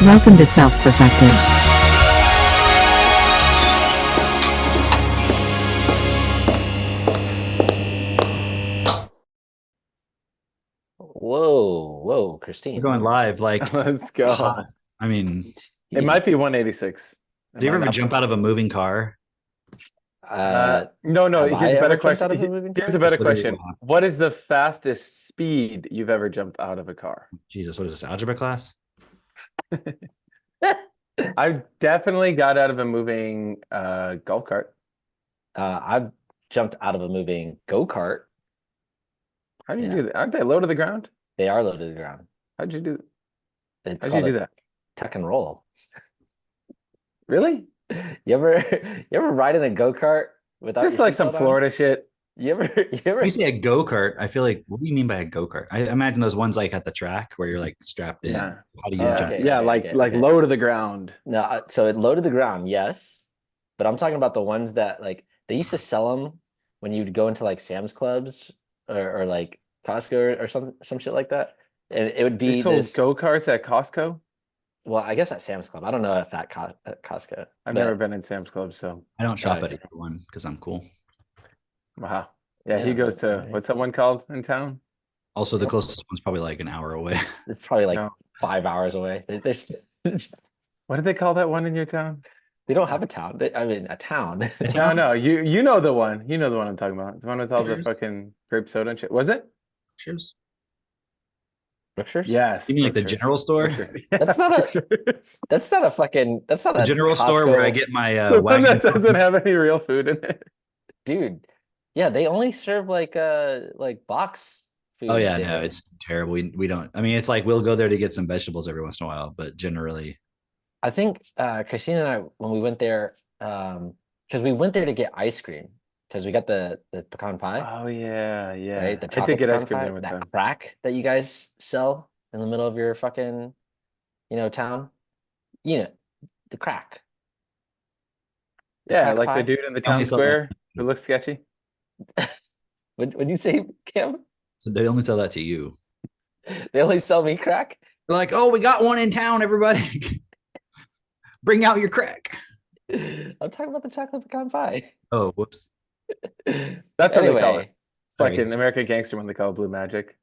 Welcome to Self-Perfected. Whoa, We're Christine. going live, like Let's go. hot. I mean, It might be Jesus. 186. do you Am I ever not- jump out of a moving car? No. Have I Here's a ever better jumped out question. of a moving Here's car? a better That's literally question. what happened. What is the fastest speed you've ever jumped out of a car? Jesus, what is this, algebra class? I definitely got out of a moving golf cart. I've jumped out of a moving go-kart. How do you Yeah. do that? Aren't they low to the ground? They are low to the ground. How'd you do? It's How'd you called do a that? tuck and roll. Really? You ever you ever ride in a go-kart without Just your like some seatbelt on? Florida shit. You ever When you say a go-kart, I feel like, what do you mean by a go-kart? I imagine those ones like at the track where you're like strapped in. Yeah. How do you Oh, jump? okay. Yeah, like okay. low to the ground. No, so it low to the ground, yes. But I'm talking about the ones that like they used to sell them when you'd go into like Sam's Clubs or like Costco or some shit like that. And it would They be sold this. go-karts at Costco. Well, I guess at Sam's Club. I don't know if at Costco. I've but- never been in Sam's Club, so I don't shop at Okay. either one because I'm cool. wow. Yeah, Yeah, he goes to right. what's that one called in town? Also, the closest one's probably like an hour away. It's probably like No. 5 hours away. What did they call that one in your town? They don't have a town. I mean, a town. No, you know the one. You know the one I'm talking about. The one with all the Brookshires? fucking grape soda and shit. Was it? Brookshires? Brookshires? Yes. You mean like the Brookshires. general store? Brookshires. That's not a- Brookshires. That's not a fucking. That's not The a general store where I Costco- get my The one wagon. that doesn't have any real food in it. dude. Yeah, they only serve like box food. Oh yeah, no, there. it's terrible. We don't. I mean, it's like we'll go there to get some vegetables every once in a while, but generally, I think Christine and I, when we went there, because we went there to get ice cream, because we got the pecan pie, Oh yeah, yeah. right? The I did chocolate get ice pecan cream pie, there one that time. crack that you guys sell in the middle of your fucking, town. You know, the crack. Yeah, crack like pie? the dude in the They only town sell that- square who looks sketchy. When you say Kim, so they only sell that to you. they only sell me crack. They're like, oh, we got one in town, everybody. Bring out your crack. I'm talking about the chocolate pecan pie. Oh, whoops. That's what they call it. It's Sorry. fucking American Gangster when they call it blue magic.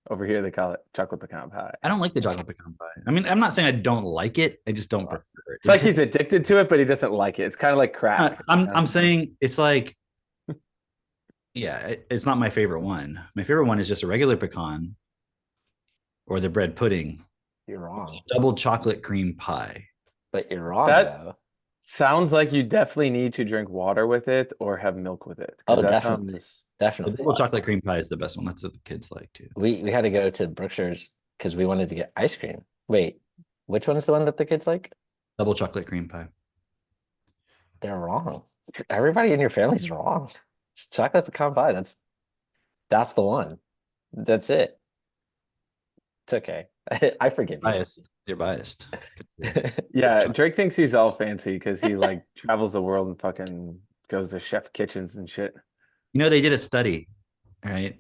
Over here they call it chocolate pecan pie. I don't like the chocolate pecan pie. I mean, I'm not saying I don't like it. I just don't prefer it. It's like he's addicted to it, but he doesn't like it. It's kind of like crack. I'm saying it's like, yeah, it's not my favorite one. My favorite one is just a regular pecan or the bread pudding, You're wrong, double chocolate cream pie. but you're wrong That- though. Sounds like you definitely need to drink water with it or have milk with it. 'cause Oh, that definitely. sounds- The Definitely. double chocolate cream pie is the best one. That's what the kids like too. We had to go to Brookshire's because we wanted to get ice cream. Wait, which one's the one that the kids like? Double chocolate cream pie. They're wrong. Everybody in your family's wrong. It's chocolate pecan pie. That's the one. That's it. It's okay. I forgive you. Biased. You're biased. Yeah, Drake thinks he's all fancy because he like travels the world and fucking goes to chef kitchens and shit. You know, they did a study, right?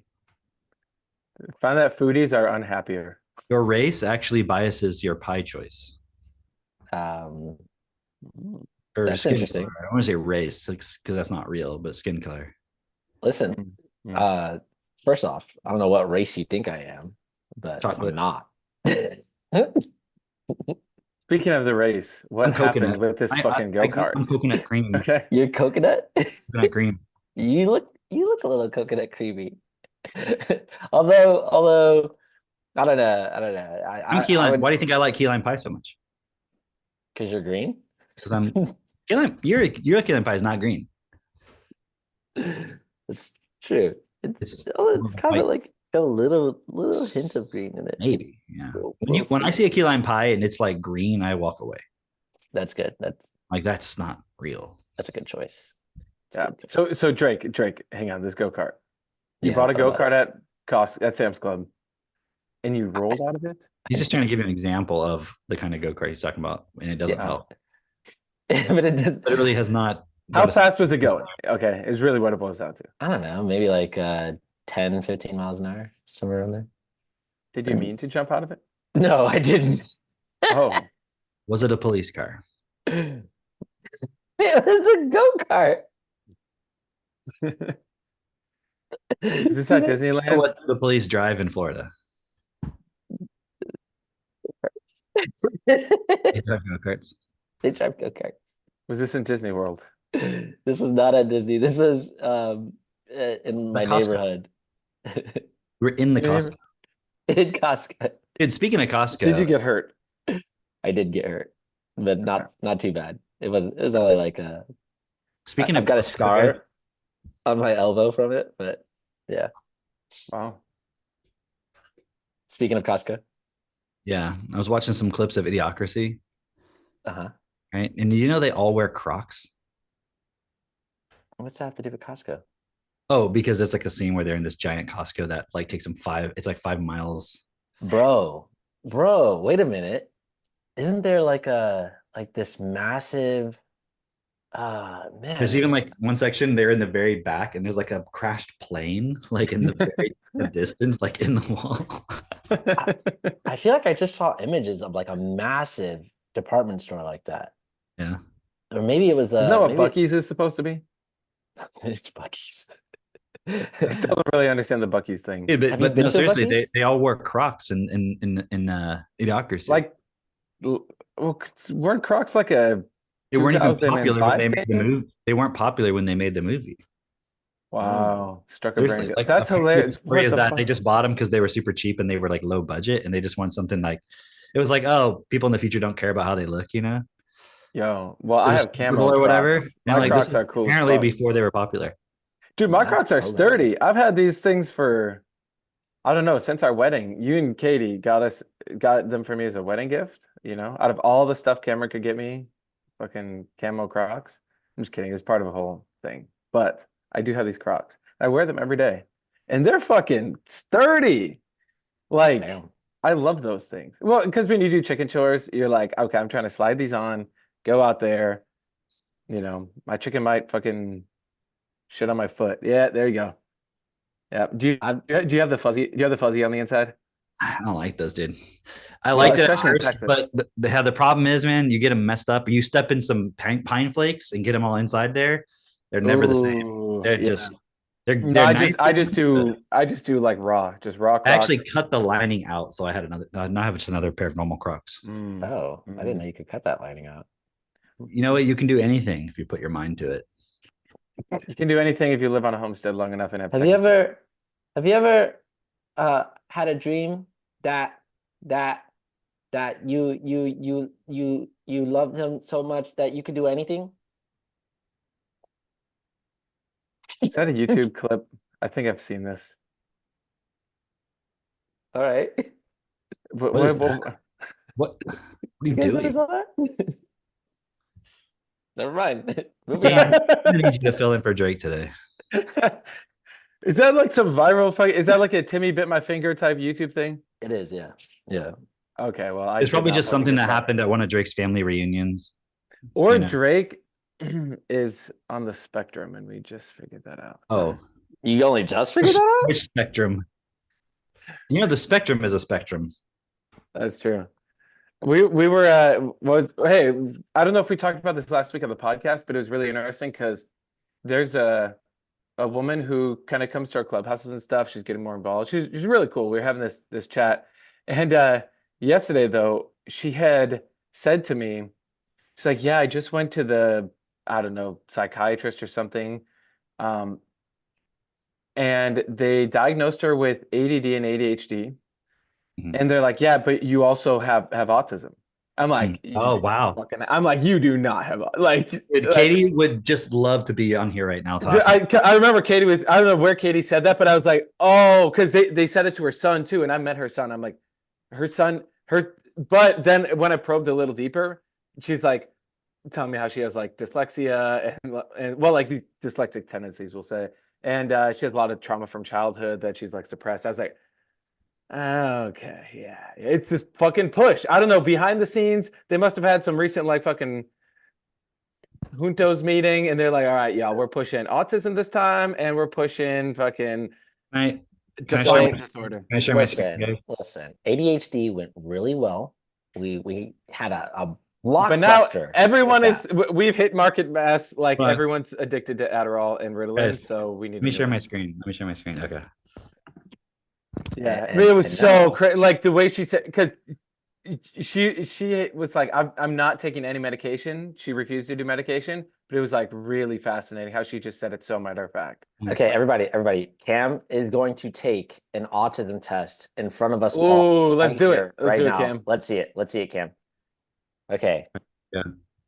Find that foodies are unhappier. Your race actually biases your pie choice. Um, Or That's skin interesting. color. I don't want to say race because that's not real, but skin color. listen, Mm. first off, I don't know what race you think I am, but Chocolate. I'm not. Speaking of the race, what I'm happened coconut. with this fucking I'm go-kart? coconut cream. Okay. You're coconut? Coconut cream. You look a little coconut creamy. although I don't know. I'm key lime. Why do you think I like key lime pie so much? Because you're green. Because I'm key lime. Your key lime pie is not green. It's true. It's It's kind white. of like got a little hint of green in it. Maybe, yeah. We'll When I see. see a key lime pie and it's like green, I walk away. That's good. Like that's not real. That's a good choice. That's a Yeah. good choice. So Drake, hang on, this go-kart. You Yeah, bought a what about go-kart at Sam's Club and you rolled out of it? He's just trying to give you an example of the kind of go-kart he's talking about, and it doesn't Yeah. help. but it does. Literally has not. How got a- fast was it going? Okay, is really what it boils down to. I don't know, maybe like 10, 15 miles an hour, somewhere around there. Did you mean to jump out of it? No, I didn't. Oh, Was it a police car? It's a go-kart. Is this Do at they- Disneyland? What do the police drive in Florida? They drive go-karts. They drive go-kart. Was this in Disney World? This is not at Disney. This is in my At Costco. neighborhood. We're in the Your Costco. neighbor- In Costco. Dude, speaking of Costco, Did you get hurt? I did get hurt, but Okay. not too bad. It was only like a speaking I've of got a Costco, scar on my elbow from it, but yeah. Wow. Speaking of Costco. yeah, I was watching some clips of Idiocracy, Uh-huh. right? And you know they all wear Crocs. What's that have to do with Costco? Oh, because it's like a scene where they're in this giant Costco that like takes them it's like 5 miles. Bro, wait a minute. Isn't there like this massive man. There's even like one section there in the very back, and there's like a crashed plane, like in the very the distance, like in the wall. I feel like I just saw images of like a massive department store like that. Yeah. Or maybe it was Isn't that what maybe Bucky's it's, is supposed to be? it's Bucky's. I still don't really understand the Bucky's thing. Yeah, Have you been no, to seriously, Buc-ee's? they all wear Crocs in Idiocracy. Like, well, weren't Crocs like a they weren't even popular when 2005 they made the standard? movie. They weren't popular when they made the movie. Wow, struck a Seriously, brand. like That's hilarious. The story What is the that fuck? they just bought them because they were super cheap and they were like low budget, and they just want something like it was like, oh, people in the future don't care about how they look, you know? Yo, well, I They're have just camo comfortable or whatever. Crocs. And My like this Crocs is are cool as apparently fuck. before they were popular. Dude, my That's Crocs are programming. sturdy. I've had these things for, I don't know, since our wedding. You and Katie got them for me as a wedding gift, you know, out of all the stuff Cameron could get me, fucking camo Crocs. I'm just kidding. It's part of a whole thing. But I do have these Crocs. I wear them every day. And they're fucking sturdy. Like, Damn. I love those things. Well, because when you do chicken chores, you're like, okay, I'm trying to slide these on, go out there. You know, my chicken might fucking shit on my foot. Yeah, there you go. Yeah. Do you have the fuzzy? Do you have the fuzzy on the inside? I don't like those, dude. I Well, liked it at especially in first, Texas. but the problem is, man, you get them messed up. You step in some pine flakes and get them all inside there. They're never the same. Ooh, They're yeah. just they're No, they're I nice. just do like raw, just raw I Crocs. actually cut the lining out, so I had another. Now I have just another pair of normal Crocs. Mm, Oh, I didn't know you could cut that lining out. You know what? You can do anything if you put your mind to it. You can do anything if you live on a homestead long enough and have. Have you second ever have you ever had a dream that that you loved him so much that you could do anything? Is that a YouTube clip? I think I've seen this. All right. What is that? What are you You guys never doing? saw that? Never mind. Moving Dan, on. I'm gonna need you to fill in for Drake today. Is that like some viral fight? Is that like a Timmy bit my finger type YouTube thing? It is, yeah. Yeah. Okay, well, I It's did probably not just fucking something get that happened at one of Drake's family reunions. Or you know. Drake is on the spectrum, and we just figured that out. Oh, You only just figured that out? which spectrum? You know, the spectrum is a spectrum. That's true. We were hey, I don't know if we talked about this last week on the podcast, but it was really interesting because there's a woman who kind of comes to our clubhouses and stuff. She's getting more involved. She's really cool. We were having this chat, and yesterday though, she had said to me, she's like, "Yeah, I just went to the I don't know psychiatrist or something, and they diagnosed her with ADD and ADHD." Mhm. And they're like, "Yeah, but you also have autism." I'm like, Oh, wow. I'm like, you do not have like, Dude, Katie would just love to be on here right now talking. I remember Katie with I don't know where Katie said that, but I was like, oh, because they said it to her son too, and I met her son. I'm like, her son, but then when I probed a little deeper, she's like telling me how she has like dyslexia and well, like these dyslexic tendencies, we'll say, and she has a lot of trauma from childhood that she's like suppressed. I was like, okay, yeah, it's this fucking push. I don't know. Behind the scenes, they must have had some recent like fucking juntos meeting, and they're like, "All right, yeah, we're pushing autism this time, and we're pushing fucking Can I defiant share disorder." Can I share my screen, guys? Listen. ADHD went really well. We had a But now Blockbuster. everyone with is. We've hit market mass. Like But- everyone's addicted to Adderall and Ritalin, Guys, so we need. Let me to share move my on. screen. Let me share my screen. Okay. Yeah, And- it was and so now- crazy. Like the way she said, because she was like, I'm not taking any medication. She refused to do medication, but it was like really fascinating how she just said it so matter of fact. Okay, everybody. Cam is going to take an autism test in front of us all. Oh, let's right do here, it. Let's right do it, now. Cam. Let's see it. Let's see it, Cam. Okay. Yeah.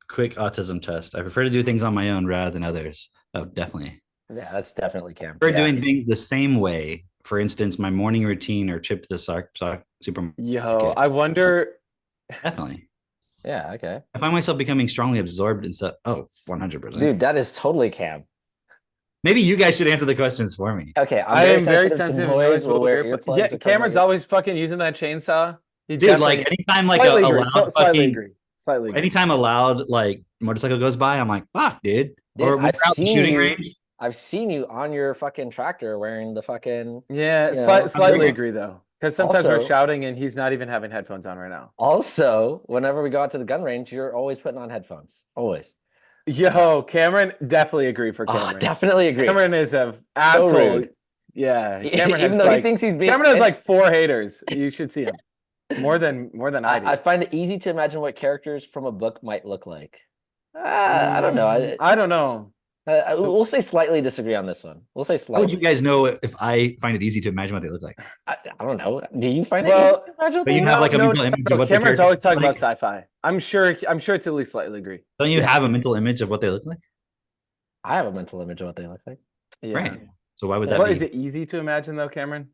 Quick autism test. I prefer to do things on my own rather than others. Oh, definitely. Yeah, that's definitely Cam. We're Yeah. doing things the same way. For instance, my morning routine or trip to the supermarket. Yo, I wonder. Definitely. Yeah, okay. I find myself becoming strongly absorbed in stuff. Oh, 100%. Dude, that is totally Cam. Maybe you guys should answer the questions for me. Okay, I'm I very am very sensitive to sensitive to noise. We'll wear vulgar- earplugs. Yeah, or cover Cameron's my- always fucking using that chainsaw. He Dude, like definitely- anytime like a slightly agree. loud Slightly fucking agree. Slightly agree. anytime a loud like motorcycle goes by, I'm like, fuck, dude. Dude, Or when I've we're out in the seen shooting you. range. I've seen you on your fucking tractor wearing the fucking. Yeah, You know, slightly I'm agree though, because sometimes we're Also- shouting and he's not even having headphones on right now. Also, whenever we go out to the gun range, you're always putting on headphones. Always. Yo, Cameron, definitely agree for Oh, Cameron. definitely agree. Cameron is a asshole. rude. Yeah, Cameron Even has though like, he thinks he's being. Cameron has and like 4 haters. You should see him. More than I do. I find it easy to imagine what characters from a book might look like. I don't know. I don't know. We'll say slightly disagree on this one. We'll say How would you slightly. guys know if I find it easy to imagine what they look like? I don't know. Do you find it Well, easy to imagine what but you they have look like a mental image of what the Cameron's character always talking like? about sci-fi. I'm sure it's at least slightly agree. Don't you Yeah. have a mental image of what they look like? I have a mental image of what they look like. Yeah. Right. So why would that Well, be? is it easy to imagine though, Cameron?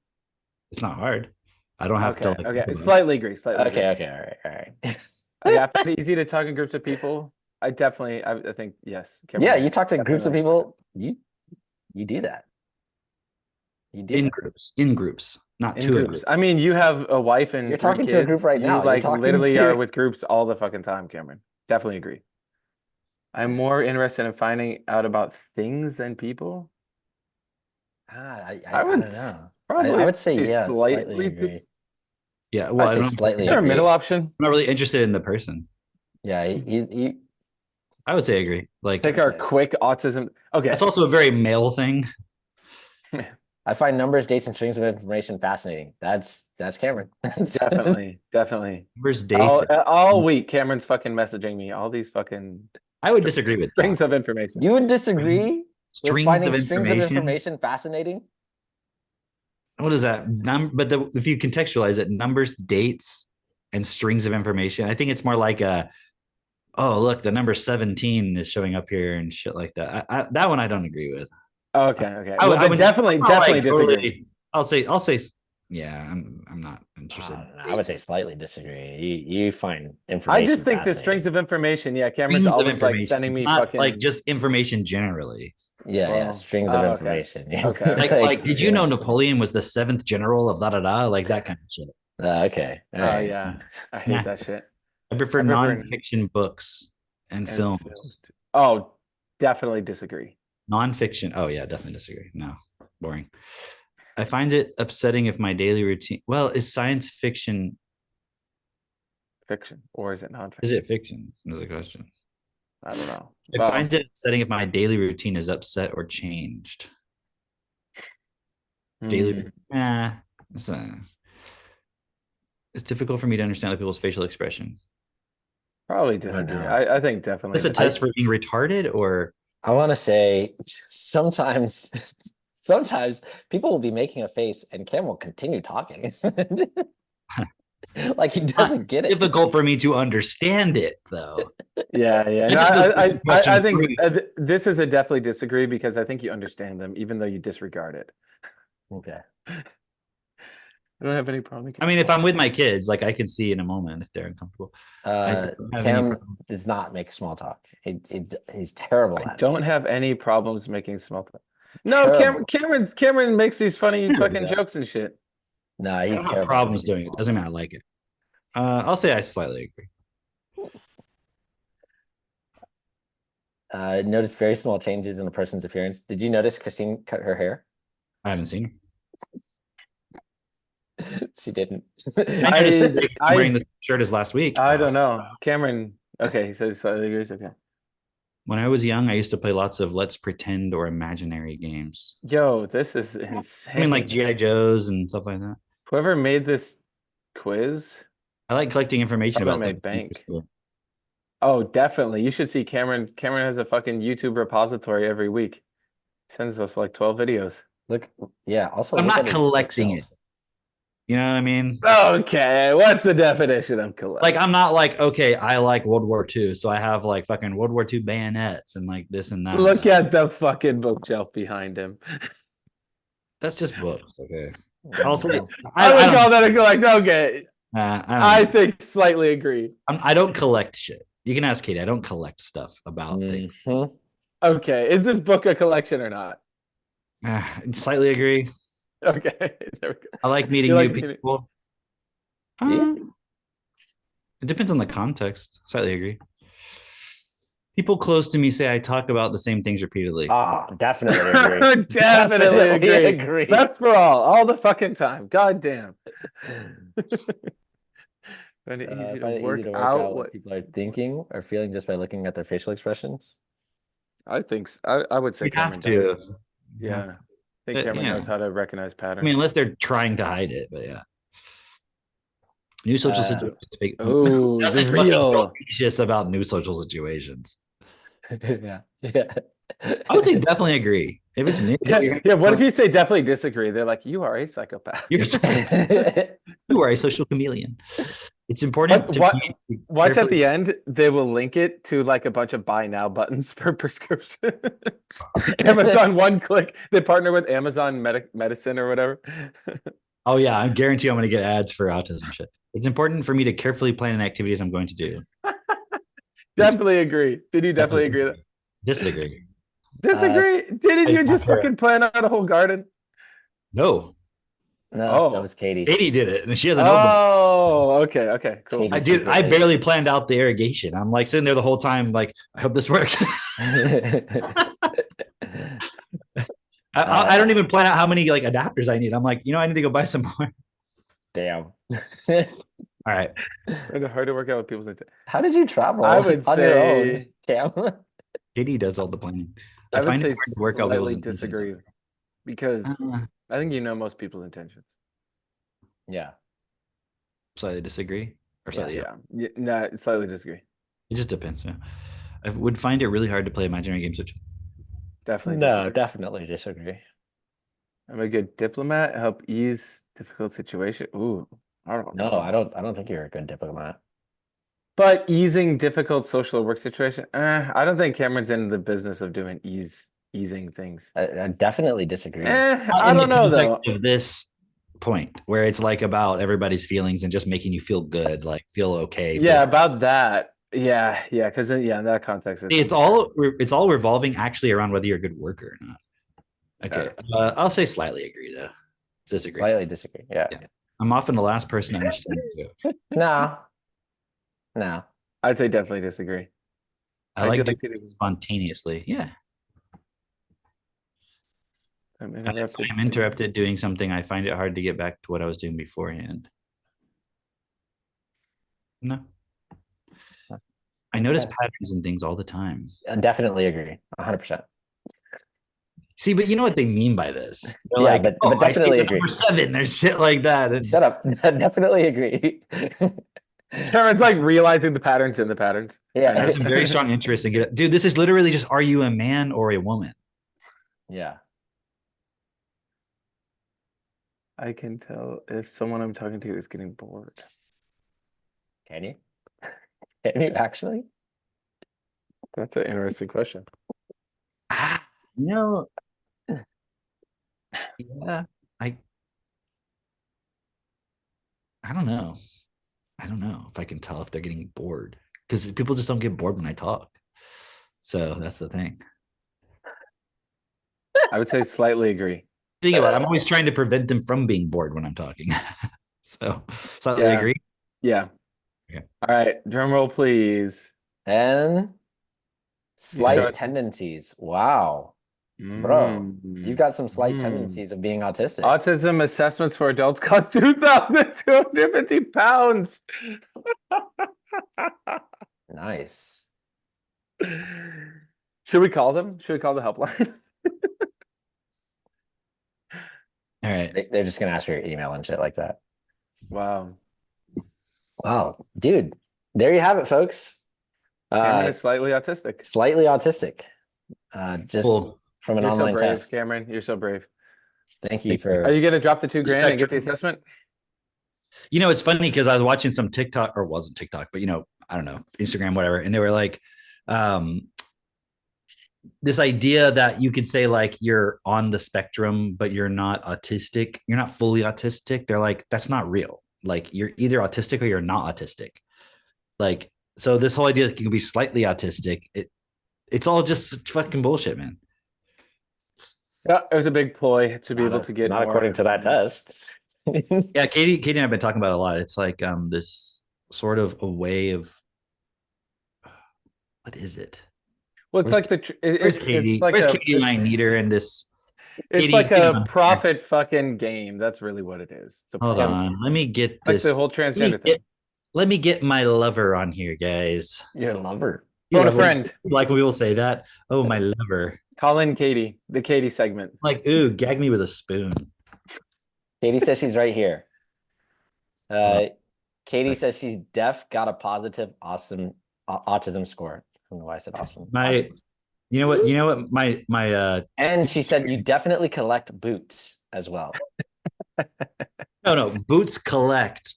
It's not hard. I don't have Okay. to like Okay. think about it. Slightly agree. Slightly Okay, agree. okay, all right. Yeah, I find it easy to talk in groups of people. I think yes. Yeah, Cameron you talk to groups of definitely people. You do that. You do. in that. groups, not in to a groups. group. I mean, you have a wife and You're 3 talking to a group kids. right You, now. You're like talking literally to- are with groups all the fucking time, Cameron. Definitely agree. I'm more interested in finding out about things than people. I I would don't know. probably I would say say yeah, slightly slightly agree. Yeah, well, I'd say I don't, slightly Is there a agree. middle option? I'm not really interested in the person. Yeah, you I would say I agree. Like Take our Okay. quick autism. Okay. that's also a very male thing. I find numbers, dates, and strings of information fascinating. That's Cameron. Definitely. Numbers, dates. All week, Cameron's fucking messaging me all these fucking I would disagree with strings that. of information. You would disagree with Strings finding of strings of information. information fascinating? What is that? But if you contextualize it, numbers, dates, and strings of information. I think it's more like a, oh look, the number 17 is showing up here and shit like that. That one I don't agree with. Okay. I Well, would- definitely I'm not, like, disagree. totally- I'll say, yeah. I'm not interested. I would say slightly disagree. You find I information. just think the strings fascinating. of information. Yeah, Cameron's Strings of always like information, sending me not fucking like just information generally. Yeah, Well, strings of okay. information. Yeah. Okay. Like, did you yeah. know Napoleon was the 7th general of da da da? Like that kind of shit. Okay. all Oh right. yeah, I hate that shit. I prefer I prefer- nonfiction books and And films. too. Oh, definitely disagree. Nonfiction. Oh yeah, definitely disagree. No, boring. I find it upsetting if my daily routine. Well, is science fiction? Fiction or is it nonfiction? Is it fiction? Is the question. I don't know. I Well, find it upsetting if my daily routine is upset or changed. Daily. hmm. It's, it's difficult for me to understand other people's facial expression. Probably don't disagree. know. I think definitely. Is this a test for being retarded or? I want to say sometimes people will be making a face and Cam will continue talking. Like he doesn't get it. Difficult for me to understand it though. Yeah. I No, just was I question think three. this is a definitely disagree because I think you understand them even though you disregard it. Okay. I don't have any problem. I mean, if I'm with my kids, like I can see in a moment if they're uncomfortable. don't have any Cam problem. does not make small talk. He's terrible I at don't have any problems making small talk. No, Terrible. Cameron makes these funny Never do fucking that. jokes and shit. it. No, I he's don't have terrible. problems at making doing it. small Doesn't mean I talk. like it. I'll say I slightly agree. Notice very small changes in a person's appearance. Did you notice Christine cut her hair? I haven't seen. She didn't. I noticed that I'm wearing the shirt as last week. I don't know. Cameron Okay, he says slightly agrees. Okay. When I was young, I used to play lots of let's pretend or imaginary games. Yo, this is I mean, like insane. GI Joes and stuff like that. Whoever made this quiz I like collecting information probably about made things. bank. Oh, definitely. You should see Cameron. Cameron has a fucking YouTube repository every week. Sends us like 12 videos. Look, yeah. Also, I'm look at not his collecting it. bookshelf. You know what I mean? Okay, what's the definition of collect? Like, I'm not like, okay, I like World War II, so I have like fucking World War II bayonets and like this and that. Look at the fucking bookshelf behind him. That's just books. Okay. Also, Mhm. I would don't, call that a collect. Okay, I I don't, think slightly agree. I don't collect shit. You can ask Katie. I don't collect stuff about things. Mhm. Okay, is this book a collection or not? Slightly agree. Okay, there we go. I like meeting You new like meeting- people. Yeah. It depends on the context. Slightly agree. People close to me say I talk about the same things repeatedly. Ah, definitely agree. Definitely agree. agree. Best for all the fucking time. God damn. Find it easy Find it easy to work out what people are thinking or feeling just by looking at their facial expressions. I think I would say You Cameron have to. does. Yeah. I think Cameron Yeah. knows how to recognize I patterns. mean, unless they're trying to hide it, but yeah. New social situations. Oh, That's the like fucking real. anxious about new social situations. Yeah. Yeah. I would say definitely agree. If it's new, Yeah, what if you say definitely disagree? They're like, you are a psychopath. you are a social chameleon. It's important to be Watch at carefully- the end, they will link it to like a bunch of buy now buttons for prescriptions. Amazon one click. They partner with Amazon Medicine or whatever. Oh yeah, I guarantee I'm going to get ads for autism shit. It's important for me to carefully plan activities I'm going to do. Definitely agree. Did you definitely agree? Disagree. Disagree? Didn't you just fucking plan out a whole garden? No, No, that Oh. was Katie. Katie did it, and she has a notebook. Oh, okay, cool. Katie. I barely planned out the irrigation. I'm like sitting there the whole time, like, I hope this works. I don't even plan out how many like adapters I need. I'm like, I need to go buy some more. Damn. All right. It's hard to work out with people's intent. How did you travel I would on your own, Cam? Katie does all the planning. I would find say it hard to work out slightly people's intentions. disagree because I think you know most people's intentions. Yeah. Slightly disagree or slightly. Yeah. No, slightly disagree. It just depends. Yeah. I would find it really hard to play imaginary games with you. Definitely. No, disagree. definitely disagree. I'm a good diplomat. Help ease difficult situation. Ooh, I don't know. No, I don't think you're a good diplomat. But easing difficult social or work situation. I don't think Cameron's in the business of doing easing things. I definitely disagree. I In don't the know though. context of this point where it's like about everybody's feelings and just making you feel good, like feel okay. Yeah, about that. Yeah, because in that context, It's all revolving actually around whether you're a good worker or not. Okay, I'll say slightly agree though. Disagree. Slightly disagree. Yeah. I'm often the last person to understand too. No. I'd say definitely disagree. I like do doing it spontaneously. Yeah. I'm And if I'm interrupted doing something, I find it hard to get back to what I was doing beforehand. No. I notice patterns in things all the time. I definitely agree. 100%. See, but you know what they mean by this? They're Yeah, like, but I see definitely the agree. number 7. There's shit like that. And Shut up. Definitely agree. Cameron's like realizing the patterns in the patterns. I Yeah. have some very strong interest in dude, this is literally just, are you a man or a woman? Yeah. I can tell if someone I'm talking to is getting bored. Can you? Can you actually? That's an interesting question. No. Yeah, I don't know. I don't know if I can tell if they're getting bored because people just don't get bored when I talk. So that's the thing. I would say slightly agree. Think about it. I'm always trying to prevent them from being bored when I'm talking. So slightly Yeah. agree. Yeah. Okay. All right. Drum roll, please. And slight got- tendencies. Wow. Bro, you've got some slight tendencies of being autistic. Autism assessments for adults cost 2,250 pounds. Nice. Should we call them? Should we call the helpline? All right. They're just gonna ask for your email and shit like that. Wow. Wow, dude. There you have it, folks. Cameron is slightly autistic. Slightly autistic. Just Cool. from an You're so online brave, test. Cameron. You're so brave. Thank you Are for you gonna drop the $2,000 and get the Spectrum. assessment? You know, it's funny because I was watching some TikTok, or wasn't TikTok, but I don't know, Instagram, whatever. And they were like, this idea that you could say like you're on the spectrum, but you're not autistic. You're not fully autistic. They're like, that's not real. Like you're either autistic or you're not autistic. Like, so this whole idea that you can be slightly autistic, it's all just fucking bullshit, man. Yeah, it was a big ploy to be able to get not more. according to that test. Yeah, Katie and I've been talking about it a lot. It's like this sort of a way of, what is it? Well, it's Where's- like Where's Katie? It's like Where's a, Katie and I need her in this? it's Katie, like get a on here. profit fucking game. That's really what it is. It's a Hold ploy. on. Let me get Like this. the whole transgender thing. Let me get my lover on here, guys. Your lover. Phone a love when- friend. Like when people say that. Oh, my lover. Call in Katie, the Katie segment. Like, ooh, gag me with a spoon. Katie says she's right here. on. Katie says she's deaf, got a positive autism score. I don't know why I said awesome. My, Autism. you know what? My And she said you definitely collect boots as well. no, boots collect.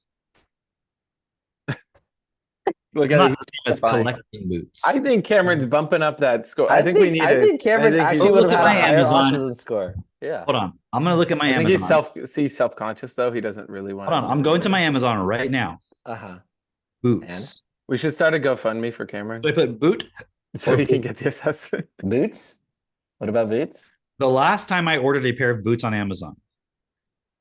Look It's at not it. the same as Fine. collecting boots. I think Cameron's bumping up that score. I think we need I to. think Cameron I think actually he's- would have Look had at a my higher Amazon. autism score. Yeah. Hold on. I'm gonna look at my I think Amazon. he's self-conscious though. He doesn't really want. Hold on. I'm going to my Amazon right now. Uh-huh. Boots. We should start a GoFundMe for Cameron So I put boot. so he can get the assessment. Boots? What about boots? The last time I ordered a pair of boots on Amazon.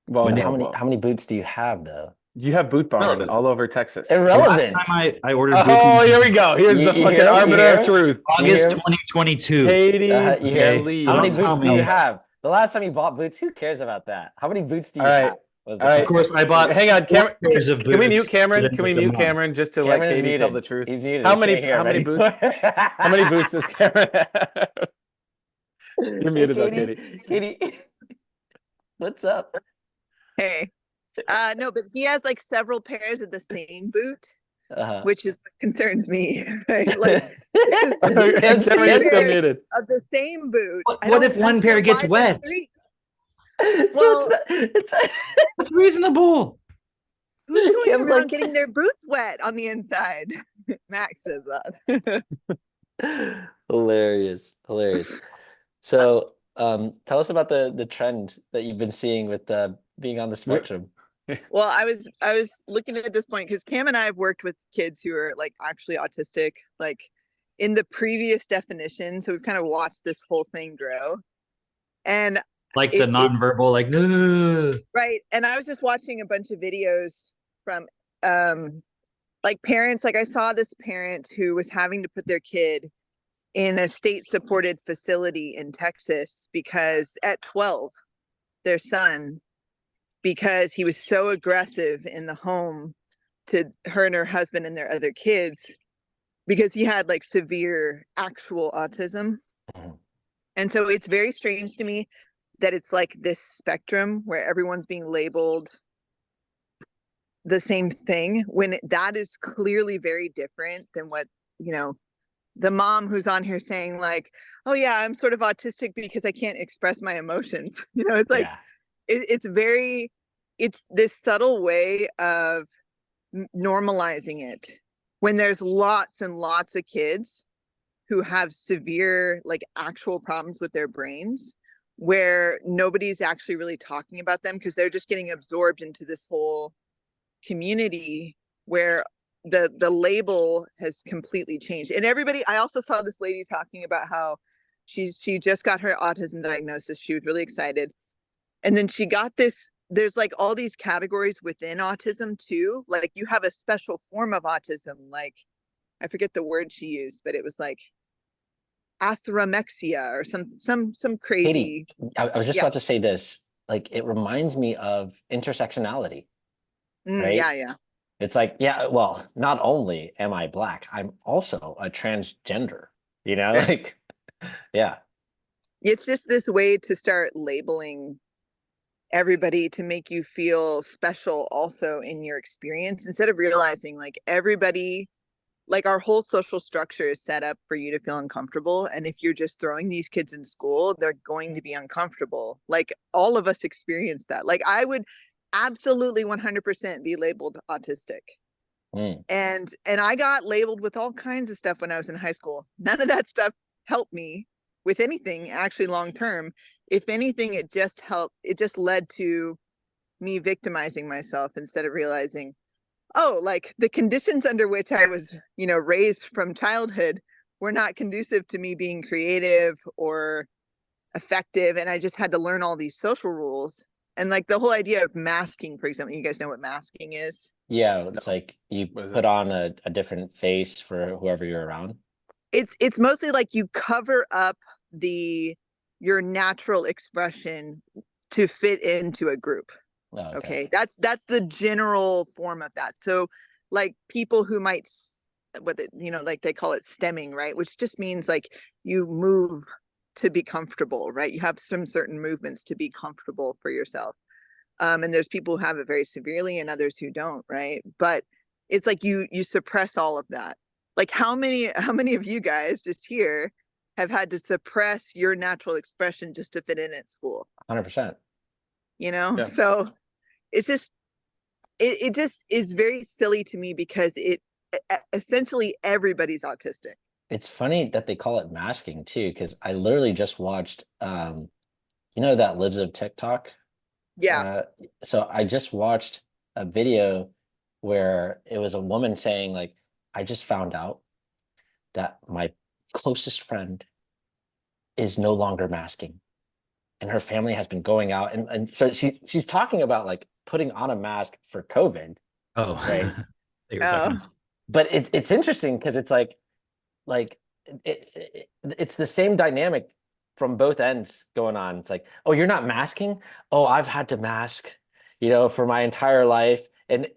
Well, When How many boots do you have though? you have Boot Barn Relevant. all over Texas. Irrelevant. Last time I ordered boots. Oh, here we go. Here's the You fucking hear him? You arbiter hear of him? truth. August You hear- 2022. Katie, You hear Okay. please. How many Don't tell boots do you me. have? The last time you bought boots, who cares about that? How many boots do you All right. have? Was the All right. Of course, I bought. Hang on, Cameron. four pairs of Can we boots mute Cameron? within Can we like a mute month. Cameron just to Cameron let is Katie tell muted. the truth? He's muted. How We many? can't hear How him many anymore. boots? How many boots does Cameron have? You're muted, though, Katie. Katie, what's up? Hey. No, but he has like several pairs of the same boot, Uh-huh. which is what concerns me, right? Like Yes, Cameron, yes, you're still muted. of the same boot. What I don't if one pair understand gets why there's wet? three. So Well- it's That's reasonable. Who's going Cam's around like- getting their boots wet on the inside? Max says that. hilarious. So, tell us about the trend that you've been seeing with being on the spectrum. Well, I was looking at this point because Cam and I have worked with kids who are like actually autistic, like in the previous definition. So we've kind of watched this whole thing grow. And Like the It's- nonverbal, like no. right. And I was just watching a bunch of videos from like parents. Like I saw this parent who was having to put their kid in a state supported facility in Texas because at 12, their son, because he was so aggressive in the home to her and her husband and their other kids, because he had like severe actual autism. Mhm. And so it's very strange to me that it's like this spectrum where everyone's being labeled the same thing when that is clearly very different than what, the mom who's on here saying like, oh yeah, I'm sort of autistic because I can't express my emotions. It's like, Yeah. it's this subtle way of normalizing it when there's lots and lots of kids who have severe like actual problems with their brains where nobody's actually really talking about them because they're just getting absorbed into this whole community where the label has completely changed. And I also saw this lady talking about how she just got her autism diagnosis. She was really excited. And then she got this, there's like all these categories within autism too. Like you have a special form of autism, like I forget the word she used, but it was like athromexia or some crazy. Katie, I was just Yeah. about to say this. Like, it reminds me of intersectionality. right? Yeah. It's like, yeah, well, not only am I black, I'm also a transgender, you know, Right. like, yeah, It's just this way to start labeling everybody to make you feel special also in your experience, instead of realizing like everybody, like our whole social structure is set up for you to feel uncomfortable. And if you're just throwing these kids in school, they're going to be uncomfortable. Like all of us experience that. Like I would absolutely 100% be labeled autistic. mm, And I got labeled with all kinds of stuff when I was in high school. None of that stuff helped me with anything actually long term. If anything, it just led to me victimizing myself instead of realizing, oh, like the conditions under which I was, raised from childhood were not conducive to me being creative or effective. And I just had to learn all these social rules. And like the whole idea of masking, for example, you guys know what masking is? yeah, it's No. like you What is put it? on a different face for whoever you're around. It's mostly like you cover up the your natural expression to fit into a group. Oh, okay. Okay, that's the general form of that. So like people who might like they call it stemming, right, which just means like you move to be comfortable, right? You have some certain movements to be comfortable for yourself. And there's people who have it very severely and others who don't, right? But it's like you suppress all of that. Like how many of you guys just here have had to suppress your natural expression just to fit in at school? 100%. Yeah. So it's just it just is very silly to me because essentially everybody's autistic. It's funny that they call it masking too, because I literally just watched, you know, that Lives of TikTok. Yeah. Uh, so I just watched a video where it was a woman saying, like, I just found out that my closest friend is no longer masking, and her family has been going out, and so she's talking about like putting on a mask for COVID, Oh, right? they were talking. Oh. But it's interesting because it's like it's the same dynamic from both ends going on. It's like, oh, you're not masking? Oh, I've had to mask, you know, for my entire life. And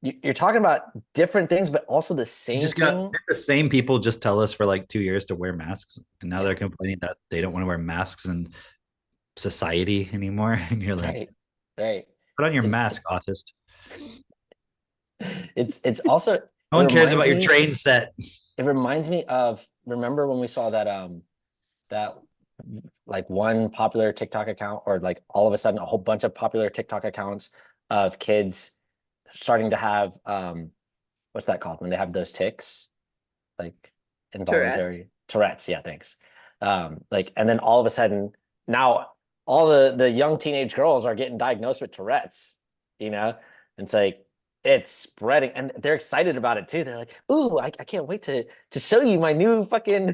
you're talking about different things, but also the You same just got thing. the same people just tell us for like 2 years to wear masks, and now they're complaining that they don't want to wear masks in society anymore. And you're like, Right, right. put on your It, mask, autist. it's also No one cares about your train set. it reminds me of, remember when we saw that like one popular TikTok account, or like all of a sudden a whole bunch of popular TikTok accounts of kids starting to have what's that called when they have those tics, like involuntary Tourette's. Yeah, thanks. Like, and then all of a sudden now all the young teenage girls are getting diagnosed with Tourette's, you know? And it's like it's spreading, and they're excited about it too. They're like, ooh, I can't wait to show you my new fucking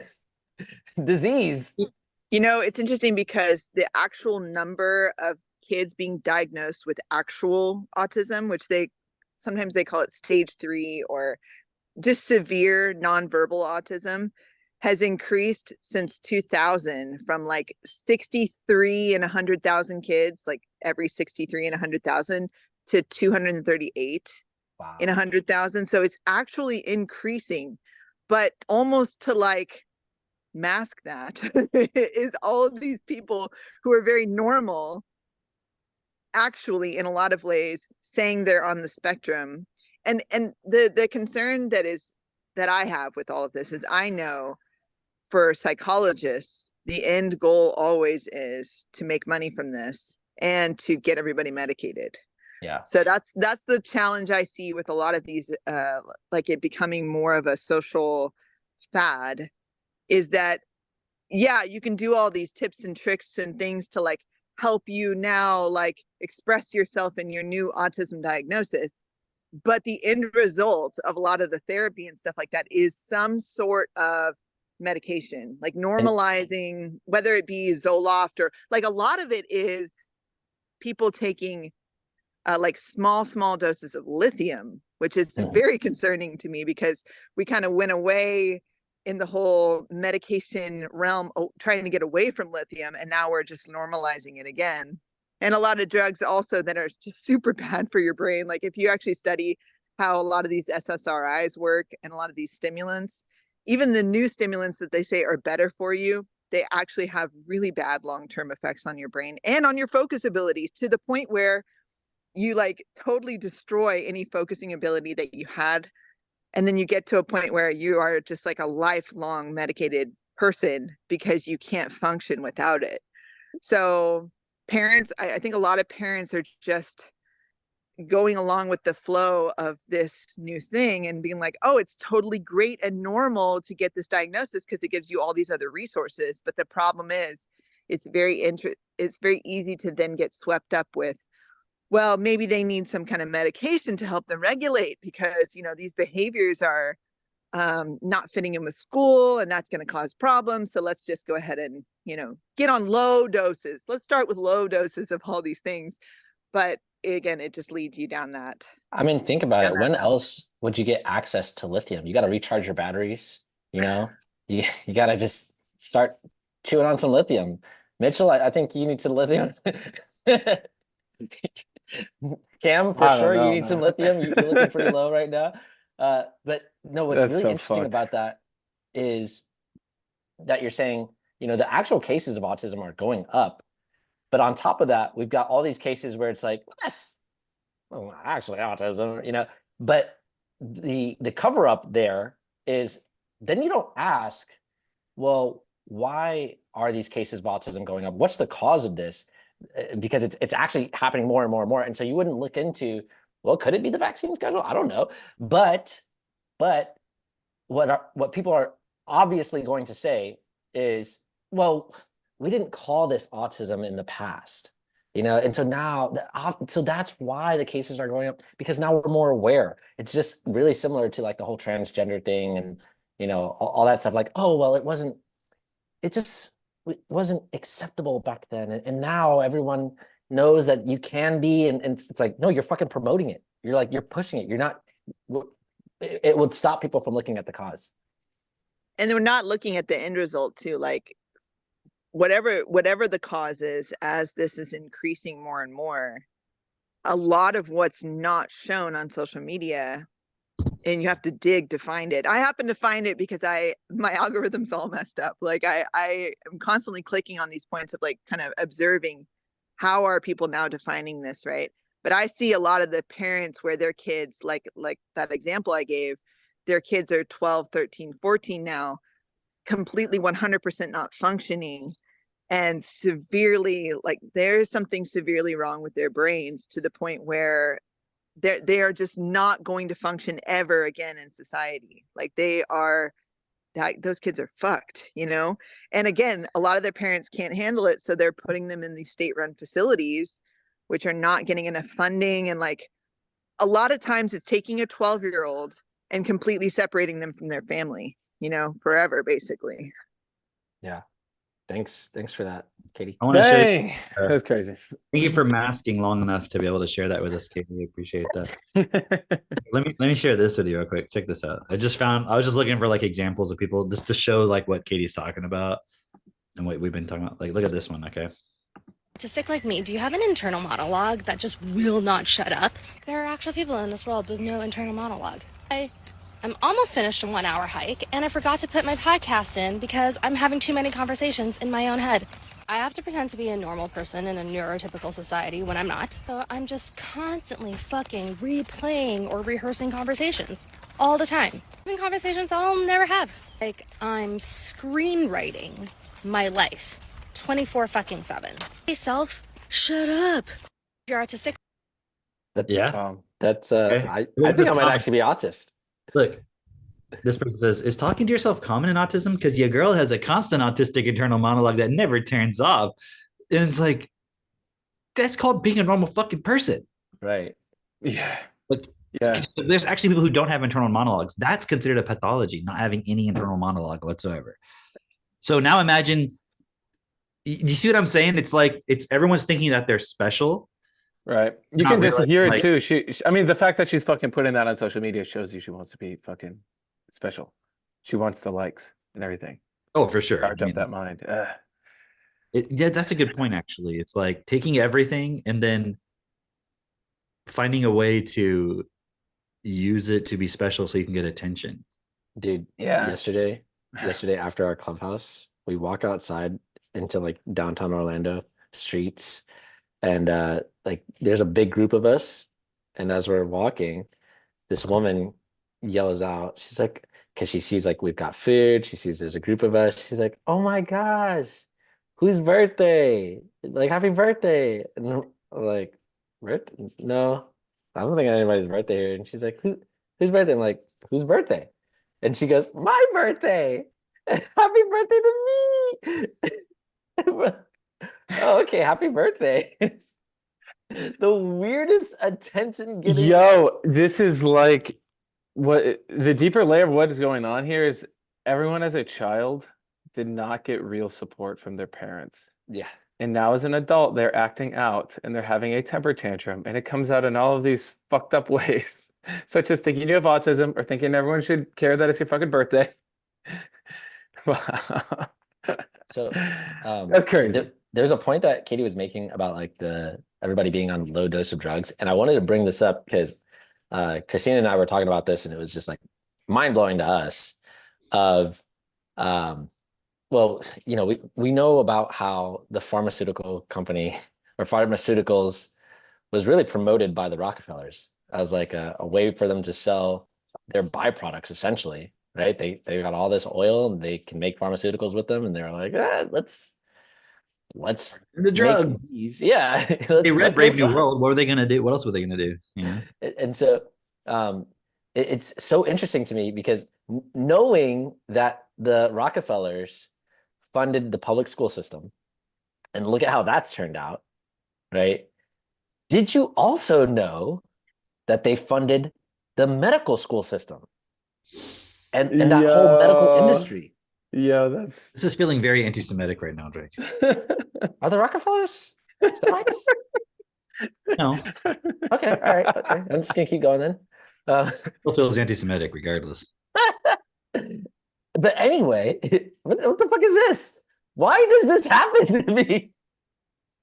disease. It's interesting because the actual number of kids being diagnosed with actual autism, which sometimes they call it stage 3 or just severe nonverbal autism, has increased since 2000 from like 63 in 100,000 kids, like every 63 in 100,000, to 238 Wow. in 100,000. So it's actually increasing, but almost to like mask that is all of these people who are very normal, actually in a lot of ways saying they're on the spectrum. And the concern that I have with all of this is, I know for psychologists the end goal always is to make money from this and to get everybody medicated. Yeah. So that's the challenge I see with a lot of these, like it becoming more of a social fad, is that, yeah, you can do all these tips and tricks and things to like help you now like express yourself in your new autism diagnosis, but the end result of a lot of the therapy and stuff like that is some sort of medication, like And normalizing, whether it be Zoloft, or like a lot of it is people taking like small doses of lithium, which is mhm, very concerning to me because we kind of went away in the whole medication realm, trying to get away from lithium, and now we're just normalizing it again. And a lot of drugs also that are just super bad for your brain. Like if you actually study how a lot of these SSRIs work and a lot of these stimulants, even the new stimulants that they say are better for you, they actually have really bad long-term effects on your brain and on your focus abilities, to the point where you like totally destroy any focusing ability that you had. And then you get to a point where you are just like a lifelong medicated person because you can't function without it. So parents, I think a lot of parents are just going along with the flow of this new thing and being like, oh, it's totally great and normal to get this diagnosis because it gives you all these other resources. But the problem is, it's very easy to then get swept up with, well, maybe they need some kind of medication to help them regulate because, you know, these behaviors are not fitting in with school and that's going to cause problems. So let's just go ahead and, you know, get on low doses. Let's start with low doses of all these things. But again, it just leads you down that. I mean, think about it. When else would you get access to lithium? You got to recharge your batteries, you know? You got to just start chewing on some lithium. Mitchell, I think you need some lithium. Cam, for sure, you need some lithium. You're looking pretty low right now. But no, what's That's really so interesting fucked. about that is that you're saying, you know, the actual cases of autism are going up. But on top of that, we've got all these cases where it's like, that's well, not actually autism, you know. But the cover up there is then you don't ask, well, why are these cases of autism going up? What's the cause of this? Because it's actually happening more and more and more. And so you wouldn't look into, well, could it be the vaccine schedule? I don't know. But what people are obviously going to say is, well, we didn't call this autism in the past, you know. And so now, so that's why the cases are going up, because now we're more aware. It's just really similar to like the whole transgender thing and, you know, all that stuff. Like, oh, well, it just wasn't acceptable back then. And now everyone knows that you can be, and it's like, no, you're fucking promoting it. You're like, you're pushing it. You're not, it would stop people from looking at the cause. And we're not looking at the end result too. Like whatever the cause is, as this is increasing more and more, a lot of what's not shown on social media, and you have to dig to find it. I happen to find it because my algorithm's all messed up. Like I am constantly clicking on these points of like kind of observing how are people now defining this, right? But I see a lot of the parents where their kids, like that example I gave, their kids are 12, 13, 14 now, completely 100% not functioning and severely, like there's something severely wrong with their brains to the point where they are just not going to function ever again in society. Like those kids are fucked, you know? And again, a lot of their parents can't handle it. So they're putting them in these state-run facilities, which are not getting enough funding. And like a lot of times it's taking a 12-year-old and completely separating them from their family, you know, forever, basically. Yeah. Thanks for that, Katie. I want to show you. Dang, that's crazy. Thank you for masking long enough to be able to share that with us, Katie. We appreciate that. Let me share this with you real quick. Check this out. I was just looking for like examples of people just to show like what Katie's talking about and what we've been talking about. Like, look at this one, okay? Autistic like me, do you have an internal monologue that just will not shut up? There are actual people in this world with no internal monologue. I'm almost finished a 1-hour hike, and I forgot to put my podcast in because I'm having too many conversations in my own head. I have to pretend to be a normal person in a neurotypical society when I'm not. So I'm just constantly fucking replaying or rehearsing conversations all the time. Even conversations I'll never have. Like, I'm screenwriting my life 24/7. Hey, self, shut up. You're autistic? Yeah. That's Okay. I Look at think this I might comment. actually be autist. Look, this person says, is talking to yourself common in autism? Because your girl has a constant autistic internal monologue that never turns off. And it's like, that's called being a normal fucking person. Right. Yeah. Like, Yeah. there's actually people who don't have internal monologues. That's considered a pathology, not having any internal monologue whatsoever. So now imagine, you see what I'm saying? It's like, everyone's thinking that they're special. Right. You Not can just realizing, hear it like- too. I mean, the fact that she's fucking putting that on social media shows you she wants to be fucking special. She wants the likes and everything. Oh, for sure. Charge I up mean, that mind. yeah, that's a good point, actually. It's like taking everything and then finding a way to use it to be special so you can get attention. Dude, Yeah. yesterday after our clubhouse, we walk outside into like downtown Orlando streets, and like there's a big group of us, and as we're walking, this woman yells out, she's like, because she sees like we've got food, she sees there's a group of us, she's like, oh my gosh, whose birthday? Like, happy birthday. And I'm like, birthday? No, I don't think anybody's birthday here. And she's like, whose birthday? I'm like, whose birthday? And she goes, my birthday. Happy birthday to me. Oh, okay, happy birthday. The weirdest attention getting. Yo, this is like what the deeper layer of what is going on here is everyone as a child did not get real support from their parents. Yeah. And now as an adult, they're acting out and they're having a temper tantrum. And it comes out in all of these fucked up ways, such as thinking you have autism or thinking everyone should care that it's your fucking birthday. Wow. So That's crazy. there's a point that Katie was making about like the everybody being on low dose of drugs. And I wanted to bring this up because Christina and I were talking about this, and it was just like mind blowing to us of well, you know, we know about how the pharmaceutical company or pharmaceuticals was really promoted by the Rockefellers as like a way for them to sell their byproducts essentially, right? They got all this oil and they can make pharmaceuticals with them, and they're like, let's The make drugs. these. Yeah. They read let's Brave make New drugs. World. What were they gonna do? What else were they gonna do? You know? And so it's so interesting to me because knowing that the Rockefellers funded the public school system, and look at how that's turned out, right? Did you also know that they funded the medical school system and that whole medical Yeah. industry? Yeah, that's This is feeling very anti-Semitic right now, Drake. Are the Rockefellers Semites? No, Okay, all right, okay. I'm just gonna keep going then. still feels anti-Semitic regardless. But anyway, what the fuck is this? Why does this happen to me?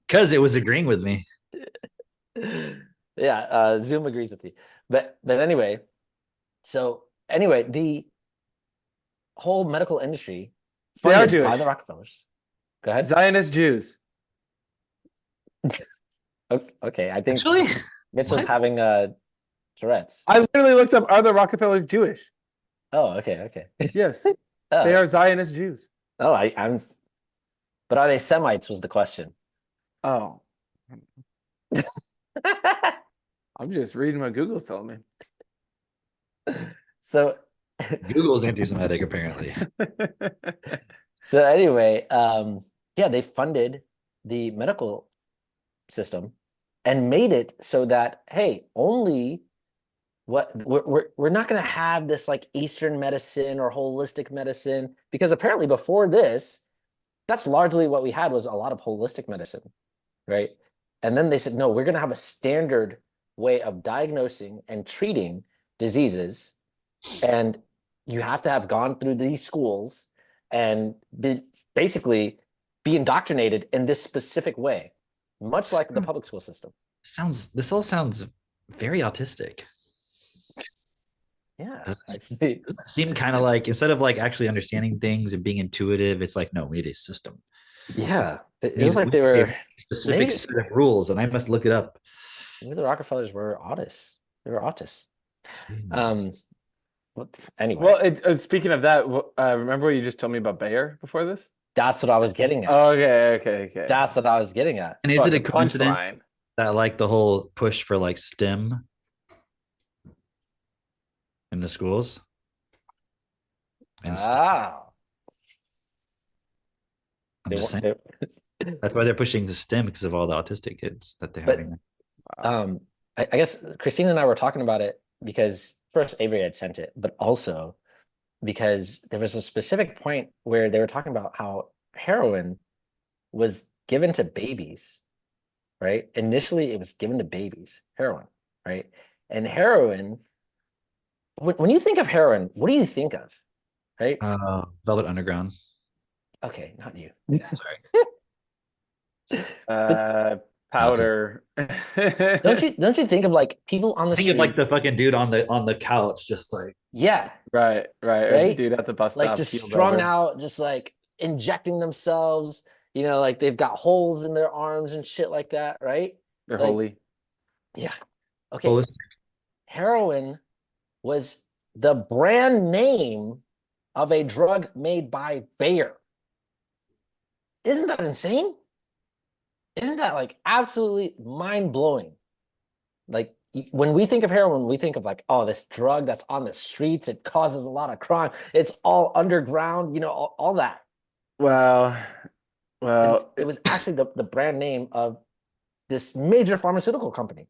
Because it was agreeing with me. Yeah, Zoom agrees with me. But anyway, so anyway, the whole medical industry They are funded by Jewish. the Rockefellers. Go ahead. Zionist Jews. Okay, I think Actually, Mitchell's what? having Tourette's. I literally looked up, are the Rockefellers Jewish? Oh, okay. Yes, Oh, they are Zionist Jews. oh, but are they Semites was the question. Oh, I'm just reading what Google's telling me. So Google's anti-Semitic apparently. so anyway, yeah, they funded the medical system and made it so that, hey, only what we're not going to have this like Eastern medicine or holistic medicine, because apparently before this, that's largely what we had was a lot of holistic medicine, right? And then they said, no, we're going to have a standard way of diagnosing and treating diseases, and you have to have gone through these schools and basically be indoctrinated in this specific way, much like the public school system. This all sounds very autistic. Yeah, Does actually. it seem kind of like, instead of like actually understanding things and being intuitive, it's like, no, we need a system. Yeah, it Means was like we they need were a specific maybe, set of rules, and I must look it up. maybe the Rockefellers were autists. They were autists. Anyway, Well, speaking of that, remember what you just told me about Bayer before this? that's what I was getting at. Okay. That's what I was getting at. And is it a Fucking coincidence punchline. that like the whole push for like STEM in the schools? And Ah, I'm they, just wa- saying, they, that's why they're pushing the STEM, because of all the autistic kids that they're But- having. I guess Christina and I were talking about it because first Avery had sent it, but also because there was a specific point where they were talking about how heroin was given to babies, right? Initially, it was given to babies, heroin, right? And heroin, when you think of heroin, what do you think of, right? Velvet Underground. Okay, not you. Sorry. powder. Don't you think of like people on the Think of like the street? fucking dude on the couch, just like Yeah, Right. Or the right. dude at the bus Like stop, just keeled strung over. out, just like injecting themselves. You know, like they've got holes in their arms and shit like that, right? They're Like, holy. yeah. Okay. holistic. Heroin was the brand name of a drug made by Bayer. Isn't that insane? Isn't that like absolutely mind blowing? Like when we think of heroin, we think of like, oh, this drug that's on the streets, it causes a lot of crime. It's all underground, you know, all that. Well, But it was actually the brand name of this major pharmaceutical company.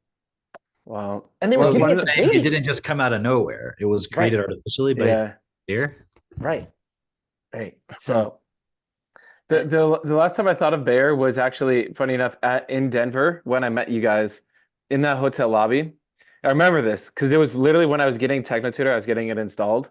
well, And they were giving it to It babies. didn't just come out of nowhere. It was created artificially by yeah. Bayer. Right. So The last time I thought of Bayer was actually funny enough in Denver when I met you guys in that hotel lobby. I remember this because it was literally when I was getting TechnoTutor, I was getting it installed,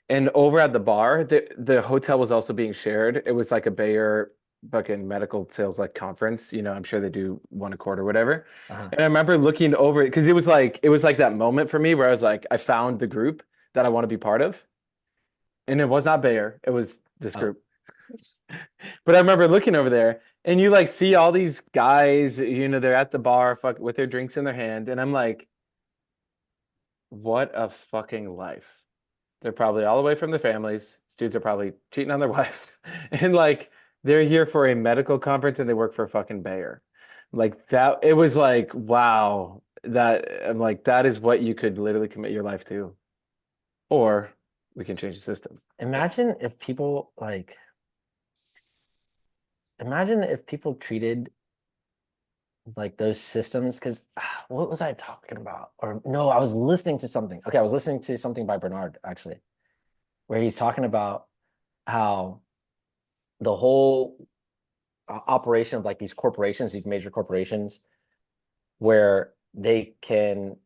and over at the bar, the hotel was also being shared. It was like a Bayer fucking medical sales like conference. You know, I'm sure they do one a quarter, whatever. And I remember looking over it because it was like that moment for me where I was like, I found the group that I want to be part of, and it was not Bayer. It was this group. But I remember looking over there and you like see all these guys, you know, they're at the bar with their drinks in their hand. And I'm like, what a fucking life. They're probably all away from their families. Dudes are probably cheating on their wives. And like, they're here for a medical conference and they work for fucking Bayer. Like that, it was like, wow, that I'm like, that is what you could literally commit your life to. Or we can change the system. imagine if people treated like those systems, because what was I talking about? Or no, I was listening to something. Okay, I was listening to something by Bernard actually, where he's talking about how the whole operation of like these corporations, these major corporations, where they can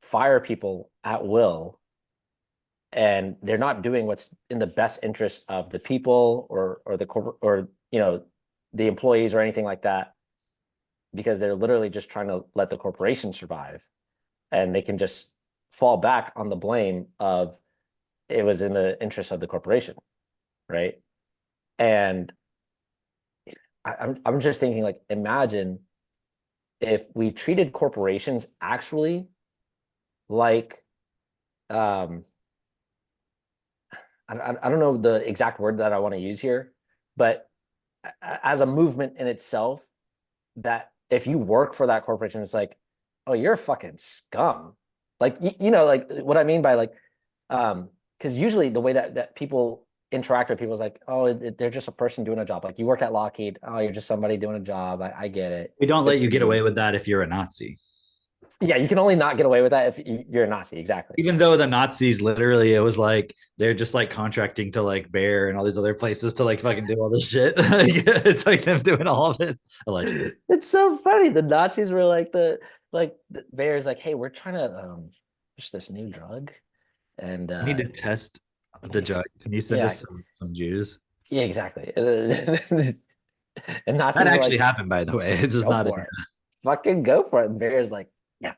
fire people at will and they're not doing what's in the best interest of the people or the corporate or, you know, the employees or anything like that, because they're literally just trying to let the corporation survive, and they can just fall back on the blame of it was in the interest of the corporation, right? And I'm just thinking, like, imagine if we treated corporations actually like I don't know the exact word that I want to use here, but as a movement in itself, that if you work for that corporation, it's like, oh, you're a fucking scum. Like, you know, like what I mean by like, because usually the way that people interact with people is like, oh, they're just a person doing a job. Like you work at Lockheed, oh, you're just somebody doing a job. I get it. We don't let you get away with that if you're a Nazi. Yeah, you can only not get away with that if you're a Nazi. Exactly. Even though the Nazis literally, it was like they're just like contracting to like Bayer and all these other places to like fucking do all this shit. It's like them doing all of it allegedly. It's so funny. The Nazis were like the Bayer's like, hey, we're trying to push this new drug, and We need to test the drug. Can you send us some Jews? Yeah, exactly. And Nazis That actually like, happened, by the way. It's just not for it. Fucking go for it. And Bayer's like, yeah.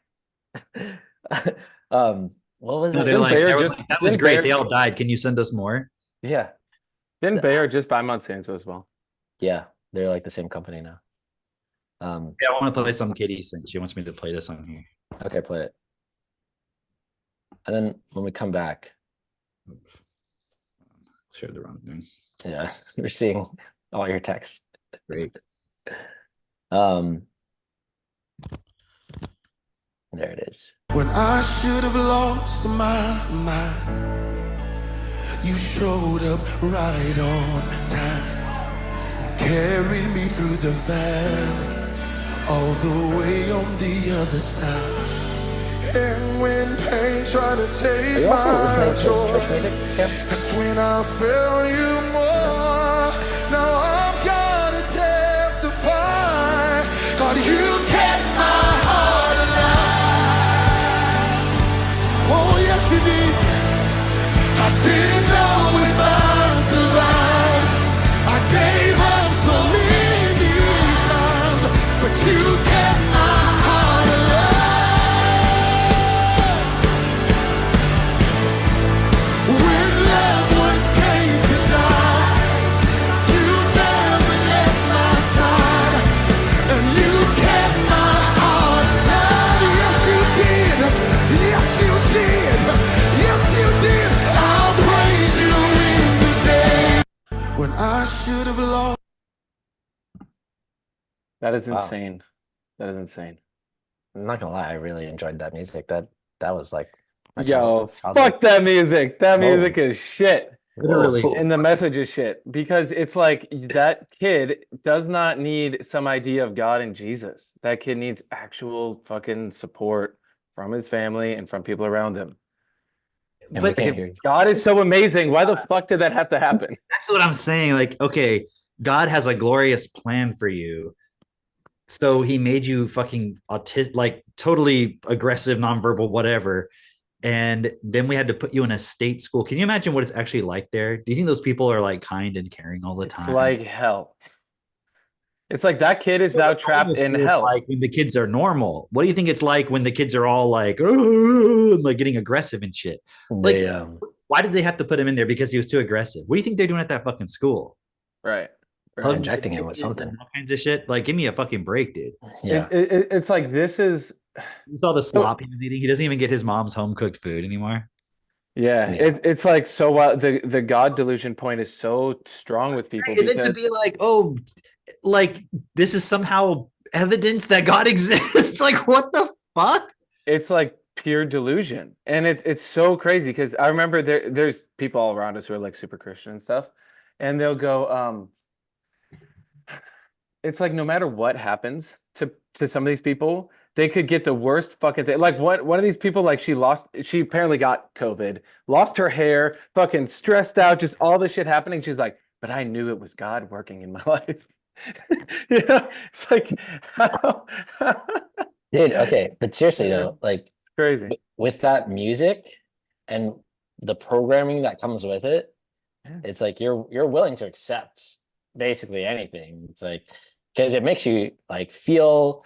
What was No, it? they're like, Bayer that was great. Bayer- They all died. Can you send us more? Yeah. Didn't Bayer just buy Monsanto as well? Yeah. They're like the same company now. Yeah, I want to play some Katie since she wants me to play this on here. Okay, play it. And then when we come back, Shared the wrong thing. yeah, we're seeing all your texts. Great. There it is. When I should have lost my mind, you showed up right on time. You carried me through the valley, all the way on the other side. And when pain tried to Are take you also my listening to joy, church music? Yeah. that's when I felt you more. Now I'm gonna testify, God, you kept my heart alive. Oh yes you did. I didn't know if I'd survive. I gave up so many times, but you kept That is Wow. insane. That is insane. I'm not gonna lie, I really enjoyed that music. That was like my Yo, childhood. fuck that music. That Whoa. music is shit. Literally. Whoa. And the message is shit because it's like that kid does not need some idea of God and Jesus. That kid needs actual fucking support from his family and from people around him. And we But can't hear you. God is so amazing. Why the fuck did that have to happen? that's what I'm saying. Like, okay, God has a glorious plan for you. So he made you fucking autistic, like totally aggressive, nonverbal, whatever. And then we had to put you in a state school. Can you imagine what it's actually like there? Do you think those people are like kind and caring all the It's time? like hell. It's like that kid is now trapped in hell. Like when the kids are normal. What do you think it's like when the kids are all like, "Oh," like getting aggressive and shit? Like, They, why did they have to put him in there? Because he was too aggressive. What do you think they're doing at that fucking school? Right. Hugs injecting and him with kisses something. and all kinds of shit. Like, give me a fucking break, dude. Yeah. It's like this is You saw the slop he was eating. He doesn't even get his mom's home cooked food anymore. yeah. Yeah. It's like so wild. The God delusion point is so strong with people And then to because be like, oh, like this is somehow evidence that God exists. Like, what the fuck? it's like pure delusion. And it's so crazy because I remember there's people all around us who are like super Christian and stuff, and they'll go, it's like no matter what happens to some of these people, they could get the worst fucking thing. Like one of these people, like she apparently got COVID, lost her hair, fucking stressed out, just all this shit happening. She's like, but I knew it was God working in my life. It's like Dude, okay. But seriously though, like crazy. with that music and the programming that comes with it, Yeah. it's like you're willing to accept basically anything. It's like because it makes you like feel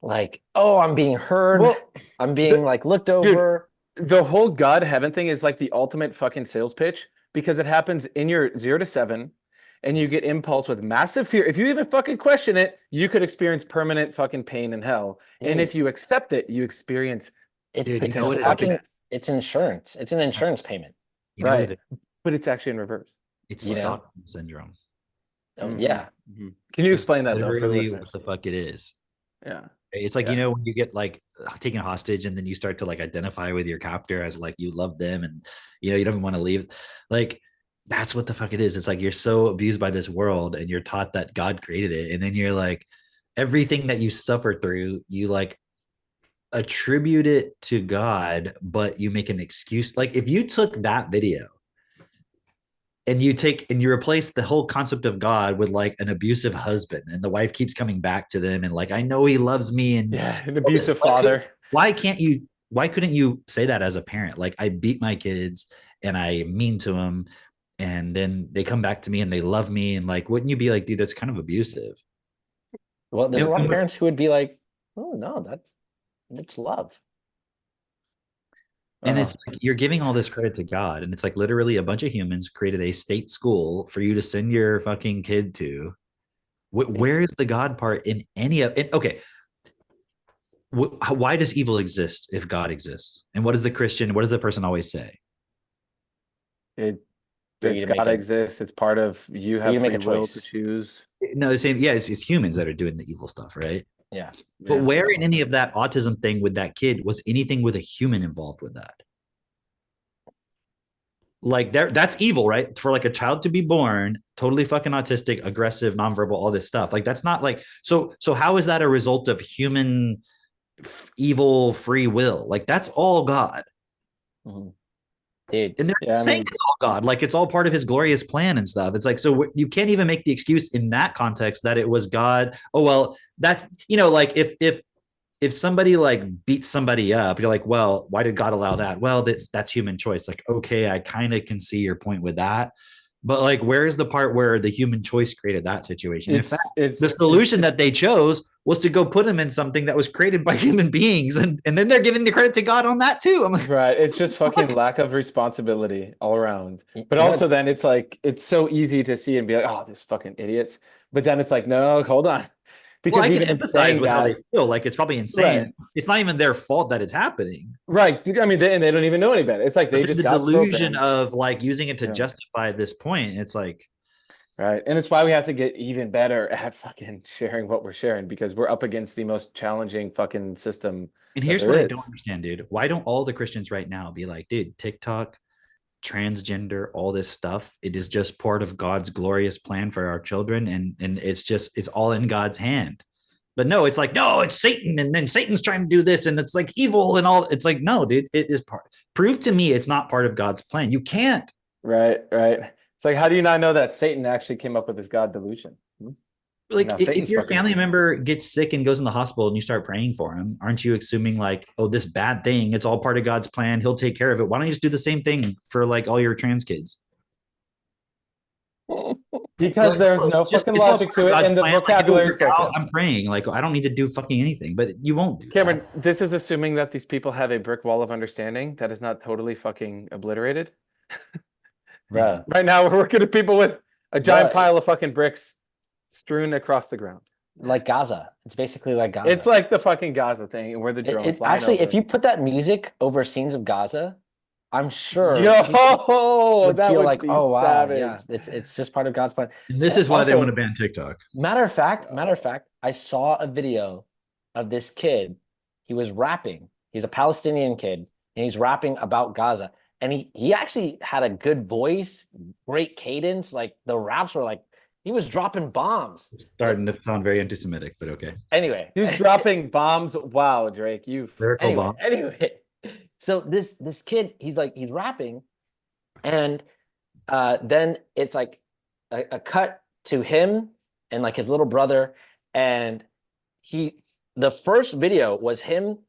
like, oh, I'm being heard, Well, I'm being like looked over. the whole God heaven thing is like the ultimate fucking sales pitch because it happens in your 0 to 7 and you get impulse with massive fear. If you even fucking question it, you could experience permanent fucking pain in hell. And if you accept it, you experience It's Dude, it's you know a what it is? fucking it's insurance. It's an insurance payment. You know what right. it is? But it's actually in reverse. It's You know? Stockholm syndrome. Oh, Mhm. yeah. Can you That's explain that though for the literally listeners? what the fuck it is. Yeah. It's like, Yeah. you know, when you get like taken hostage and then you start to like identify with your captor as like you love them and you know you don't want to leave. Like that's what the fuck it is. It's like you're so abused by this world and you're taught that God created it. And then you're like, everything that you suffer through, you like attribute it to God, but you make an excuse. Like if you took that video and you replace the whole concept of God with like an abusive husband and the wife keeps coming back to them and like I know he loves me and Yeah. An all this. abusive father. Why couldn't you say that as a parent? Like I beat my kids and I mean to them and then they come back to me and they love me and like wouldn't you be like, dude, that's kind of abusive? Well, there's a And lot of what's- parents who would be like, oh no, that's love. And it's like you're giving all this credit to God, and it's like literally a bunch of humans created a state school for you to send your fucking kid to. Where is the God part in any of it? Okay, why does evil exist if God exists? And what does the Christian, what does the person always say? It's to make gotta a- exist. It's part of you have you make a free will to choice. choose. No, the same. Yeah, it's humans that are doing the evil stuff, right? Yeah. But Yeah. where in any of that autism thing with that kid was anything with a human involved with that? Like that's evil, right? For like a child to be born totally fucking autistic, aggressive, nonverbal, all this stuff. Like that's not like so how is that a result of human evil free will? Like that's all God. Mhm. Dude, And they're Yeah, I saying mean- it's all God, like it's all part of his glorious plan and stuff. It's like, so you can't even make the excuse in that context that it was God. Oh, well, that's, you know, like if somebody like beats somebody up, you're like, well, why did God allow that? Well, that's human choice. Like, okay, I kind of can see your point with that. But like, where is the part where the human choice created that situation? In fact, the solution that they chose was to go put him in something that was created by human beings. And then they're giving the credit to God on that too. I'm like, right. It's just fucking lack of responsibility all around. You But know also what's- then it's like it's so easy to see and be like, oh, these fucking idiots. But then it's like, no, hold on. Because well, I can even in empathize saying with how that, they feel. Like it's probably insane. Right. It's not even their fault that it's happening. right. I mean, they don't even know any better. It's like they But just the got delusion programmed. of like using it to Yeah. justify this point. It's like, Right. And it's why we have to get even better at fucking sharing what we're sharing, because we're up against the most challenging fucking system. And that here's there what I is. don't understand, dude. Why don't all the Christians right now be like, dude, TikTok, transgender, all this stuff, it is just part of God's glorious plan for our children, and it's all in God's hand. But no, it's like, no, it's Satan, and then Satan's trying to do this, and it's like evil and all. It's like, no, dude, it is part. Prove to me it's not part of God's plan. You can't. Right. It's like, how do you not know that Satan actually came up with this God delusion? Like, Now if Satan's your fucking- family member gets sick and goes in the hospital and you start praying for him, aren't you assuming like, oh, this bad thing, it's all part of God's plan, he'll take care of it? Why don't you just do the same thing for like all your trans kids? Because there's no fucking it's all logic part to of it, God's and the plan. Like, vocabulary is broken. I'm praying, like I don't need to do fucking anything, but you won't do that. Cameron, this is assuming that these people have a brick wall of understanding that is not totally fucking obliterated. Bruh. Right now, we're working with people with a giant Bruh. pile of fucking bricks strewn across the ground. Like Gaza. It's basically like Gaza. It's like the fucking Gaza thing, where the drone flying actually, over. if you put that music over scenes of Gaza, I'm sure Yo, people would that feel would like, be oh wow, savage. yeah, it's just part of God's plan. And this And is why they also, want to ban TikTok. Matter of fact, I saw a video of this kid. He was rapping. He's a Palestinian kid, and he's rapping about Gaza. And he actually had a good voice, great cadence. Like the raps were like he was dropping bombs. Starting to sound very anti-Semitic, but okay. Anyway, He's dropping bombs. Wow, Drake, you. Lyrical bomb. Anyway, so this kid, he's he's rapping, and then it's like a cut to him and like his little brother, and the first video was him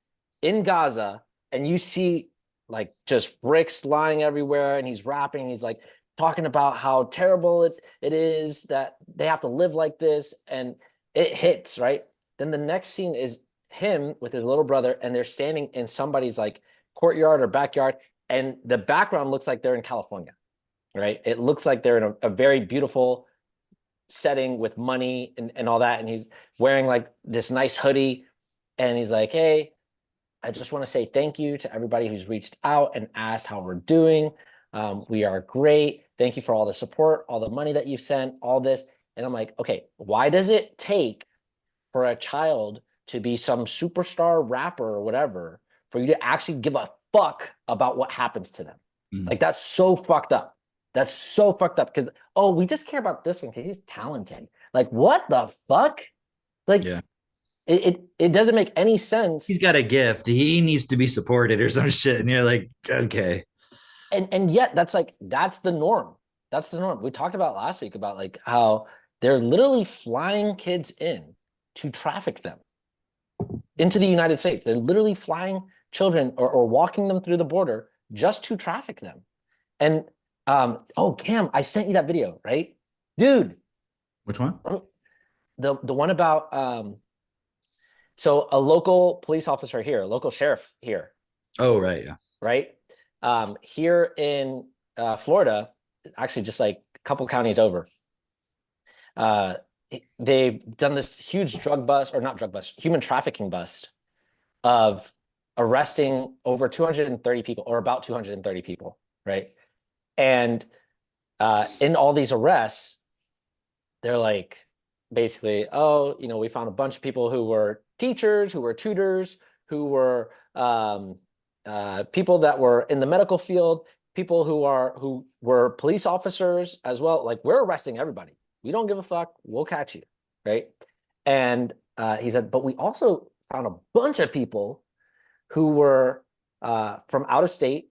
in Gaza, and you see like just bricks lying everywhere, and he's rapping. He's like talking about how terrible it is that they have to live like this, and it hits, right? Then the next scene is him with his little brother, and they're standing in somebody's like courtyard or backyard, and the background looks like they're in California, right? It looks like they're in a very beautiful setting with money and all that, and he's wearing like this nice hoodie, and he's like, hey, I just want to say thank you to everybody who's reached out and asked how we're doing. We are great. Thank you for all the support, all the money that you've sent, all this. And I'm like, okay, why does it take for a child to be some superstar rapper or whatever for you to actually give a fuck about what happens to them? Like, that's so fucked up. That's so fucked up because, oh, we just care about this one because he's talented. Like, what the fuck? Like, Yeah. It doesn't make any sense. He's got a gift. He needs to be supported or some shit. And you're like, okay. And yet that's the norm. That's the norm. We talked about last week about like how they're literally flying kids in to traffic them into the United States. They're literally flying children or walking them through the border just to traffic them. And oh, Cam, I sent you that video, right? Dude. Which one? The one about so a local police officer here, a local sheriff here. Oh, right, yeah. Right? Here in Florida, actually just like a couple counties over, they've done this huge human trafficking bust of arresting over 230 people, or about 230 people, right? And in all these arrests, they're like, basically, oh, we found a bunch of people who were teachers, who were tutors, who were people that were in the medical field, people who were police officers as well. Like, we're arresting everybody. We don't give a fuck. We'll catch you, right? And he said, but we also found a bunch of people who were from out of state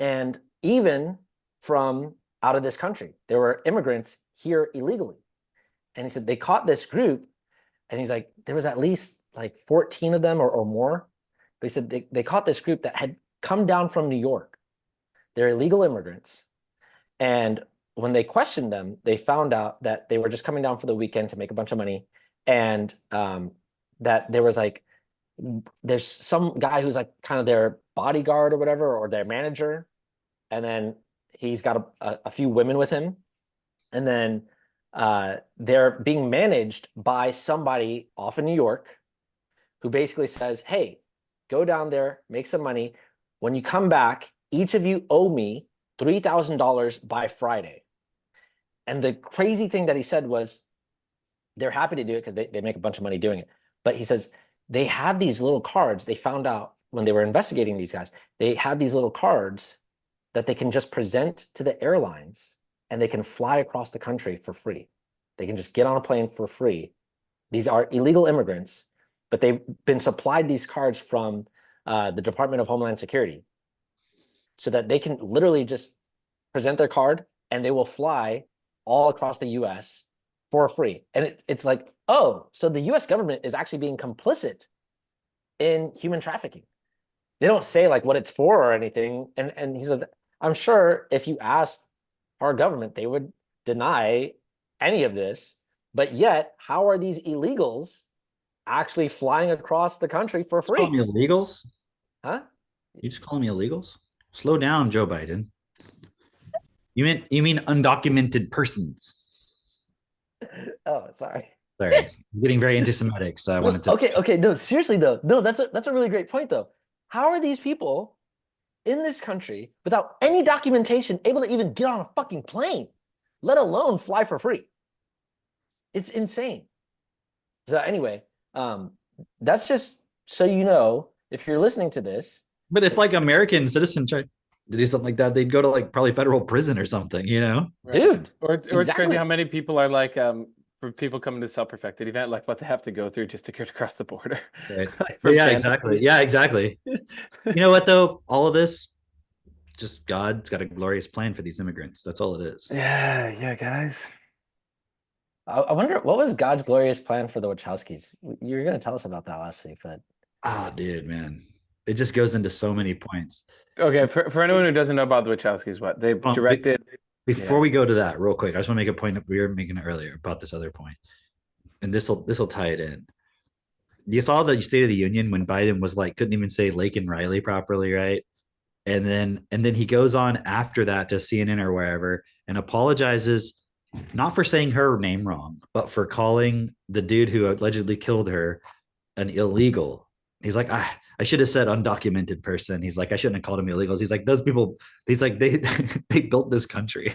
and even from out of this country. There were immigrants here illegally. And he said they caught this group, and he's like, there was at least like 14 of them or more. But he said they caught this group that had come down from New York. They're illegal immigrants. And when they questioned them, they found out that they were just coming down for the weekend to make a bunch of money. And that there was like, there's some guy who's like kind of their bodyguard or whatever, or their manager. And then he's got a few women with him. And then they're being managed by somebody off in New York who basically says, hey, go down there, make some money. When you come back, each of you owe me $3,000 by Friday. And the crazy thing that he said was they're happy to do it because they make a bunch of money doing it. But he says they have these little cards. They found out when they were investigating these guys, they have these little cards that they can just present to the airlines and they can fly across the country for free. They can just get on a plane for free. These are illegal immigrants, but they've been supplied these cards from the Department of Homeland Security so that they can literally just present their card and they will fly all across the US for free. And it's like, oh, so the US government is actually being complicit in human trafficking. They don't say like what it's for or anything. And he said, I'm sure if you asked our government, they would deny any of this. But yet, how are these illegals actually flying across the country for free? Call me illegals? Huh? You just calling me illegals? Slow down, Joe Biden. You mean undocumented persons? Oh, sorry. Sorry, I'm getting very anti-Semitic, so I wanted to. Okay. No, seriously though. No, that's a really great point though. How are these people in this country without any documentation able to even get on a fucking plane, let alone fly for free? It's insane. So anyway, that's just so you know, if you're listening to this. But if like American citizens tried to do something like that, they'd go to like probably federal prison or something, you know? Dude. Or it's exactly. crazy how many people are like, for people coming to self-perfected event, like what they have to go through just to get across the border. Right. Like, from Yeah, Canada. exactly. Yeah, exactly. You know what though? All of this, just God's got a glorious plan for these immigrants. That's all it is. Yeah, guys. I wonder what was God's glorious plan for the Wachowskis. You were going to tell us about that last week, but Oh, dude, man, it just goes into so many points. Okay, for anyone who doesn't know about the Wachowskis, what they on, directed. Before we go to that, real quick, I just want to make a point that we were making earlier about this other point, and this will tie it in. You saw the State of the Union when Biden was like couldn't even say Lake and Riley properly, right? And then he goes on after that to CNN or wherever and apologizes not for saying her name wrong, but for calling the dude who allegedly killed her an illegal. He's like, I should have said undocumented person. He's like, I shouldn't have called them illegals. He's like, those people, he's like, they they built this country.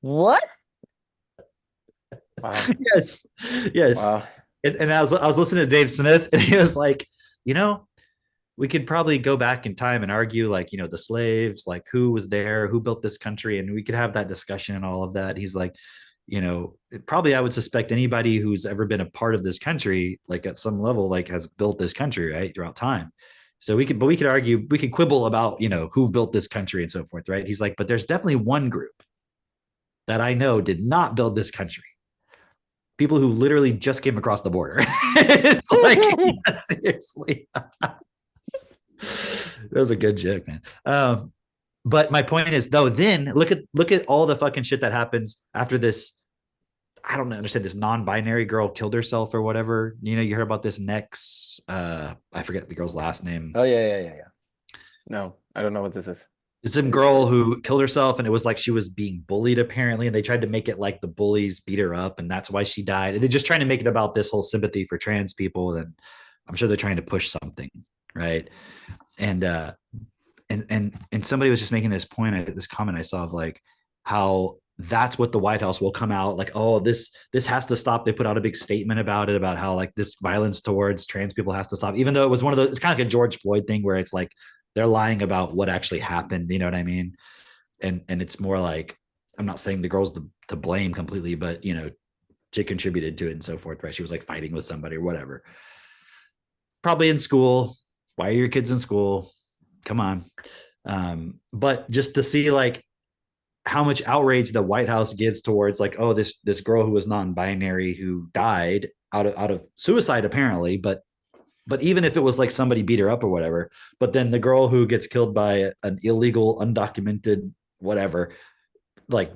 what? Wow. Yes. Wow. And I was listening to Dave Smith, and he was like, you know, we could probably go back in time and argue, like, you know, the slaves, like who was there, who built this country, and we could have that discussion and all of that. He's like, you know, probably I would suspect anybody who's ever been a part of this country, like at some level, like has built this country, right, throughout time. So we could argue, we could quibble about, you know, who built this country and so forth, right? He's like, but there's definitely one group that I know did not build this country. People who literally just came across the border. It's like, yeah, seriously. That was a good joke, man. But my point is, though, then look at all the fucking shit that happens after this. I don't understand, this non-binary girl killed herself or whatever. You know, you heard about this next. I forget the girl's last name. Oh yeah. No, I don't know what this is. It's some girl who killed herself, and it was like she was being bullied apparently, and they tried to make it like the bullies beat her up, and that's why she died. And they're just trying to make it about this whole sympathy for trans people, and I'm sure they're trying to push something, right? And somebody was just making this point, this comment I saw of like how that's what the White House will come out like, oh, this has to stop. They put out a big statement about it, about how like this violence towards trans people has to stop, even though it was one of those, it's kind of like a George Floyd thing where it's like they're lying about what actually happened. You know what I mean? And it's more like, I'm not saying the girl's to blame completely, but you know, she contributed to it and so forth, right? She was like fighting with somebody or whatever. Probably in school. Why are your kids in school? Come on. But just to see like how much outrage the White House gives towards like, oh, this girl who was non-binary who died out of suicide apparently, but even if it was like somebody beat her up or whatever, but then the girl who gets killed by an illegal, undocumented whatever, like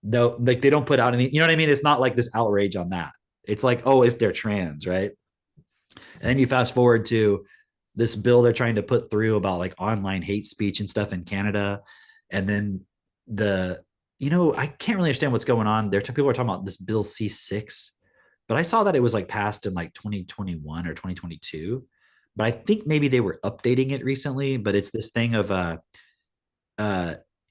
no, like they don't put out any, you know what I mean? It's not like this outrage on that. It's like, oh, if they're trans, right? And then you fast forward to this bill they're trying to put through about like online hate speech and stuff in Canada. And then I can't really understand what's going on there. People are talking about this bill C6, but I saw that it was like passed in like 2021 or 2022, but I think maybe they were updating it recently. But it's this thing of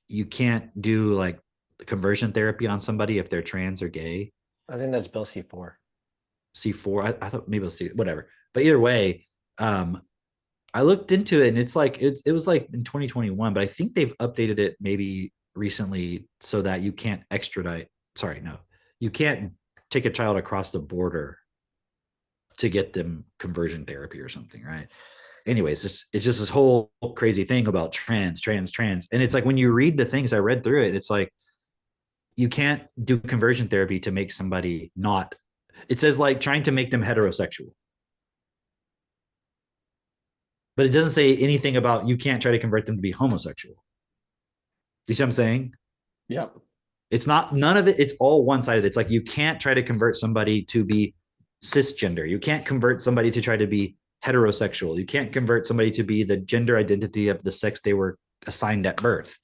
you can't do like conversion therapy on somebody if they're trans or gay. I think that's Bill C4. C4. I thought maybe it was C, whatever. But either way, I looked into it and it's like it was like in 2021, but I think they've updated it maybe recently so that you can't extradite. Sorry, no, you can't take a child across the border to get them conversion therapy or something, right? Anyways, it's just this whole crazy thing about trans. And it's like when you read the things I read through it, it's like you can't do conversion therapy to make somebody not. It says like trying to make them heterosexual. But it doesn't say anything about you can't try to convert them to be homosexual. You see what I'm saying? Yep. It's not, none of it, it's all one-sided. It's like you can't try to convert somebody to be cisgender. You can't convert somebody to try to be heterosexual. You can't convert somebody to be the gender identity of the sex they were assigned at birth.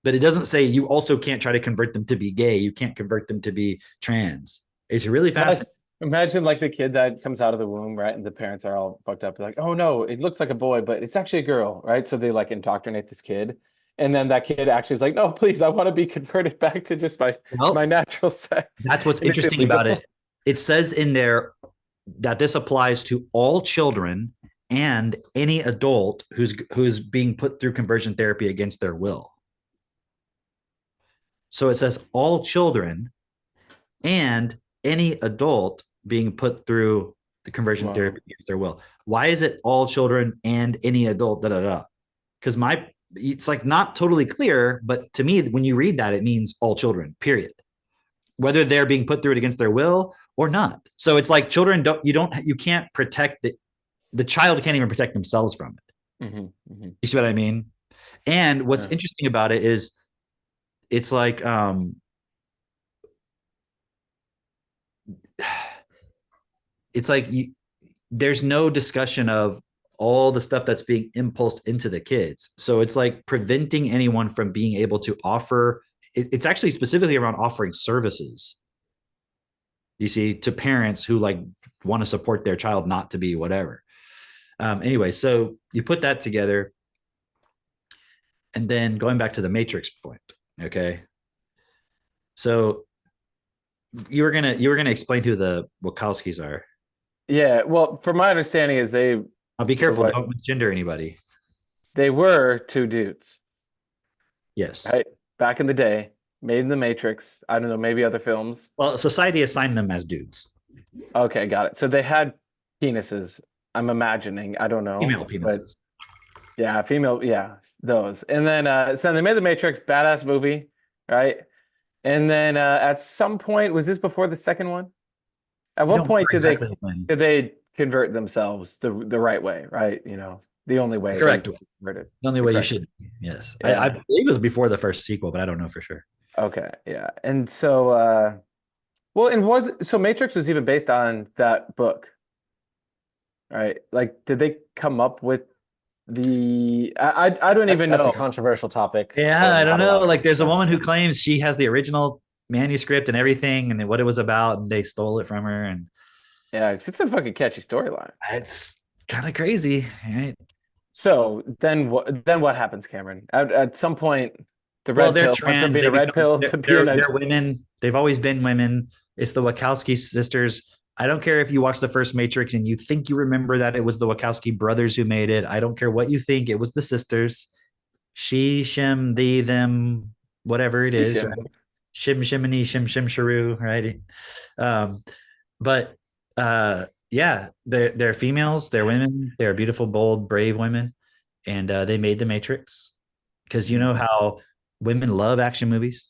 But it doesn't say you also can't try to convert them to be gay. You can't convert them to be trans. It's really fascinating. Imagine like the kid that comes out of the womb, right? And the parents are all fucked up. They're like, oh no, it looks like a boy, but it's actually a girl, right? So they like indoctrinate this kid. And then that kid actually is like, no, please, I want to be converted back to just my natural sex. That's what's And it's interesting illegal. about it. It says in there that this applies to all children and any adult who's being put through conversion therapy against their will. So it says all children and any adult being put through the conversion therapy against their will. Why is it all children and any adult? Because it's like not totally clear, but to me, when you read that, it means all children, period. Whether they're being put through it against their will or not. So it's like children you can't protect the child can't even protect themselves from it. Mm-hmm, mm-hmm. You see what I mean? And what's interesting about it is it's like there's no discussion of all the stuff that's being impulsed into the kids. So it's like preventing anyone from being able to offer. It's actually specifically around offering services, you see, to parents who like want to support their child not to be whatever. Anyway, so you put that together, and then going back to the Matrix point, okay? So you were gonna explain who the Wachowskis are. Yeah, well, from my understanding is I'll be careful. What? Don't gender anybody. they were two dudes, Yes. right? Back in the day, made in the Matrix. I don't know, maybe other films. Well, society assigned them as dudes. Okay, got it. So they had penises. I'm imagining. I don't know. Female but penises. yeah, female. Yeah, those. And then so they made the Matrix, badass movie, right? And then at some point, was this before the second one? At what point did they convert themselves the right way, right? You know, the only way. Correct. Converted. The only way Correct. you should. Yes. Yeah. I believe it was before the first sequel, but I don't know for sure. Okay, yeah. And so well, and so Matrix was even based on that book. Right? Like, did they come up with I don't even know. That's a controversial topic. Yeah, I don't Not know. allowed to Like, there's a woman who discuss. claims she has the original manuscript and everything, and what it was about, and they stole it from her, and Yeah, it's a fucking catchy storyline. it's kind of crazy, right? So then what happens, Cameron? At some point, the red They're pill went trans. from being a red pill to being they're women. They've always been women. It's the Wachowski sisters. I don't care if you watch the first Matrix and you think you remember that it was the Wachowski brothers who made it. I don't care what you think. It was the sisters. She, shim, thee, them, whatever it is. Shim. Right? Shim, shimini, shim, shim, sharu, right? Yeah, they're females. They're women. They're beautiful, bold, brave women. And they made the Matrix because you know how women love action movies.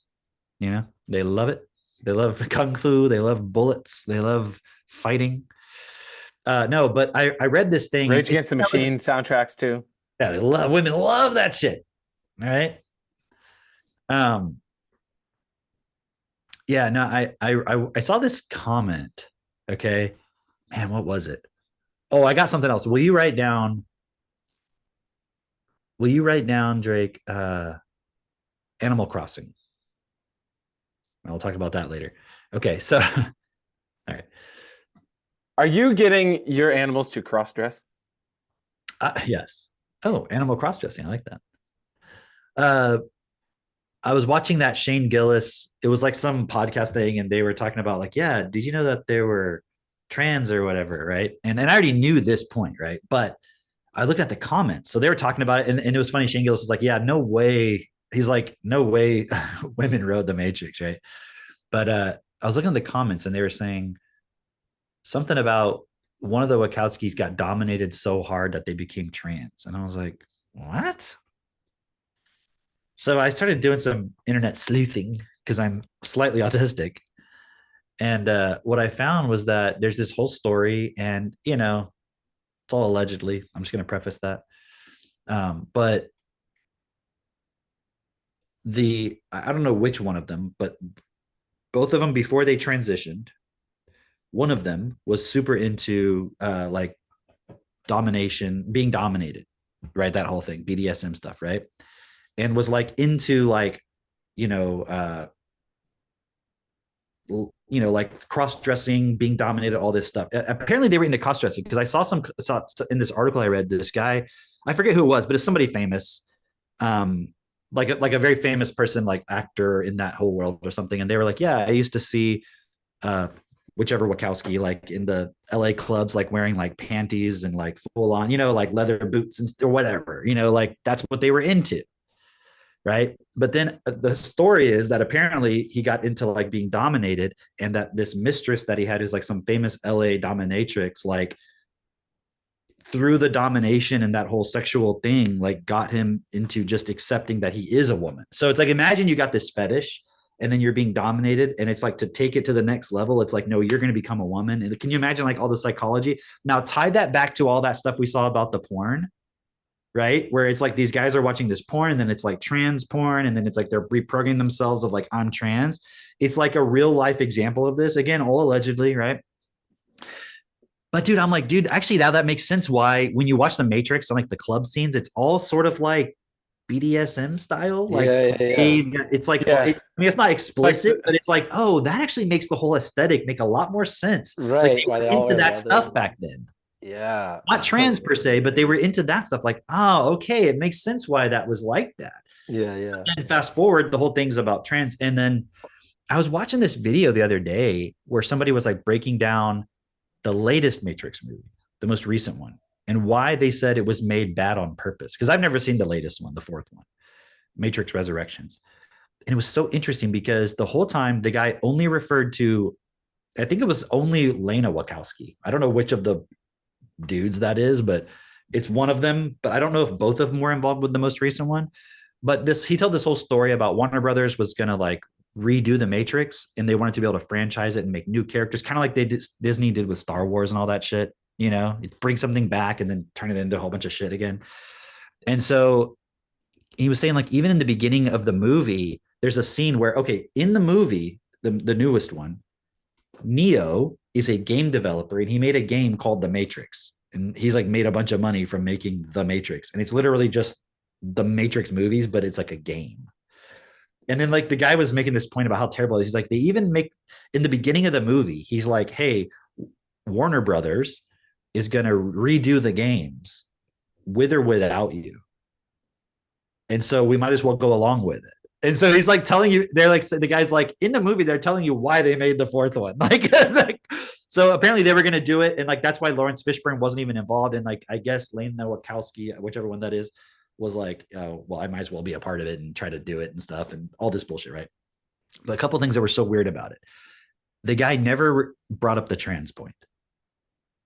You know, they love it. They love kung fu. They love bullets. They love fighting. No, but I read this thing. Rage Against the Machine soundtracks too. Yeah, women love that shit. All right. Yeah, no, I saw this comment. Okay. Man, what was it? Oh, I got something else. Will you write down, Drake, Animal Crossing? I'll talk about that later. Okay, so all right. Are you getting your animals to cross dress? Yes. Oh, animal cross dressing. I like that. I was watching that Shane Gillis. It was like some podcast thing, and they were talking about like, yeah, did you know that there were trans or whatever, right? And I already knew this point, right? But I looked at the comments, so they were talking about it, and it was funny. Shane Gillis was like, yeah, no way. He's like, no way, women rode the Matrix, right? But I was looking at the comments, and they were saying something about one of the Wachowskis got dominated so hard that they became trans, and I was like, what? So I started doing some internet sleuthing because I'm slightly autistic. And what I found was that there's this whole story, and it's all allegedly. I'm just going to preface that. But I don't know which one of them, but both of them before they transitioned, one of them was super into like domination, being dominated, right? That whole thing, BDSM stuff, right? And was like into like you know like cross-dressing, being dominated, all this stuff. Apparently they were into cross-dressing because I saw in this article I read, this guy, I forget who it was, but it's somebody famous, like a very famous person, like actor in that whole world or something, and they were like, yeah, I used to see whichever Wachowski like in the LA clubs, like wearing like panties and like full on like leather boots and or whatever, like that's what they were into, right? But then the story is that apparently he got into like being dominated, and that this mistress that he had, who's like some famous LA dominatrix, like through the domination and that whole sexual thing, like got him into just accepting that he is a woman. So it's like, imagine you got this fetish and then you're being dominated, and it's like, to take it to the next level, it's like, no, you're going to become a woman. And can you imagine like all the psychology? Now tie that back to all that stuff we saw about the porn, right? Where it's like these guys are watching this porn, and then it's like trans porn, and then it's like they're reprogramming themselves of like, I'm trans. It's like a real life example of this, again, all allegedly, right? But dude, I'm like, dude, actually now that makes sense why when you watch the Matrix and like the club scenes, it's all sort of like BDSM style. Like it's like, I mean, it's not explicit, like, but it's like, oh, that actually makes the whole aesthetic make a lot more sense. Right. Like, they were into that stuff back then. Yeah. Not trans per se, but they were into that stuff. Like, oh, okay, it makes sense why that was like that. Yeah. And fast forward, the whole thing's about trans. And then I was watching this video the other day where somebody was like breaking down the latest Matrix movie, the most recent one, and why they said it was made bad on purpose. Because I've never seen the latest one, the fourth one, Matrix Resurrections. And it was so interesting because the whole time the guy only referred to, I think it was only Lena Wachowski. I don't know which of the dudes that is, but it's one of them. But I don't know if both of them were involved with the most recent one. But he told this whole story about Warner Brothers was going to like redo the Matrix, and they wanted to be able to franchise it and make new characters, kind of like Disney did with Star Wars and all that shit. Bring something back and then turn it into a whole bunch of shit again. And so he was saying, like, even in the beginning of the movie, there's a scene where, okay, in the movie, the newest one, Neo is a game developer, and he made a game called The Matrix, and he's like made a bunch of money from making The Matrix, and it's literally just the Matrix movies, but it's like a game. And then like the guy was making this point about how terrible it is. He's like, they even make, in the beginning of the movie, he's like, hey, Warner Brothers is going to redo the games with or without you. And so we might as well go along with it. And so he's like telling you, they're like, the guy's like, in the movie, they're telling you why they made the fourth one. Like so apparently they were going to do it. And like, that's why Lawrence Fishburne wasn't even involved. And like, I guess Lena Wachowski, whichever one that is, was like, oh, well, I might as well be a part of it and try to do it and stuff and all this bullshit, right? But a couple of things that were so weird about it. The guy never brought up the trans point.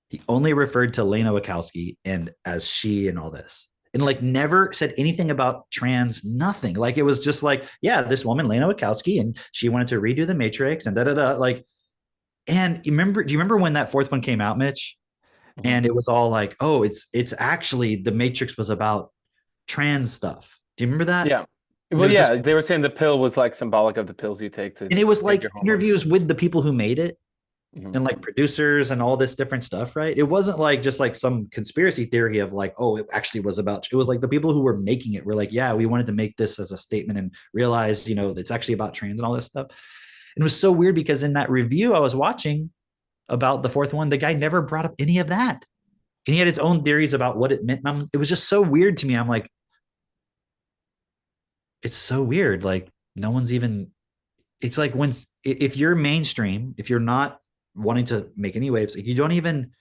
He only referred to Lena Wachowski and as she and all this. And like never said anything about trans, nothing. Like it was just like, yeah, this woman, Lena Wachowski, and she wanted to redo the Matrix and da-da-da. Like, and do you remember when that fourth one came out, Mitch? Mm-hmm. And it was all like, oh, it's actually the Matrix was about trans stuff. Do you remember that? Yeah. Well, yeah, they were saying the pill was like symbolic of the pills you take to. And it was like interviews with the people who made it, mm-hmm. and like producers and all this different stuff, right? It wasn't like just like some conspiracy theory of like, oh, it actually was about. It was like the people who were making it were like, yeah, we wanted to make this as a statement and realize, it's actually about trans and all this stuff. And it was so weird because in that review I was watching about the fourth one, the guy never brought up any of that. And he had his own theories about what it meant. And it was just so weird to me. I'm like, it's so weird. Like, no one's even. It's like if you're mainstream, if you're not wanting to make any waves, like you don't even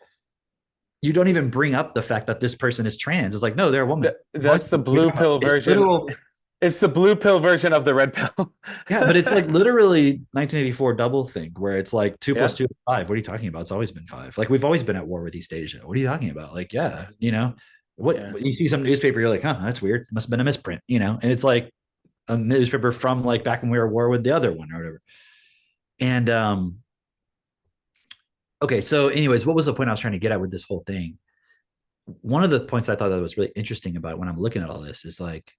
bring up the fact that this person is trans. It's like, no, they're a woman. That's the blue pill It's version. literal- It's the blue pill version of the red pill. yeah, but it's like literally 1984 double think where it's like 2 Yeah. + 2 is 5. What are you talking about? It's always been 5. Like we've always been at war with East Asia. What are you talking about? Like, yeah, you know, Yeah. you see some newspaper, you're like, huh, that's weird. Must have been a misprint, you know, and it's like a newspaper from like back when we were at war with the other one or whatever. And okay, so anyways, what was the point I was trying to get at with this whole thing? One of the points I thought that was really interesting about when I'm looking at all this is like,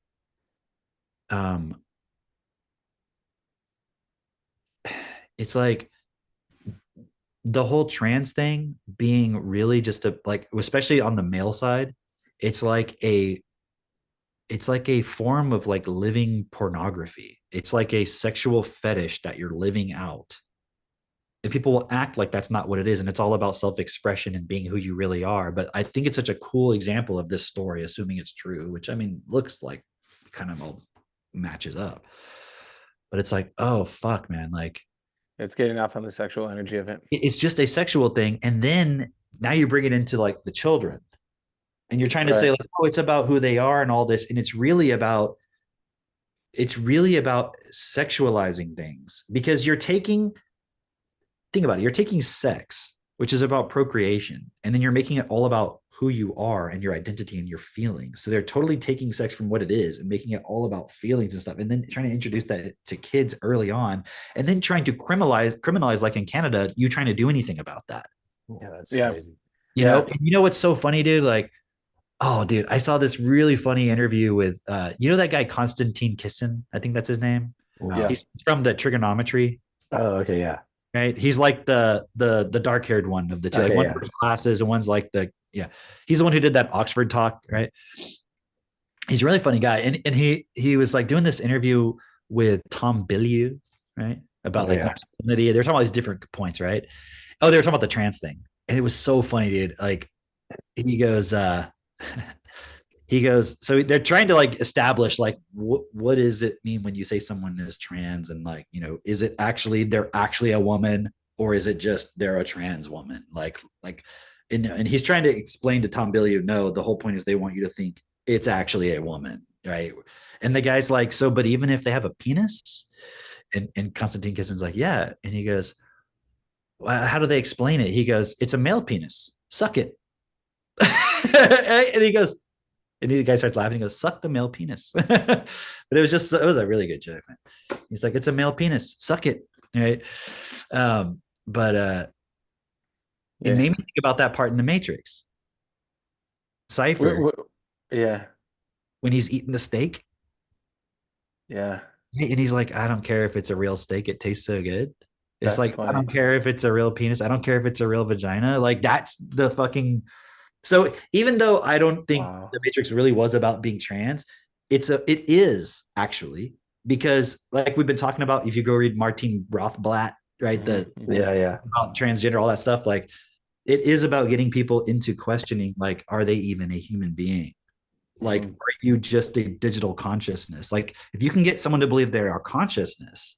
it's like the whole trans thing being really just a like, especially on the male side, it's like a form of like living pornography. It's like a sexual fetish that you're living out. And people will act like that's not what it is. And it's all about self-expression and being who you really are. But I think it's such a cool example of this story, assuming it's true, which I mean, looks like kind of all matches up. But it's like, oh, fuck, man. Like, It's getting off on the sexual energy of it. it's just a sexual thing. And then now you bring it into like the children. And you're trying to say, like, oh, it's about who they are and all this. And it's really about sexualizing things because think about it, you're taking sex, which is about procreation, and then you're making it all about who you are and your identity and your feelings. So they're totally taking sex from what it is and making it all about feelings and stuff, and then trying to introduce that to kids early on, and then trying to criminalize like in Canada, you trying to do anything about that. Yeah, that's Yeah. crazy. You know, and you know what's so funny, dude? Like, oh, dude, I saw this really funny interview with you know that guy Konstantin Kisin? I think that's his name. No. He's from the trigonometry. Oh, okay, yeah. Right, he's like the dark-haired one of the two. Okay, like one yeah. wears glasses and one's like he's the one who did that Oxford talk, right? He's a really funny guy, and he was like doing this interview with Tom Bilyeu, right, about like masculinity. They're talking about these different points, right? Oh, they were talking about the trans thing, and it was so funny, dude. Like he goes so they're trying to like establish like what does it mean when you say someone is trans, and like, you know, is it actually they're actually a woman, or is it just they're a trans woman, and he's trying to explain to Tom Bilyeu, no, the whole point is they want you to think it's actually a woman, right? And the guy's like, so but even if they have a penis, and Konstantin Kissin's like, yeah, and he goes, well, how do they explain it? He goes, it's a male penis, suck it. And he goes, and the guy starts laughing. He goes, suck the male penis. But it was a really good joke, man. He's like, it's a male penis, suck it. Right. It made me think about that part in the Matrix. Cypher. Yeah. When he's eating the steak. Yeah. And he's like, I don't care if it's a real steak, it tastes so good. It's That's like, funny. I don't care if it's a real penis. I don't care if it's a real vagina. Like that's the fucking. So even though I don't think the Matrix really was about being trans, it is actually, because like we've been talking about, if you go read Martin Rothblatt, right? About transgender, all that stuff, like it is about getting people into questioning, like, are they even a human being? Like, are you just a digital consciousness? Like, if you can get someone to believe they are consciousness,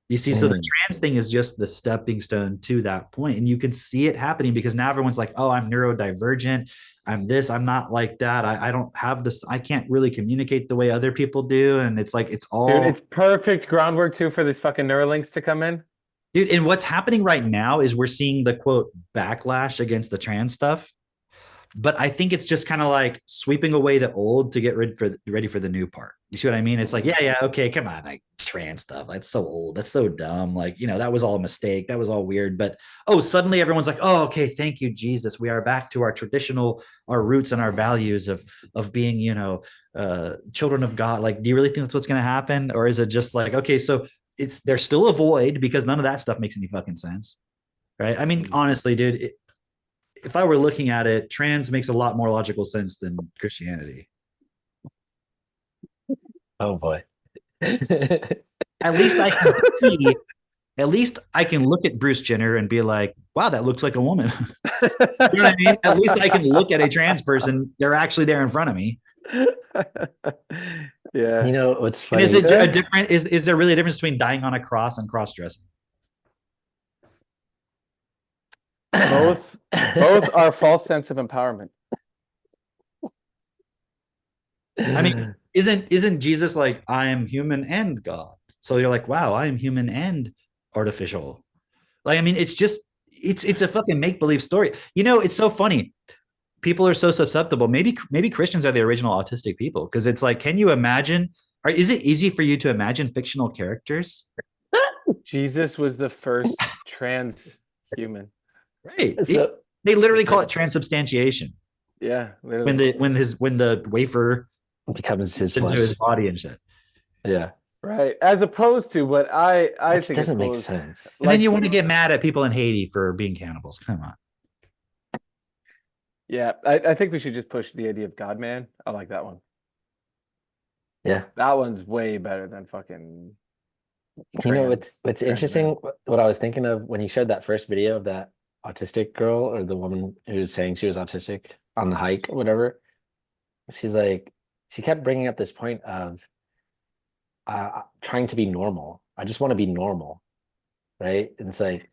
you see, so the trans thing is just the stepping stone to that point. And you can see it happening because now everyone's like, oh, I'm neurodivergent. I'm this, I'm not like that. I don't have this. I can't really communicate the way other people do. And it's like, it's all. Dude, it's perfect groundwork too for these fucking Neuralinks to come in. Dude, and what's happening right now is we're seeing the quote backlash against the trans stuff. But I think it's just kind of like sweeping away the old to get ready for the new part. You see what I mean? It's like, yeah, okay, come on, like trans stuff. That's so old. That's so dumb. Like, you know, that was all a mistake. That was all weird. But suddenly everyone's like, oh, okay, thank you, Jesus. We are back to our our roots and our values of being, you know, children of God. Like, do you really think that's what's going to happen, or is it just like, okay, so there's still a void because none of that stuff makes any fucking sense, right? I mean, honestly, dude. If I were looking at it, trans makes a lot more logical sense than Christianity. Oh boy. At least I can see. At least I can look at Bruce Jenner and be like, "Wow, that looks like a woman." You know what I mean? At least I can look at a trans person; they're actually there in front of me. Yeah. You know what's And funny? is it a different? Is there really a difference between dying on a cross and cross dressing? Both are false sense of empowerment. I mean, isn't Jesus like, I am human and God? So you're like, wow, I am human and artificial. Like, I mean, it's a fucking make believe story. You know, it's so funny. People are so susceptible. Maybe Christians are the original autistic people, because it's like, can you imagine? Or is it easy for you to imagine fictional characters? Jesus was the first trans human. Right. So They literally call it transubstantiation Yeah, when literally. the wafer becomes his into his flesh. body and shit. Yeah. Right. As opposed to what I That think doesn't is make cool is, sense. And then like, you want to get mad at people in Haiti for being cannibals. Come on. yeah, I think we should just push the idea of God man. I like that one. Yeah. That one's way better than fucking You know what's trans interesting? man. What I was thinking of when you showed that first video of that autistic girl, or the woman who was saying she was autistic on the hike or whatever. She's like, she kept bringing up this point of trying to be normal. I just want to be normal, right? And it's like,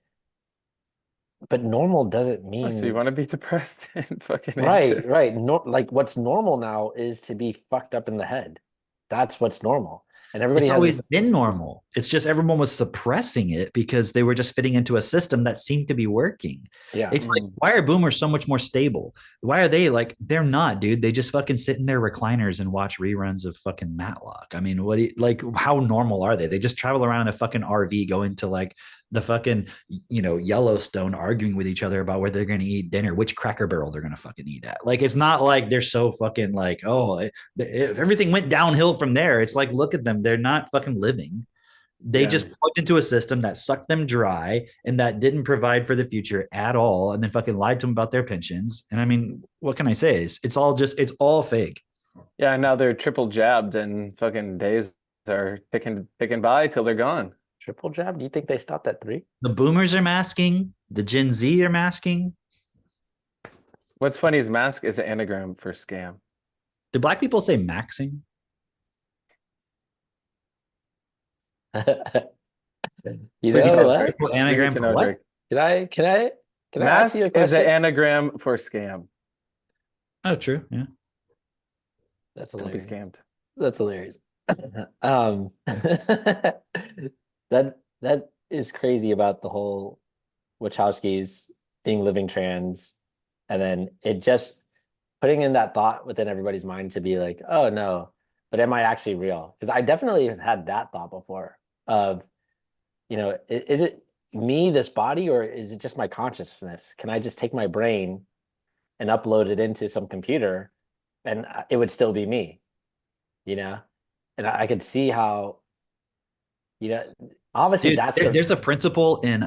but normal doesn't Oh, so you mean want to be depressed and fucking right, anxious? right. No, like what's normal now is to be fucked up in the head. That's what's normal. And everybody It's has always this, been normal. It's just everyone was suppressing it because they were just fitting into a system that seemed to be working. yeah. It's like, why are boomers so much more stable? Why are they like, they're not, dude. They just fucking sit in their recliners and watch reruns of fucking Matlock. I mean, like, how normal are they? They just travel around in a fucking RV going to like the fucking, Yellowstone, arguing with each other about where they're going to eat dinner, which Cracker Barrel they're going to fucking eat at. Like, it's not like they're so fucking like, oh, if everything went downhill from there, it's like, look at them. They're not fucking living. They Yeah. just plugged into a system that sucked them dry and that didn't provide for the future at all, and then fucking lied to them about their pensions. And I mean, what can I say? It's all fake. Yeah, now they're triple jabbed and fucking days are picking by till they're gone. Triple jab? Do you think they stopped at 3? The boomers are masking, the Gen Z are masking. What's funny is mask is an anagram for scam. Do black people say maxing? You What'd you say, know Drake? what? Anagram We need to for know, what? Drake. Can I ask Mask you a is question? an anagram for scam. Oh, true. Yeah. That's Don't be hilarious. scammed. That's hilarious. That is crazy about the whole Wachowskis being living trans, and then it just putting in that thought within everybody's mind to be like, oh no, but am I actually real? Because I definitely have had that thought before of, is it me, this body, or is it just my consciousness? Can I just take my brain and upload it into some computer and it would still be me, And I could see how, obviously Dude, that's there's a principle in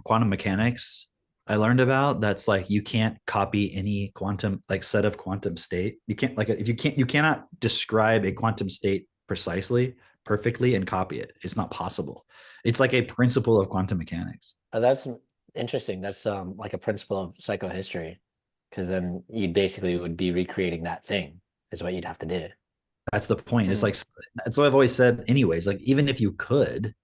quantum mechanics I learned about that's like, you can't copy any quantum like set of quantum state. You can't, like, if you cannot describe a quantum state precisely, perfectly, and copy it. It's not possible. It's like a principle of quantum mechanics. that's interesting. That's like a principle of psychohistory, because then you basically would be recreating that thing is what you'd have to do. That's the point. It's like, that's what I've always said anyways. Like, even if you could,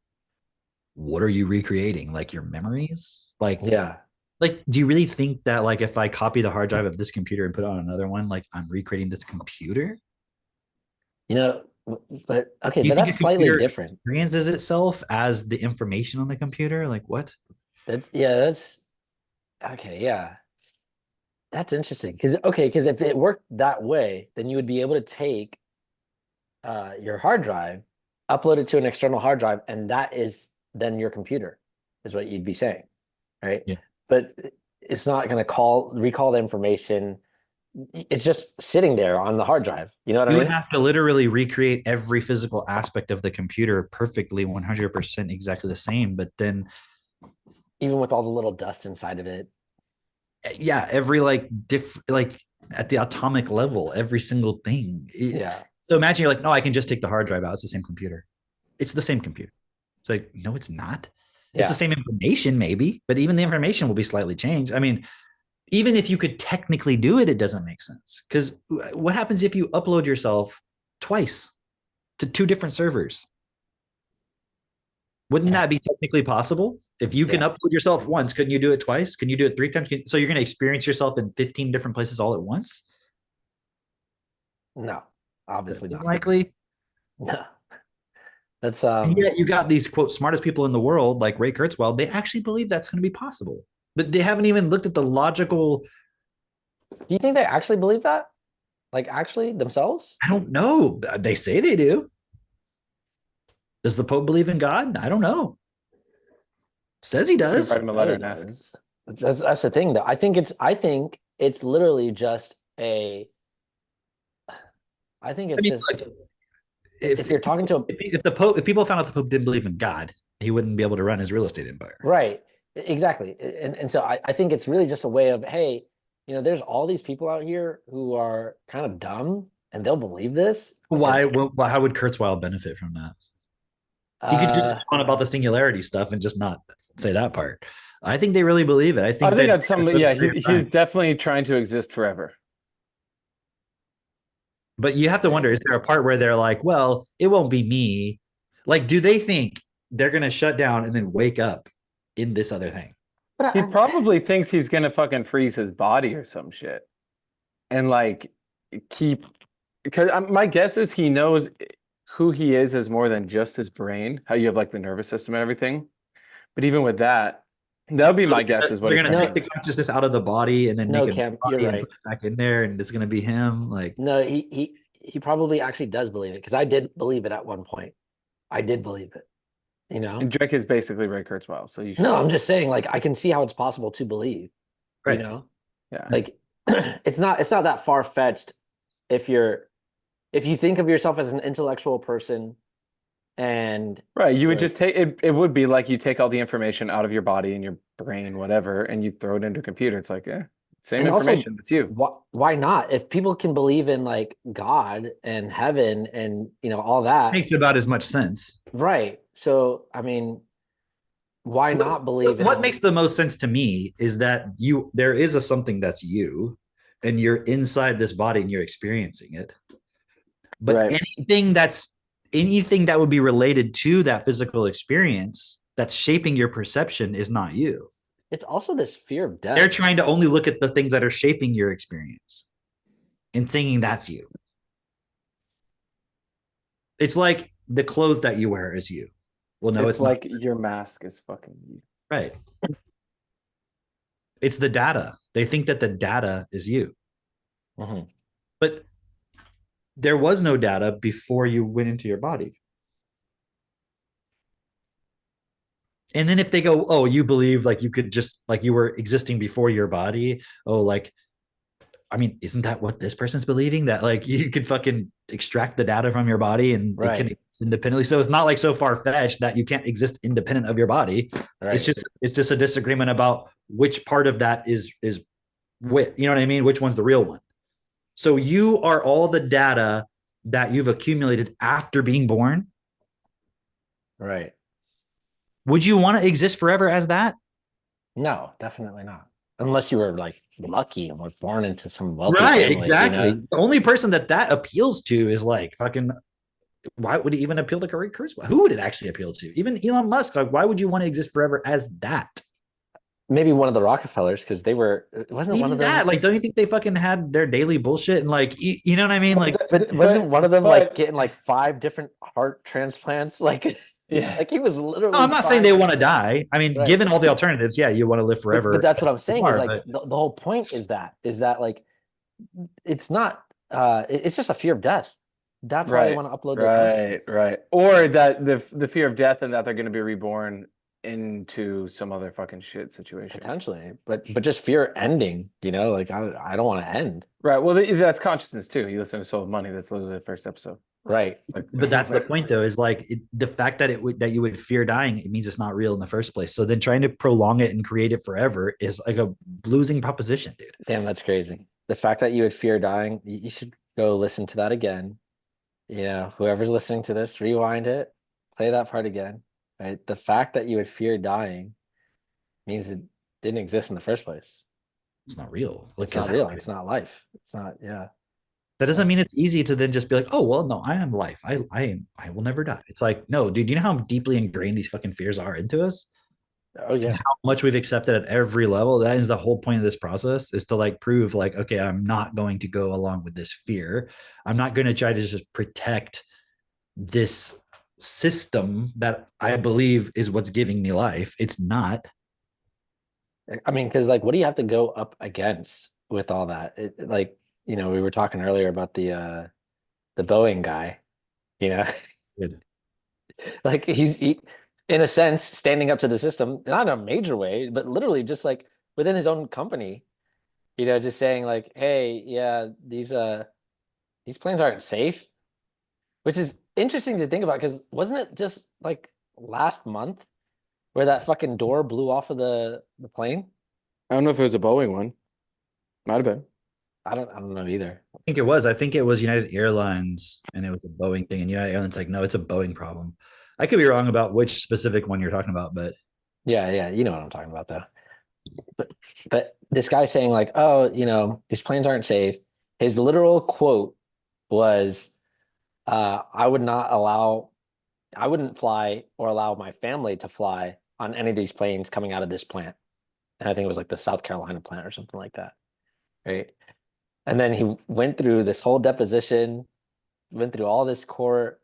what are you recreating? Like your memories? Like, Yeah. Like, do you really think that, like, if I copy the hard drive of this computer and put it on another one, like, I'm recreating this computer? But okay, Do you but think that's a slightly computer different. experiences itself as the information on the computer? Like, what? That's okay, yeah. That's interesting. Because if it worked that way, then you would be able to take your hard drive, upload it to an external hard drive, and that is then your computer, is what you'd be saying, right? Yeah. But it's not going to recall the information. It's just sitting there on the hard drive. You know what I You mean? would have to literally recreate every physical aspect of the computer perfectly, 100% exactly the same. But then, Even with all the little dust inside of it. yeah, every like at the atomic level, every single thing. Yeah. So imagine you're like, no, I can just take the hard drive out. It's the same computer. It's the same computer. It's like, no, it's not. It's the same information, maybe, but even the information will be slightly changed. I mean, even if you could technically do it, it doesn't make sense. Because what happens if you upload yourself twice? to 2 different servers. Wouldn't Yeah. that be technically possible? If you can Yeah. upload yourself once, couldn't you do it twice? Can you do it 3 times? So you're going to experience yourself in 15 different places all at once? No, obviously That's not. unlikely. No. That's And yet you got these quote smartest people in the world, like Ray Kurzweil. They actually believe that's going to be possible, but they haven't even looked at the logical. Do you think they actually believe that? Like actually themselves? I don't know. They say they do. Does the Pope believe in God? I don't know. Says he does. Write him a letter and ask him. That's the thing though. I think it's literally just I think it's just like, if you're talking to if people found out the Pope didn't believe in God, he wouldn't be able to run his real estate empire. right, exactly. And so I think it's really just a way of, hey, there's all these people out here who are kind of dumb and they'll believe this. Why? How would Kurzweil benefit from that? He could just on about the singularity stuff and just not say that part. I think they really believe it. I think that's something. Yeah, he's definitely trying to exist forever. But you have to wonder, is there a part where they're like, well, it won't be me? Like, do they think they're going to shut down and then wake up in this other thing? But He probably thinks he's gonna fucking freeze his body or some shit, and like keep. Because my guess is he knows who he is more than just his brain. How you have like the nervous system and everything. But even with that, that would be my guess. Is what they're he's going to gonna take the consciousness out of the body and then No, make Cam, a body you're and right. put it back in there, and it's going to be him. Like, No, he probably actually does believe it because I did believe it at one point. I did believe it. And Drake is basically Ray Kurzweil, so you should. No, I'm just saying, like, I can see how it's possible to believe. Right. Yeah. Like it's not that far fetched if you think of yourself as an intellectual person and Right. You would just take it. It would be like you take all the information out of your body and your brain, whatever, and you throw it into a computer. It's like, same and also, information. It's you. why not? If people can believe in like God and heaven and all that, makes about as much sense. right? So I mean, why not believe in what makes the most sense to me is that there is a something that's you and you're inside this body and you're experiencing it, but Right. anything that would be related to that physical experience that's shaping your perception is not you. It's also this fear of death. They're trying to only look at the things that are shaping your experience and thinking that's you. It's like the clothes that you wear is you. Well, no, it's like not. your mask is fucking you. Right. It's the data. They think that the data is you. Mhm. But there was no data before you went into your body. And then if they go, oh, you believe like you could just like you were existing before your body. Oh, like, I mean, isn't that what this person's believing? That like you could fucking extract the data from your body and it can exist independently. So it's not like so far fetched that you can't exist independent of your body. Right. It's just a disagreement about which part of that is what I mean? Which one's the real one? So you are all the data that you've accumulated after being born. Right. Would you want to exist forever as that? No, definitely not. Unless you were like lucky and were born into some wealthy right, family, exactly. The only person that appeals to is like fucking. Why would it even appeal to Ray Kurzweil? Who would it actually appeal to? Even Elon Musk. Like, why would you want to exist forever as that? Maybe one of the Rockefellers, because they were. Wasn't even one of them that? Like, don't you think they fucking had their daily bullshit and like, you know what I mean? Like, but wasn't one of them like getting like 5 different heart transplants? Like, yeah, like he was literally. No, I'm not saying they want to die. I mean, Right. Given all the alternatives, yeah, you want to live forever. But that's what I'm saying. Is like but... the whole point is that like it's not. It's just a fear of death. That's why they want to upload their consciousness. Right. Or that the fear of death and that they're going to be reborn into some other fucking shit situation. Potentially, but just fear ending. Like I don't want to end. Right. Well, that's consciousness too. You listen to Soul of Money. That's literally the first episode. Right. But that's the point, though, is like the fact that that you would fear dying, it means it's not real in the first place. So then trying to prolong it and create it forever is like a losing proposition, dude. Damn, that's crazy. The fact that you would fear dying, you should go listen to that again. Whoever's listening to this, rewind it, play that part again. Right. The fact that you would fear dying means it didn't exist in the first place. It's not real. It's not real. It's not life. It's not. Yeah. That doesn't mean it's easy to then just be like, oh well, no, I am life. I will never die. It's like, no, dude, you know how deeply ingrained these fucking fears are into us? Oh yeah. How much we've accepted at every level. That is the whole point of this process, is to like prove like, okay, I'm not going to go along with this fear. I'm not going to try to just protect this system that I believe is what's giving me life. It's not. I mean, because like, what do you have to go up against with all that? Like, you know, we were talking earlier about the Boeing guy. You know, like in a sense standing up to the system, not in a major way, but literally just like within his own company. You know, just saying like, hey, yeah, these planes aren't safe, which is interesting to think about because wasn't it just like last month where that fucking door blew off of the plane? I don't know if it was a Boeing one. Might have been. I don't know either. I think it was. I think it was United Airlines and it was a Boeing thing. And United Airlines like, no, it's a Boeing problem. I could be wrong about which specific one you're talking about, but Yeah, you know what I'm talking about though. But this guy saying like, oh, you know, these planes aren't safe. His literal quote was, I wouldn't fly or allow my family to fly on any of these planes coming out of this plant. And I think it was like the South Carolina plant or something like that. Right. And then he went through this whole deposition, went through all this court,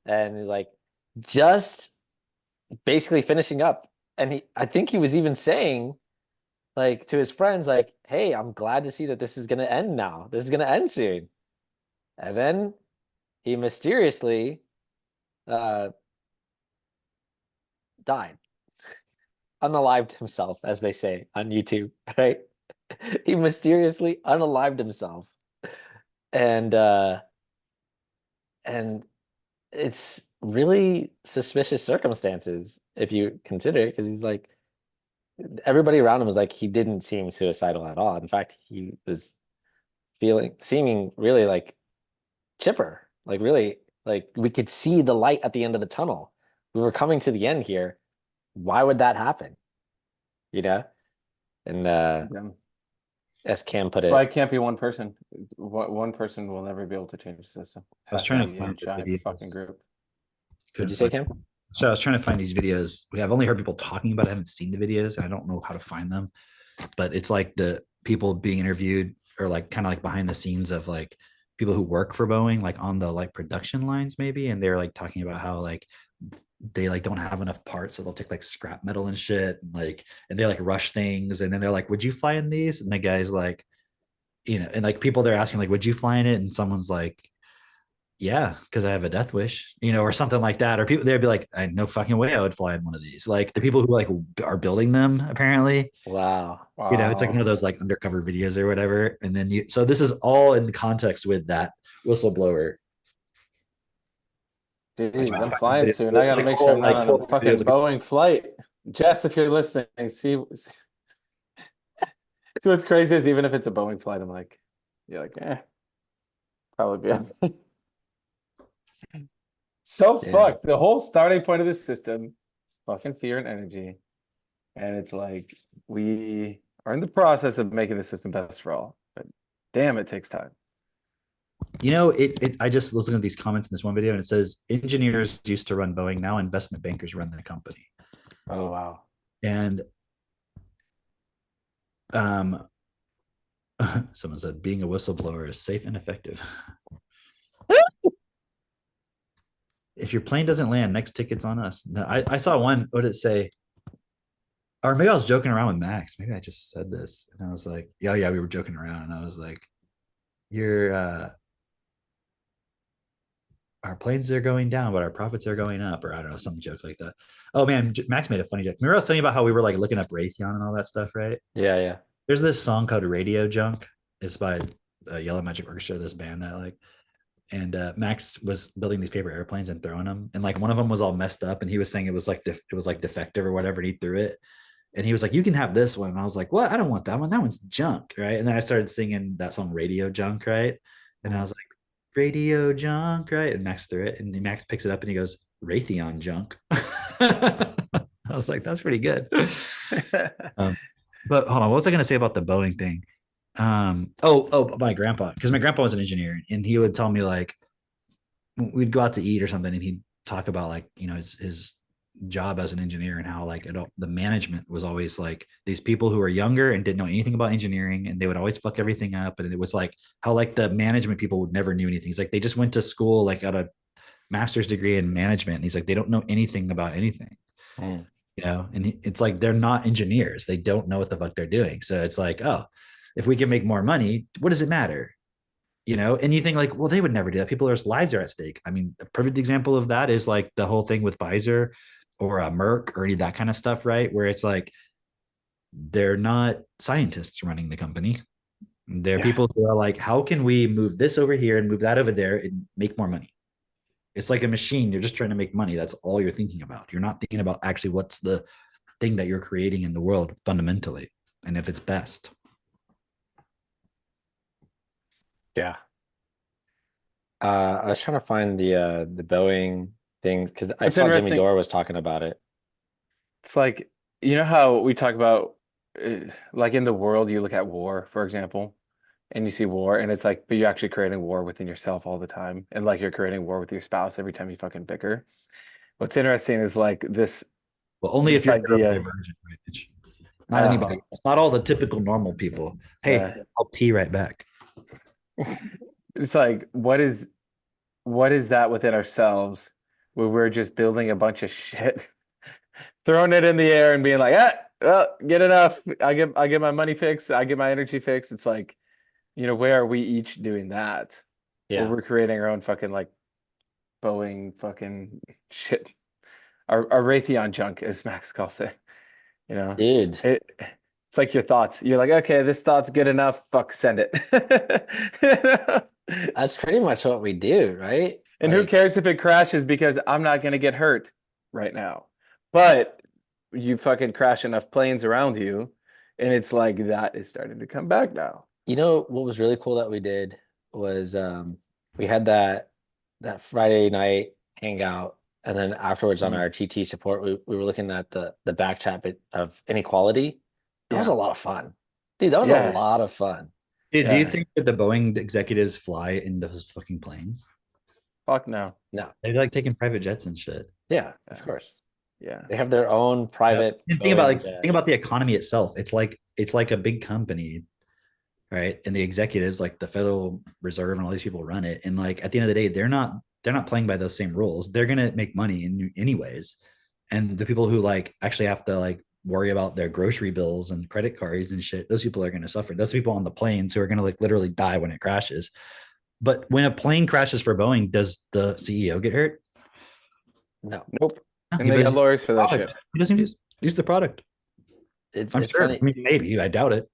and he's like, just basically finishing up. And I think he was even saying, like, to his friends, like, hey, I'm glad to see that this is going to end now. This is going to end soon. And then he mysteriously died, unalived himself, as they say on YouTube, right? He mysteriously unalived himself. And it's really suspicious circumstances if you consider it, because he's like, everybody around him was like, he didn't seem suicidal at all. In fact, he was seeming really like chipper, like really like we could see the light at the end of the tunnel. We were coming to the end here. Why would that happen? You know? And Yeah. as Cam put That's why it, it can't be one person. One person will never be able to change the system. I was That's trying gotta to be find a the giant videos. fucking group. would you say, Cam? So I was trying to find these videos. I've only heard people talking about it. I haven't seen the videos. And I don't know how to find them. But it's like the people being interviewed or like kind of like behind the scenes of like people who work for Boeing, like on the like production lines maybe. And they're like talking about how like they like don't have enough parts, so they'll take like scrap metal and shit, and like and they like rush things. And then they're like, would you fly in these? And the guy's like, you know, and like people they're asking like, would you fly in it? And someone's like, yeah, because I have a death wish, you know, or something like that. Or people they'd be like, I no fucking way I would fly in one of these. Like the people who like are building them, apparently, Wow. you know, it's like one of those like undercover videos or whatever. And then so this is all in context with that whistleblower. Jeez, I'm flying soon. I gotta make sure I'm not on a fucking Boeing flight. Jess, if you're listening, see what's crazy is even if it's a Boeing flight, I'm like, you're like, probably be. So Yeah. fucked. The whole starting point of this system is fucking fear and energy. And it's like we are in the process of making the system best for all. But damn, it takes time. You know, I just was looking at these comments in this one video and it says engineers used to run Boeing, now investment bankers run the company. Oh wow. And someone said being a whistleblower is safe and effective. If your plane doesn't land, next ticket's on us. No, I saw one. What did it say? Or maybe I was joking around with Max. Maybe I just said this, and I was like, "Yeah, we were joking around." And I was like, our planes are going down, but our profits are going up," or I don't know, some joke like that. Oh man, Max made a funny joke. Remember I was telling you about how we were like looking up Raytheon and all that stuff, right? Yeah. There's this song called Radio Junk. It's by Yellow Magic Orchestra, this band that I like. And Max was building these paper airplanes and throwing them, and like one of them was all messed up, and he was saying it was like defective or whatever, and he threw it, and he was like, "You can have this one," and I was like, "What? I don't want that one. That one's junk, right?" And then I started singing that song Radio Junk, right? And I was like, "Radio Junk," right? And Max threw it, and Max picks it up and he goes, "Raytheon Junk." I was like, "That's pretty good." But hold on, what was I going to say about the Boeing thing? My grandpa, because my grandpa was an engineer, and he would tell me like we'd go out to eat or something, and he'd talk about like his job as an engineer and how like the management was always like these people who were younger and didn't know anything about engineering, and they would always fuck everything up. And it was like how like the management people would never knew anything. He's like they just went to school, like got a master's degree in management, and he's like they don't know anything about anything. And it's like they're not engineers, they don't know what the fuck they're doing. So it's like, oh, if we can make more money, what does it matter? And you think like, well, they would never do that. People's lives are at stake. I mean, a perfect example of that is like the whole thing with Pfizer or Merck or any of that kind of stuff, right? Where it's like they're not scientists running the company. They're people who are like, how can we move this over here and move that over there and make more money? It's like a machine. You're just trying to make money. That's all you're thinking about. You're not thinking about actually what's the thing that you're creating in the world fundamentally, and if it's best. Yeah. I was trying to find the Boeing thing because I It's saw Jimmy interesting. Dore was talking about it. It's like, you know how we talk about, like in the world, you look at war, for example, and you see war, and it's like, but you're actually creating war within yourself all the time. And like you're creating war with your spouse every time you fucking bicker. What's interesting is like this Well, only if you're idea. neurodivergent, right, Mitch? Not anybody. It's not all the typical normal people. Hey, I'll pee right back. It's like, what is that within ourselves where we're just building a bunch of shit, throwing it in the air and being like, well, get enough. I get my money fixed. I get my energy fixed. It's like, where are we each doing that? Where we're creating our own fucking like Boeing fucking shit. Our Raytheon junk, as Max calls it. Dude. It's like your thoughts. You're like, okay, this thought's good enough. Fuck, send it. That's pretty much what we do, right? And who cares if it crashes because I'm not going to get hurt right now. But you fucking crash enough planes around you, and it's like that is starting to come back now. You know what was really cool that we did was we had that Friday night hangout, and then afterwards on our TT support, we were looking at the back chat of inequality. That was a lot of fun. Dude, that was a lot of fun. Dude, do you think that the Boeing executives fly in those fucking planes? Fuck no. No. They like taking private jets and shit. Yeah, of course. Yeah. They have their own private. And think about the economy itself. It's like a big company, right? And the executives, like the Federal Reserve and all these people run it. And like at the end of the day, they're not playing by those same rules. They're gonna make money anyways. And the people who like actually have to like worry about their grocery bills and credit cards and shit, those people are going to suffer. Those people on the planes who are going to like literally die when it crashes. But when a plane crashes for Boeing, does the CEO get hurt? No. Nope. And they got lawyers for that shit. He doesn't use the product. It's sure. funny. I mean, maybe. I doubt it.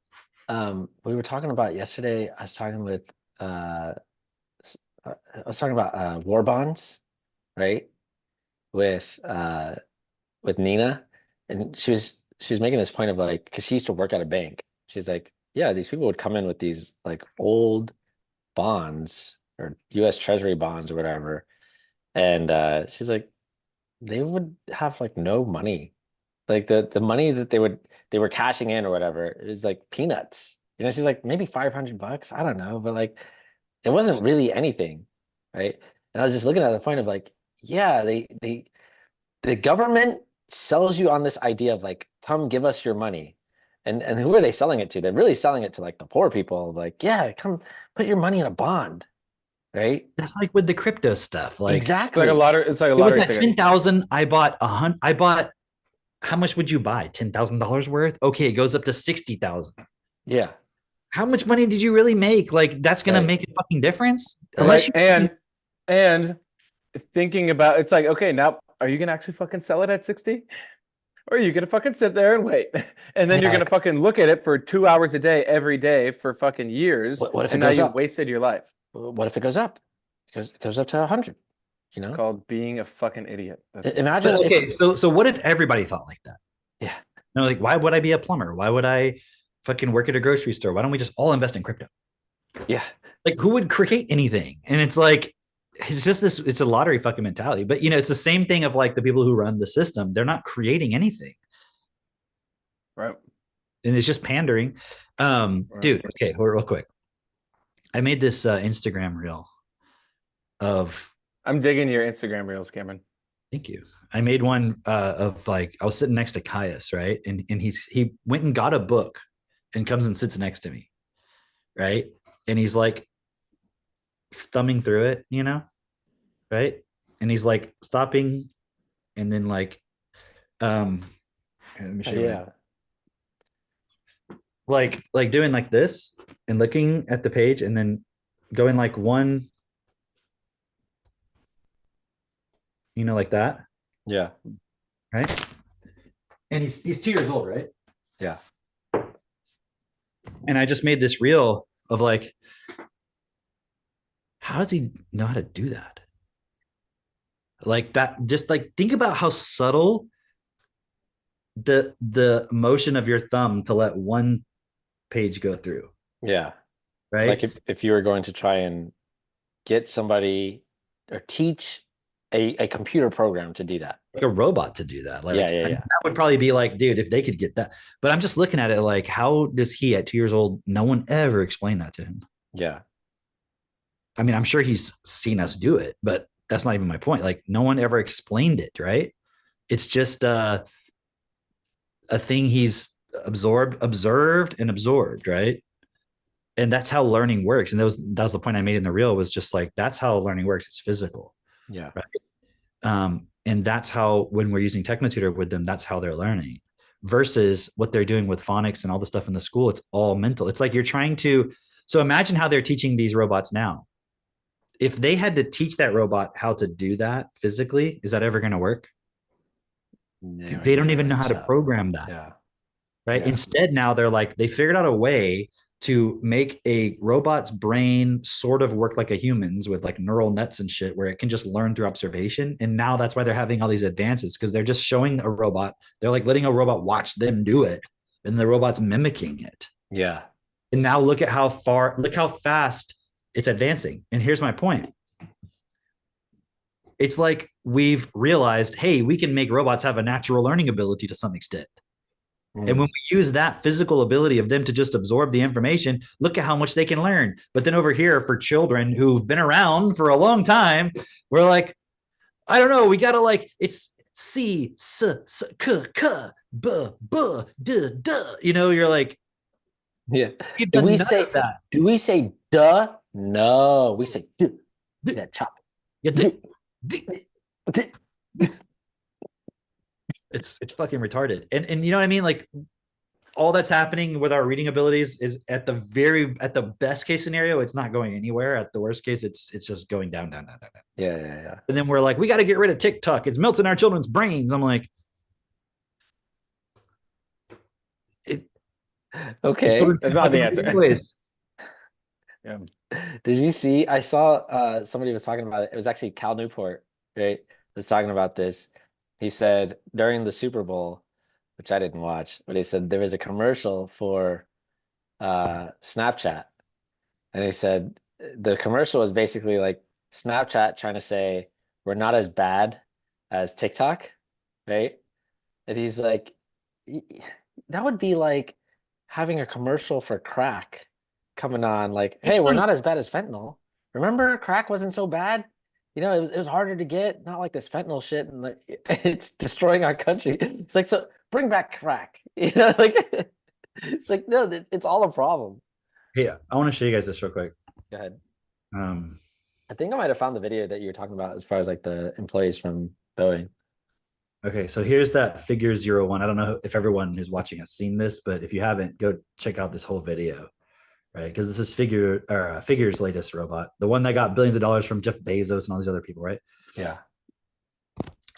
We were talking about yesterday. I was talking about war bonds, right? With Nina, and she was making this point of like, because she used to work at a bank. She's like, yeah, these people would come in with these like old bonds or U.S. Treasury bonds or whatever, and she's like, they would have like no money, like the money that they were cashing in or whatever is like peanuts. She's like maybe $500, I don't know, but like it wasn't really anything, right? And I was just looking at the point of like, yeah, the government sells you on this idea of like, come give us your money. And who are they selling it to? They're really selling it to like the poor people. Like, yeah, come put your money in a bond, right? That's like with the crypto stuff. Like exactly. It's like a lottery ticket. 10,000. I bought how much would you buy? $10,000 worth? Okay, it goes up to 60,000. Yeah. How much money did you really make? Like that's gonna make a fucking difference. Unless and thinking about it's like, okay, now are you gonna actually fucking sell it at 60? Or are you gonna fucking sit there and wait? And then you're gonna fucking look at it for 2 hours a day, every day for fucking years. What if and it goes now up? You wasted your life. What if it goes up? Because it goes up to 100. It's called being a fucking idiot. Imagine. So what if everybody thought like that? Yeah. Like, why would I be a plumber? Why would I fucking work at a grocery store? Why don't we just all invest in crypto? Yeah. Like, who would create anything? And it's like, it's just this, it's a lottery fucking mentality. But it's the same thing of like the people who run the system. They're not creating anything. Right. and it's just pandering. Dude, okay, real quick. I made this Instagram reel of. I'm digging your Instagram reels, Cameron. Thank you. I made one of like I was sitting next to Caius, right? And he went and got a book and comes and sits next to me, right? And he's like thumbing through it, you know, right? And he's like stopping and then like here, let me show you. Yeah. Like doing like this and looking at the page and then going like one, you know, like that, Yeah. right? And he's 2 years old, right? Yeah. And I just made this reel of like, how does he know how to do that? Like that, just like think about how subtle the motion of your thumb to let one page go through, Yeah. right? Like if you were going to try and get somebody or teach a computer program to do that. Like a robot to do that. Like, Yeah. I mean, that would probably be like, dude, if they could get that. But I'm just looking at it like, how does he at 2 years old? No one ever explained that to him. Yeah. I mean, I'm sure he's seen us do it, but that's not even my point. Like, no one ever explained it, right? It's just a thing he's observed and absorbed, right? And that's how learning works. And that was the point I made in the reel, was just like, that's how learning works. It's physical. Yeah. Right. And that's how, when we're using TechnoTutor with them, that's how they're learning, versus what they're doing with phonics and all the stuff in the school. It's all mental. It's like you're trying to, so imagine how they're teaching these robots now. If they had to teach that robot how to do that physically, is that ever going to work? They don't even know how to program that. Yeah. Right. Yeah. Instead, now they're like, they figured out a way to make a robot's brain sort of work like a human's, with like neural nets and shit, where it can just learn through observation. And now that's why they're having all these advances, because they're just showing a robot, they're like letting a robot watch them do it, and the robot's mimicking it. Yeah. And now look how fast it's advancing. And here's my point. It's like we've realized, hey, we can make robots have a natural learning ability to some extent. And when we use that physical ability of them to just absorb the information, look at how much they can learn. But then over here, for children who've been around for a long time, we're like, I don't know, we got to like, it's C, S, S, K, K, B, B, D, D. You know, you're like, Yeah. we've Do done we none say of that. Do we say duh? No, we say duh. Yeah, chop. Yeah, Duh. Duh. it's fucking retarded. And you know what I mean? Like, all that's happening with our reading abilities is at the best case scenario, it's not going anywhere. At the worst case, it's just going down. Yeah. And then we're like, we got to get rid of TikTok. It's melting our children's brains. I'm like, Okay. That's not the answer. anyways. Yeah. Did you see? I saw somebody was talking about it. It was actually Cal Newport, right? Was talking about this. He said during the Super Bowl, which I didn't watch, but he said there was a commercial for Snapchat. And he said the commercial was basically like Snapchat trying to say we're not as bad as TikTok, right? And he's like, that would be like having a commercial for crack coming on, like, hey, we're not as bad as fentanyl. Remember, crack wasn't so bad. You know, it was harder to get, not like this fentanyl shit, and like it's destroying our country. It's like, so bring back crack. You know, like it's like, no, it's all a problem. Hey, I want to show you guys this real quick. Go ahead. I think I might have found the video that you were talking about as far as like the employees from Boeing. Okay, so here's that figure 01. I don't know if everyone who's watching has seen this, but if you haven't, go check out this whole video, right? Because this is Figure's latest robot, the one that got billions of dollars from Jeff Bezos and all these other people, right? Yeah.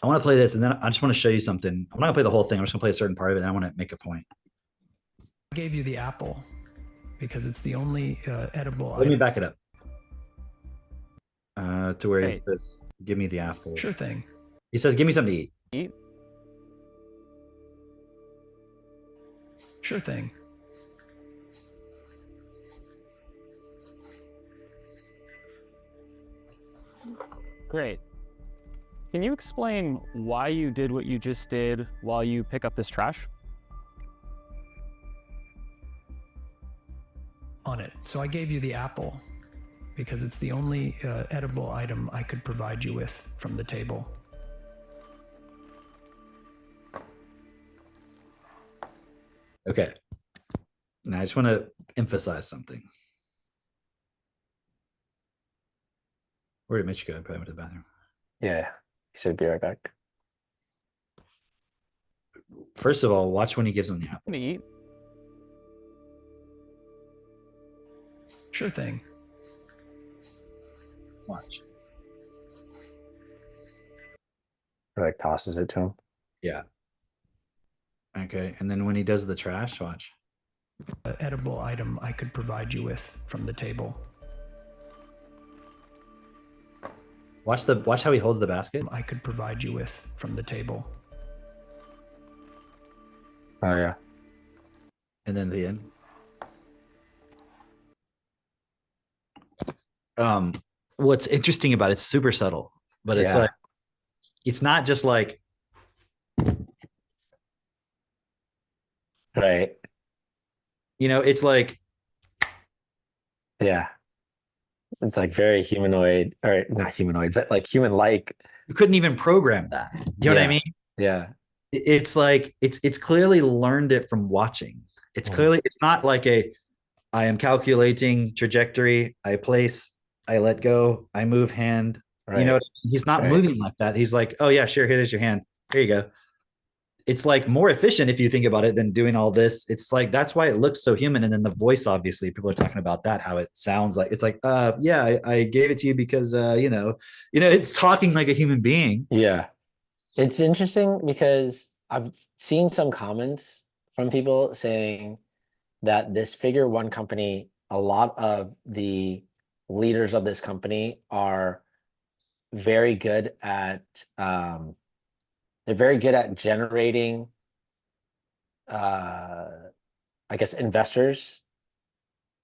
I want to play this, and then I just want to show you something. I'm not gonna play the whole thing. I'm just gonna play a certain part of it, and I want to make a point. I gave you the apple because it's the only edible Let me item. back it up to where Hey. it says, "Give me the apple." Sure thing. He says, "Give me something to eat." Eat? Sure thing. Great. Can you explain why you did what you just did while you pick up this trash? So I gave you the apple because it's the only edible item I could provide you with from the table. Okay. Now I just want to emphasize something. Where did Mitch go? I probably went to the bathroom. Yeah. He said, "Be right back." First of all, watch when he gives him the apple. Eat. Sure thing. Watch. Or like tosses it to him. Yeah. Okay. And then when he does the trash, watch. Edible item I could provide you with from the table. Watch how he holds the basket. I could provide you with from the table. Oh yeah. And then the end. What's interesting about it's super subtle, but it's Yeah. like it's not just like Right. it's like Yeah. It's like very humanoid, or not humanoid, but like human-like. you couldn't even program that. You know what I Yeah. mean? Yeah. It's like it's clearly learned it from watching. It's clearly it's not like I am calculating trajectory, I place, I let go, I move hand. Right. You know, he's not Right. moving like that. He's like, oh yeah, sure, here's your hand. Here you go. It's like more efficient if you think about it than doing all this. It's like that's why it looks so human. And then the voice, obviously, people are talking about that, how it sounds like it's like, yeah, I gave it to you because it's talking like a human being. Yeah. It's interesting because I've seen some comments from people saying that this figure one company, a lot of the leaders of this company are very good at they're very good at generating I guess investors.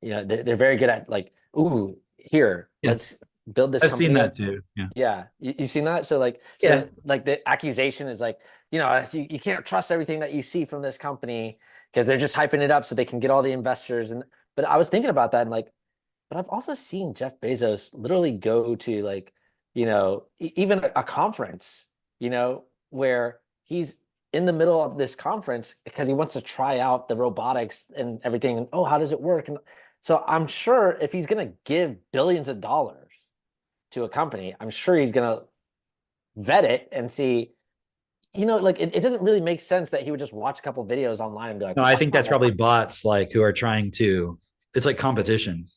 They're very good at like, ooh, here, Yeah. let's build this I've company seen that up. too. Yeah. Yeah, you've seen that. So Yeah. like the accusation is like, you can't trust everything that you see from this company because they're just hyping it up so they can get all the investors. But I was thinking about that and like, but I've also seen Jeff Bezos literally go to like, even a conference, where he's in the middle of this conference because he wants to try out the robotics and everything. And, oh, how does it work? And so I'm sure if he's going to give billions of dollars to a company, I'm sure he's going to vet it and see, like it doesn't really make sense that he would just watch a couple videos online and be like, No, I think that's probably bots like who are trying to, it's like competition.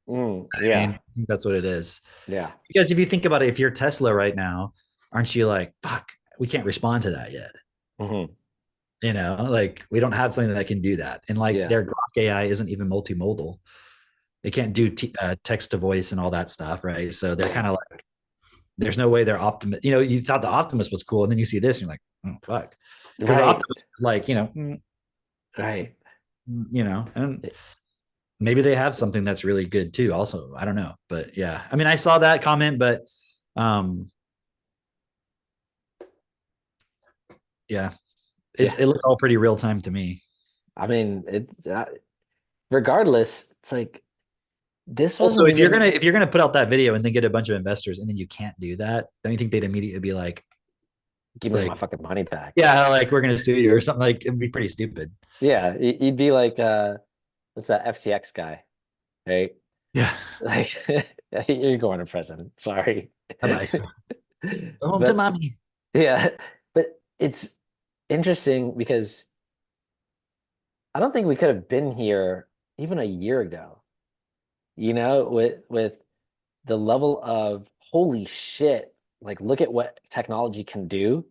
yeah, I think that's what it is. yeah, Because if you think about it, if you're Tesla right now, aren't you like, fuck, we can't respond to that yet? mm-hmm. Like we don't have something that can do that. And like Yeah. their Grok AI isn't even multimodal. They can't do text to voice and all that stuff, right? So they're kind of like, there's no way they're Optimus. You thought the Optimus was cool, and then you see this, and you're like, oh, fuck. Because the Right. Optimus is like, Right. And maybe they have something that's really good too. Also, I don't know, but yeah, I mean, I saw that comment, but yeah, it looks all pretty real time to me. I mean, it's regardless, it's like this was Also, if you're gonna put out that video and then get a bunch of investors and then you can't do that, don't you think they'd immediately be like, give me my fucking money back? Yeah, like we're gonna sue you or something. Like it'd be pretty stupid. Yeah, you'd be like, what's that FTX guy, right? Yeah, like you're going to prison. Sorry. Bye. Go home to mommy. Yeah, but it's interesting because I don't think we could have been here even a year ago. With the level of holy shit, like look at what technology can do.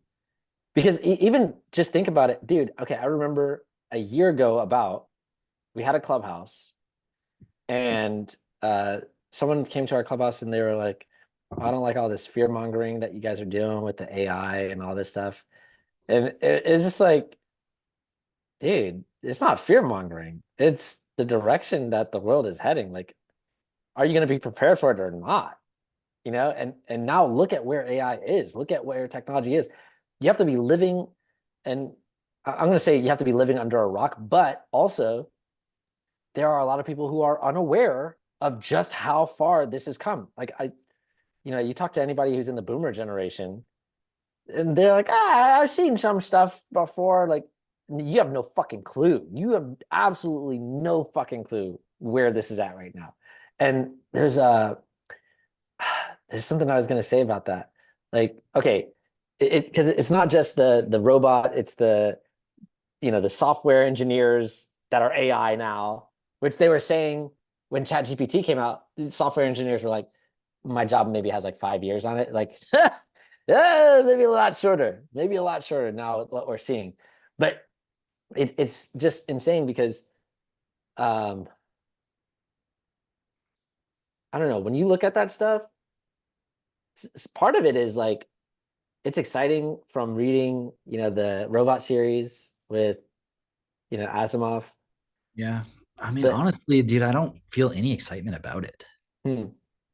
Because even just think about it, dude. Okay, I remember a year ago we had a clubhouse and someone came to our clubhouse and they were like, I don't like all this fear mongering that you guys are doing with the AI and all this stuff. And it's just like, dude, it's not fear mongering. It's the direction that the world is heading. Like, are you going to be prepared for it or not? And now look at where AI is. Look at where technology is. You have to be living, and I'm going to say you have to be living under a rock, but also there are a lot of people who are unaware of just how far this has come. Like you talk to anybody who's in the boomer generation, and they're like, I've seen some stuff before. Like, you have no fucking clue. You have absolutely no fucking clue where this is at right now. And there's something I was going to say about that. Like, okay, because it's not just the robot, it's the software engineers that are AI now, which they were saying when ChatGPT came out, the software engineers were like, my job maybe has like 5 years on it. Like, maybe a lot shorter now what we're seeing. But it's just insane because I don't know, when you look at that stuff, part of it is like, it's exciting from reading, the robot series with, Asimov. Yeah. I mean, But- honestly, dude, I don't feel any excitement about it. Hmm.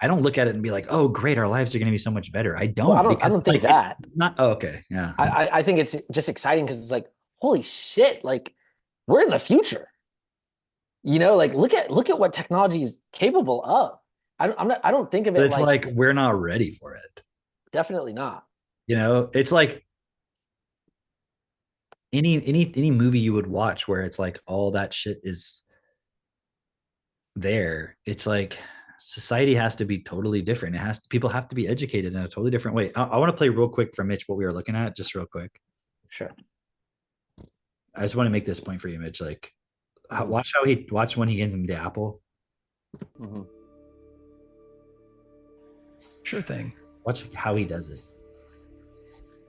I don't look at it and be like, oh, great, our lives are going to be so much better. I don't. Well, I because, don't think like, that. it's not. Oh, okay. Yeah. I think it's just exciting because it's like, holy shit, like, we're in the future. Like, look at what technology is capable of. I don't think of But it it's like we're not ready for it. definitely not. It's like any movie you would watch where it's like all that shit is there. It's like society has to be totally different. People have to be educated in a totally different way. I want to play real quick for Mitch what we were looking at, just real quick. Sure. I just want to make this point for you, Mitch. Like, watch when he gives him the apple. Mm-hmm. Sure thing. Watch how he does it.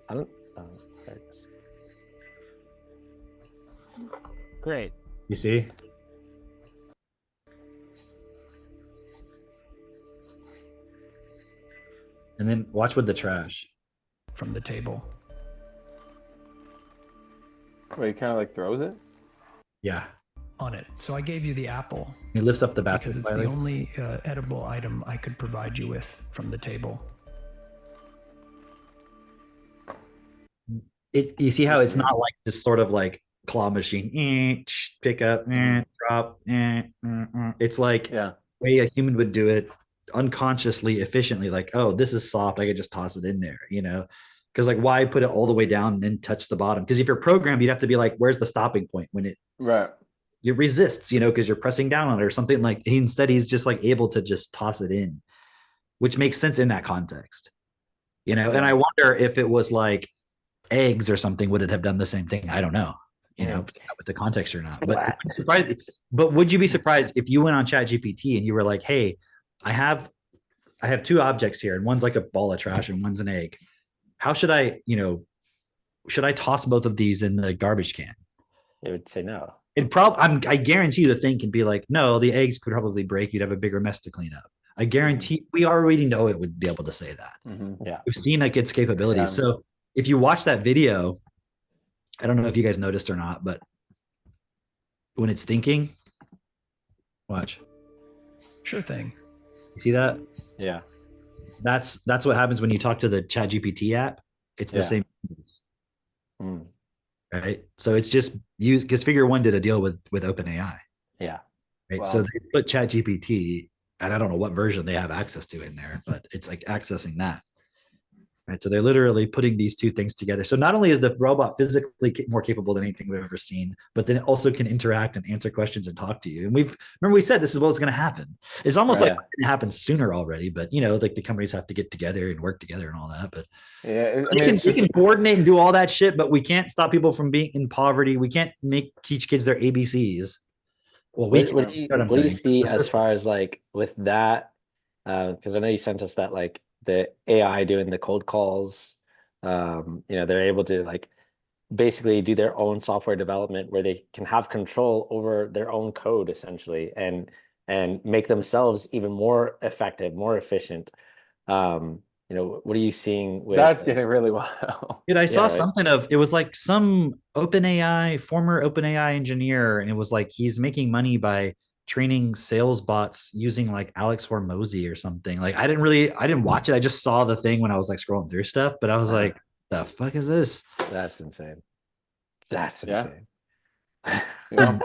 I don't. There it is. Great. You see? And then watch with the trash. From the table. Wait, he kind of like throws it. Yeah. On it. So I gave you the apple He lifts up the basket. because it's the only edible item I could provide you with from the table. You see how it's not like this sort of like claw machine, pick up, drop. It's like Yeah. way a human would do it unconsciously, efficiently. Like, oh, this is soft. I could just toss it in there, Because like, why put it all the way down and then touch the bottom? Because if you're programmed, you'd have to be like, where's the stopping point when it resists, because you're pressing down on it or something. Like, instead, he's just like able to just toss it in, which makes sense in that context, And I wonder if it was like eggs or something, would it have done the same thing? I don't know, with the context or not. But would you be surprised if you went on ChatGPT and you were like, hey, I have 2 objects here, and one's like a ball of trash and one's an egg. How should I, should I toss both of these in the garbage can? It would say no. I guarantee you the thing can be like, no, the eggs could probably break. You'd have a bigger mess to clean up. I guarantee we already know it would be able to say that. Mm-hmm. Yeah. We've seen like its capabilities. Yeah. So if you watch that video, I don't know if you guys noticed or not, but when it's thinking, watch. Sure thing. You see that? Yeah. That's what happens when you talk to the ChatGPT app. It's the same. Mm. Right. So it's just used because Figure One did a deal with OpenAI. Yeah. Right. Wow. So they put ChatGPT, and I don't know what version they have access to in there, but it's like accessing that. Right. So they're literally putting these 2 things together. So not only is the robot physically more capable than anything we've ever seen, but then it also can interact and answer questions and talk to you. And we said this is what's going to happen. It's almost like it happened sooner already, but like the companies have to get together and work together and all that. But Yeah, we can coordinate and do all that shit, but we can't stop people from being in poverty. We can't teach kids their ABCs. Well, What do you see as far as like with that? Because I know you sent us that like the AI doing the cold calls. They're able to like basically do their own software development where they can have control over their own code essentially and make themselves even more effective, more efficient. What are you seeing with that's getting really well. Dude, I saw right? something it was like some former OpenAI engineer, and it was like he's making money by training sales bots using like Alex Hormozy or something. Like I didn't watch it. I just saw the thing when I was like scrolling through stuff, but I was like, the fuck is this? That's insane. That's Yeah. insane.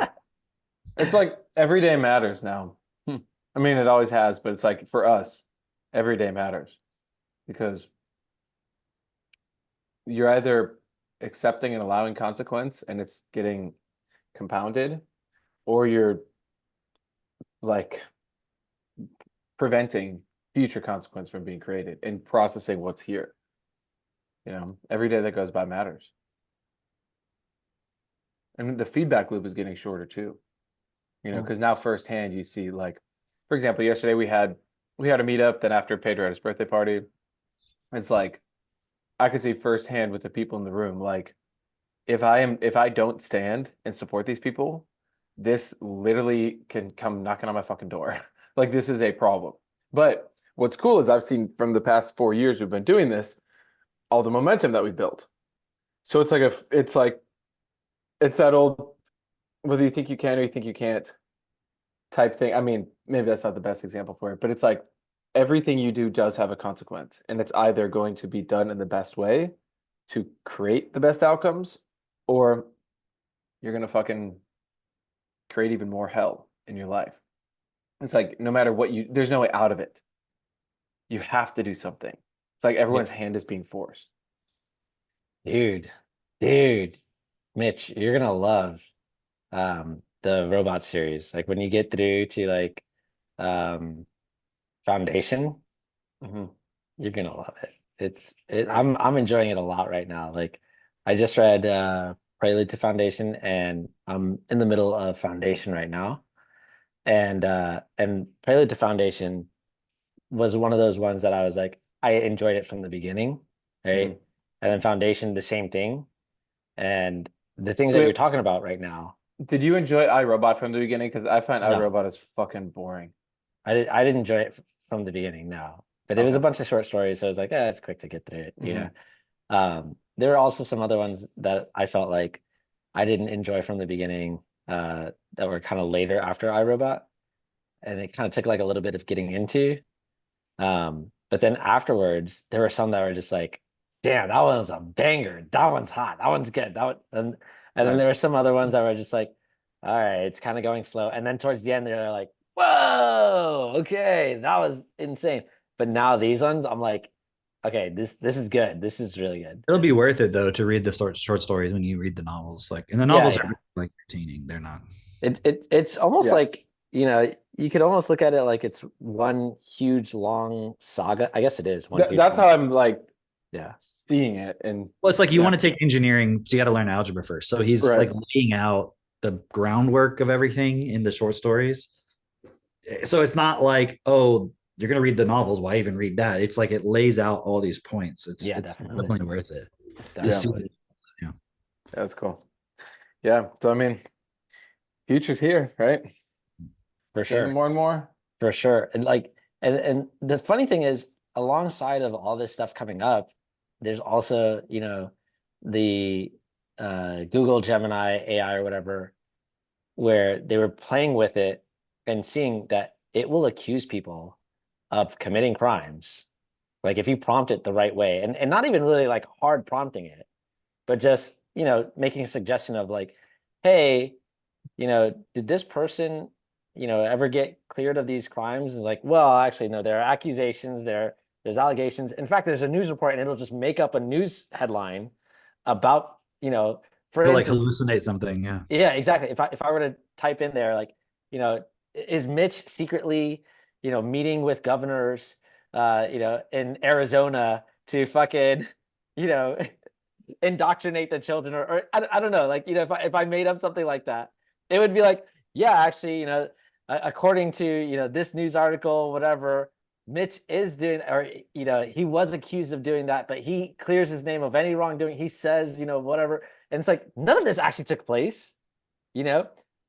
It's like every day matters now. I mean, it always has, but it's like for us, every day matters because you're either accepting and allowing consequence and it's getting compounded, or you're like preventing future consequence from being created and processing what's here. Every day that goes by matters. And the feedback loop is getting shorter too. Because now firsthand you see, like, for example, yesterday we had a meetup, then after Pedro had his birthday party, it's like I could see firsthand with the people in the room, like if I don't stand and support these people, this literally can come knocking on my fucking door. Like this is a problem. But what's cool is I've seen from the past 4 years we've been doing this, all the momentum that we built. So it's that old whether you think you can or you think you can't type thing. I mean, maybe that's not the best example for it, but it's like everything you do does have a consequence, and it's either going to be done in the best way to create the best outcomes, or you're gonna fucking create even more hell in your life. It's like no matter what there's no way out of it. You have to do something. It's like everyone's hand is being forced. Dude, Mitch, you're gonna love the robot series. Like when you get through to like Foundation, you're gonna love it. I'm enjoying it a lot right now. Like I just read Prelude to Foundation, and I'm in the middle of Foundation right now. And Prelude to Foundation was one of those ones that I was like, I enjoyed it from the beginning, right? And then Foundation, the same thing. And the things that you're talking about right now. Did you enjoy iRobot from the beginning? Because I find No. iRobot is fucking boring. I didn't enjoy it from the beginning, no. But it was a bunch of short stories, so I was like, it's quick to get through it, There were also some other ones that I felt like I didn't enjoy from the beginning that were kind of later after iRobot. And it kind of took like a little bit of getting into. But then afterwards, there were some that were just like, damn, that one's a banger. That one's hot. That one's good. And then there were some other ones that were just like, all right, it's kind of going slow. And then towards the end, they're like, whoa, okay, that was insane. But now these ones, I'm like, okay, this is good. This is really good. It'll be worth it though to read the short stories when you read the novels. Like, and the novels are like entertaining. They're not. It's almost like, you could almost look at it like it's one huge long saga. I guess it is one. That's how I'm like, seeing it. And well, it's like you want to take engineering, so you got to learn algebra first. So he's like laying out the groundwork of everything in the short stories. So it's not like, oh, you're gonna read the novels. Why even read that? It's like it lays out all these points. It's definitely worth it. Definitely. Yeah, that's cool. Yeah, so I mean, future's here, right? For sure. More and more. For sure. And like, and the funny thing is, alongside of all this stuff coming up, there's also, the Google Gemini AI or whatever, where they were playing with it and seeing that it will accuse people of committing crimes. Like if you prompt it the right way, and not even really like hard prompting it, but just, making a suggestion of like, hey, did this person, ever get cleared of these crimes? And like, well, actually, no, there are accusations, there's allegations. In fact, there's a news report and it'll just make up a news headline about, for like instance, hallucinate something. Yeah. Yeah, exactly. If I were to type in there, like, is Mitch secretly, meeting with governors, in Arizona to fucking, indoctrinate the children, or I don't know, like, if I made up something like that, it would be like, yeah, actually, according to, this news article, whatever, Mitch is doing, or, he was accused of doing that, but he clears his name of any wrongdoing. He says, whatever. And it's like, none of this actually took place,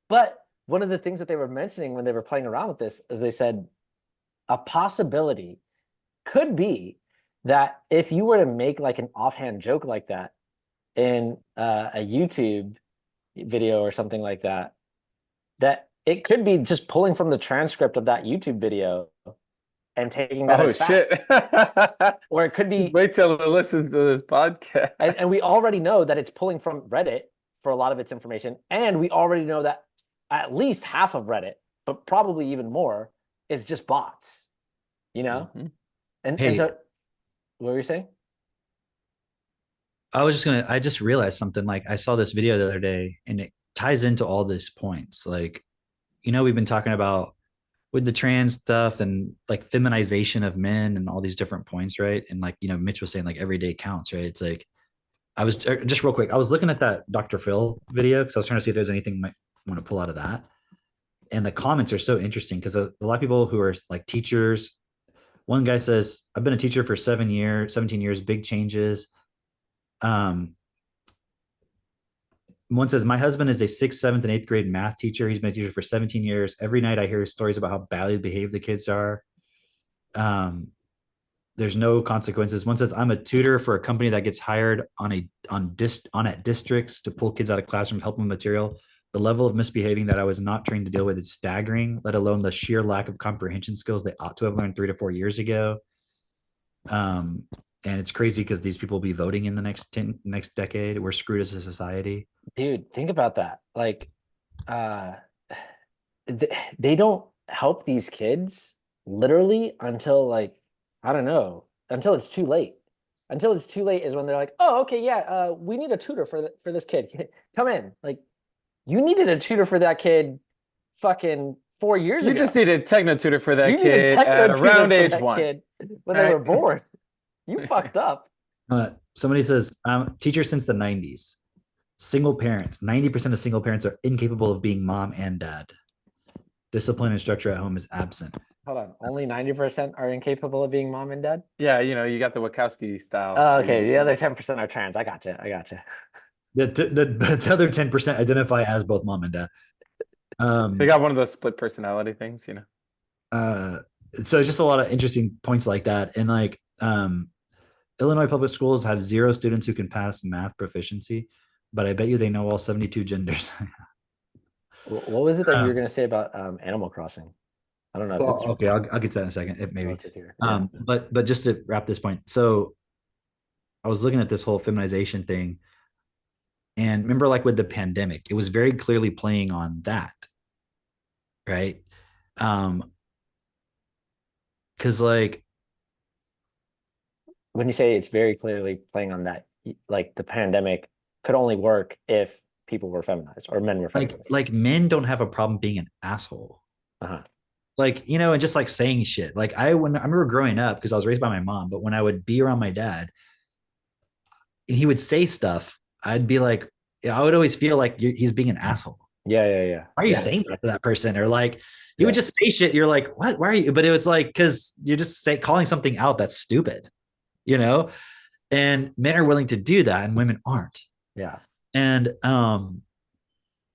but one of the things that they were mentioning when they were playing around with this is they said a possibility could be that if you were to make like an offhand joke like that in a YouTube video or something like that, that it could be just pulling from the transcript of that YouTube video and taking that as fact. Shit. Or it could be, wait till it listens to this podcast. And we already know that it's pulling from Reddit for a lot of its information, and we already know that at least half of Reddit, but probably even more, is just bots. You know, Mhm. and Hey. so what were you saying? I just realized something. Like I saw this video the other day and it ties into all these points. Like, we've been talking about with the trans stuff and like feminization of men and all these different points, right? And like, Mitch was saying like every day counts, right? It's like, I was just real quick, I was looking at that Dr. Phil video because I was trying to see if there's anything you might want to pull out of that. And the comments are so interesting because a lot of people who are like teachers, one guy says, I've been a teacher for 17 years, big changes. One says, my husband is a sixth, seventh, and eighth grade math teacher. He's been a teacher for 17 years. Every night I hear stories about how badly behaved the kids are. There's no consequences. One says, I'm a tutor for a company that gets hired on at districts to pull kids out of classrooms, help them with material. The level of misbehaving that I was not trained to deal with is staggering, let alone the sheer lack of comprehension skills they ought to have learned 3 to 4 years ago. And it's crazy because these people will be voting in the next decade. We're screwed as a society. Dude, think about that. Like, they don't help these kids literally until like, I don't know, until it's too late. Until it's too late is when they're like, oh, okay, yeah, we need a tutor for this kid. Come in. Like, you needed a tutor for that kid fucking 4 years You ago. just needed techno tutor for that You needed kid techno at tutor around for age that 1. kid when they Right. were born. You fucked up. Somebody says, teacher since the 90s. Single parents. 90% of single parents are incapable of being mom and dad. Discipline and structure at home is absent. Hold on. Only 90% are incapable of being mom and dad? Yeah, you got the Wachowski style. Oh, okay. The other 10% are trans. I gotcha. The other 10% identify as both mom and dad. They got one of those split personality things, So just a lot of interesting points like that. And like Illinois public schools have 0 students who can pass math proficiency, but I bet you they know all 72 genders. What was it that you were going to say about Animal Crossing? I don't know. If it's okay, I'll get to that in a second, maybe. Yeah. But just to wrap this point, so I was looking at this whole feminization thing, and remember, like with the pandemic, it was very clearly playing on that, right? Because like when you say it's very clearly playing on that, like the pandemic could only work if people were feminized or men were feminized. like men don't have a problem being an asshole. Like, and just like saying shit. Like I remember growing up because I was raised by my mom, but when I would be around my dad and he would say stuff, I'd be like, I would always feel like he's being an asshole. Yeah. Why are you saying that to that person? Or like, he would just say shit. You're like, what? Why are you? But it was like, because you're just calling something out that's stupid, and men are willing to do that and women aren't. Yeah. And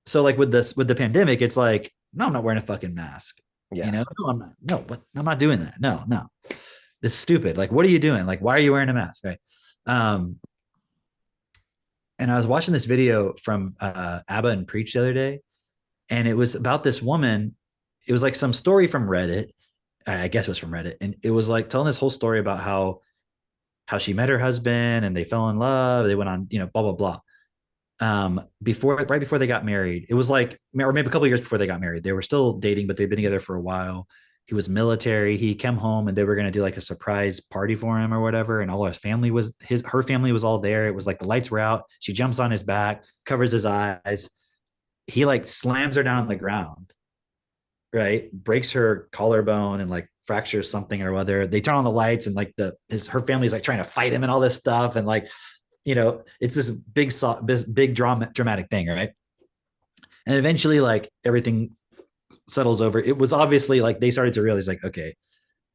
so like with the pandemic, it's like, no, I'm not wearing a fucking mask. Yeah. No, I'm not. No, what? I'm not doing that. No. This is stupid. Like, what are you doing? Like, why are you wearing a mask? Right. And I was watching this video from ABBA and Preach the other day, and it was about this woman. It was like some story from Reddit. I guess it was from Reddit. And it was like telling this whole story about how she met her husband and they fell in love. They went on, blah, blah, blah. Right before they got married, it was like, or maybe a couple of years before they got married, they were still dating, but they'd been together for a while. He was military. He came home and they were going to do like a surprise party for him or whatever. And all her family was all there. It was like the lights were out. She jumps on his back, covers his eyes. He like slams her down on the ground, right? Breaks her collarbone and like fractures something or other. They turn on the lights and like her family's like trying to fight him and all this stuff. And like, it's this big dramatic thing, right? And eventually like everything settles over. It was obviously like they started to realize like, okay,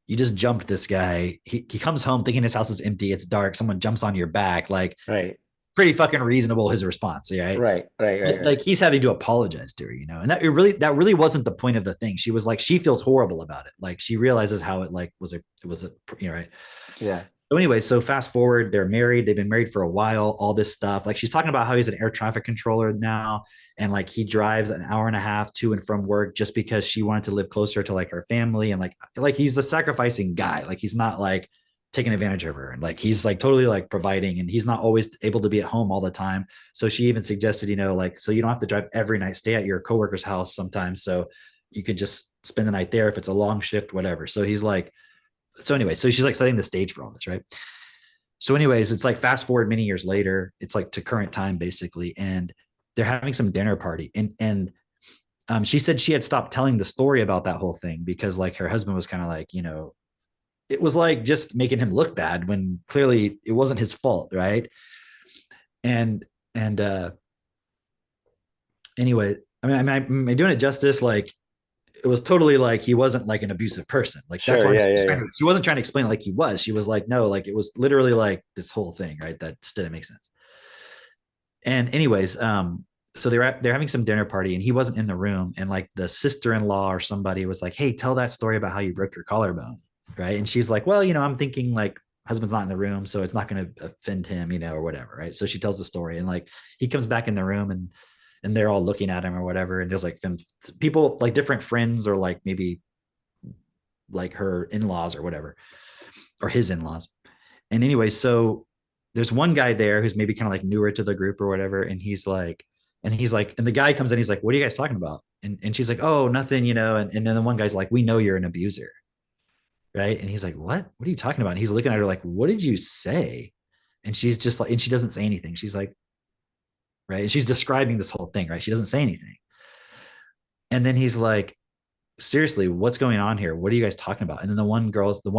you just jumped this guy. He comes home thinking his house is empty. It's dark. Someone jumps on your back. Like, right. Pretty fucking reasonable, his response. Yeah. Right. Like he's having to apologize to her, and that really wasn't the point of the thing. She was like, she feels horrible about it. Like she realizes how it like was a right. Yeah. So anyway, so fast forward, they're married. They've been married for a while. All this stuff. Like she's talking about how he's an air traffic controller now, and like he drives an hour and a half to and from work just because she wanted to live closer to like her family, and like he's a sacrificing guy. Like he's not like taking advantage of her, and like he's like totally like providing, and he's not always able to be at home all the time. So she even suggested, like, so you don't have to drive every night, stay at your coworker's house sometimes, so you could just spend the night there if it's a long shift, whatever. So he's like, so anyway, so she's like setting the stage for all this, right? So anyways, it's like fast forward many years later, it's like to current time basically, and they're having some dinner party, and she said she had stopped telling the story about that whole thing because like her husband was kind of like, it was like just making him look bad when clearly it wasn't his fault, right? And anyway, am I doing it justice? Like, it was totally like he wasn't like an abusive person. Like that's Sure, why yeah. he wasn't trying to explain it like he was. She was like, no, like it was literally like this whole thing, right? That just didn't make sense. And anyways, so they're having some dinner party and he wasn't in the room, and like the sister-in-law or somebody was like, hey, tell that story about how you broke your collarbone, right? And she's like, well, I'm thinking like husband's not in the room, so it's not going to offend him, or whatever, right? So she tells the story, and like he comes back in the room, and they're all looking at him or whatever, and there's like people, like different friends, or like maybe like her in-laws or whatever, or his in-laws. And anyway, so there's one guy there who's maybe kind of like newer to the group or whatever, and and the guy comes in, he's like, what are you guys talking about? And she's like, oh, nothing, and then the one guy's like, we know you're an abuser, right? And he's like, what are you talking about? And he's looking at her like, what did you say? And she's just like, and she doesn't say anything. She's like, right, and she's describing this whole thing, right? She doesn't say anything. And then he's like, seriously, what's going on here? What are you guys talking about? And then the one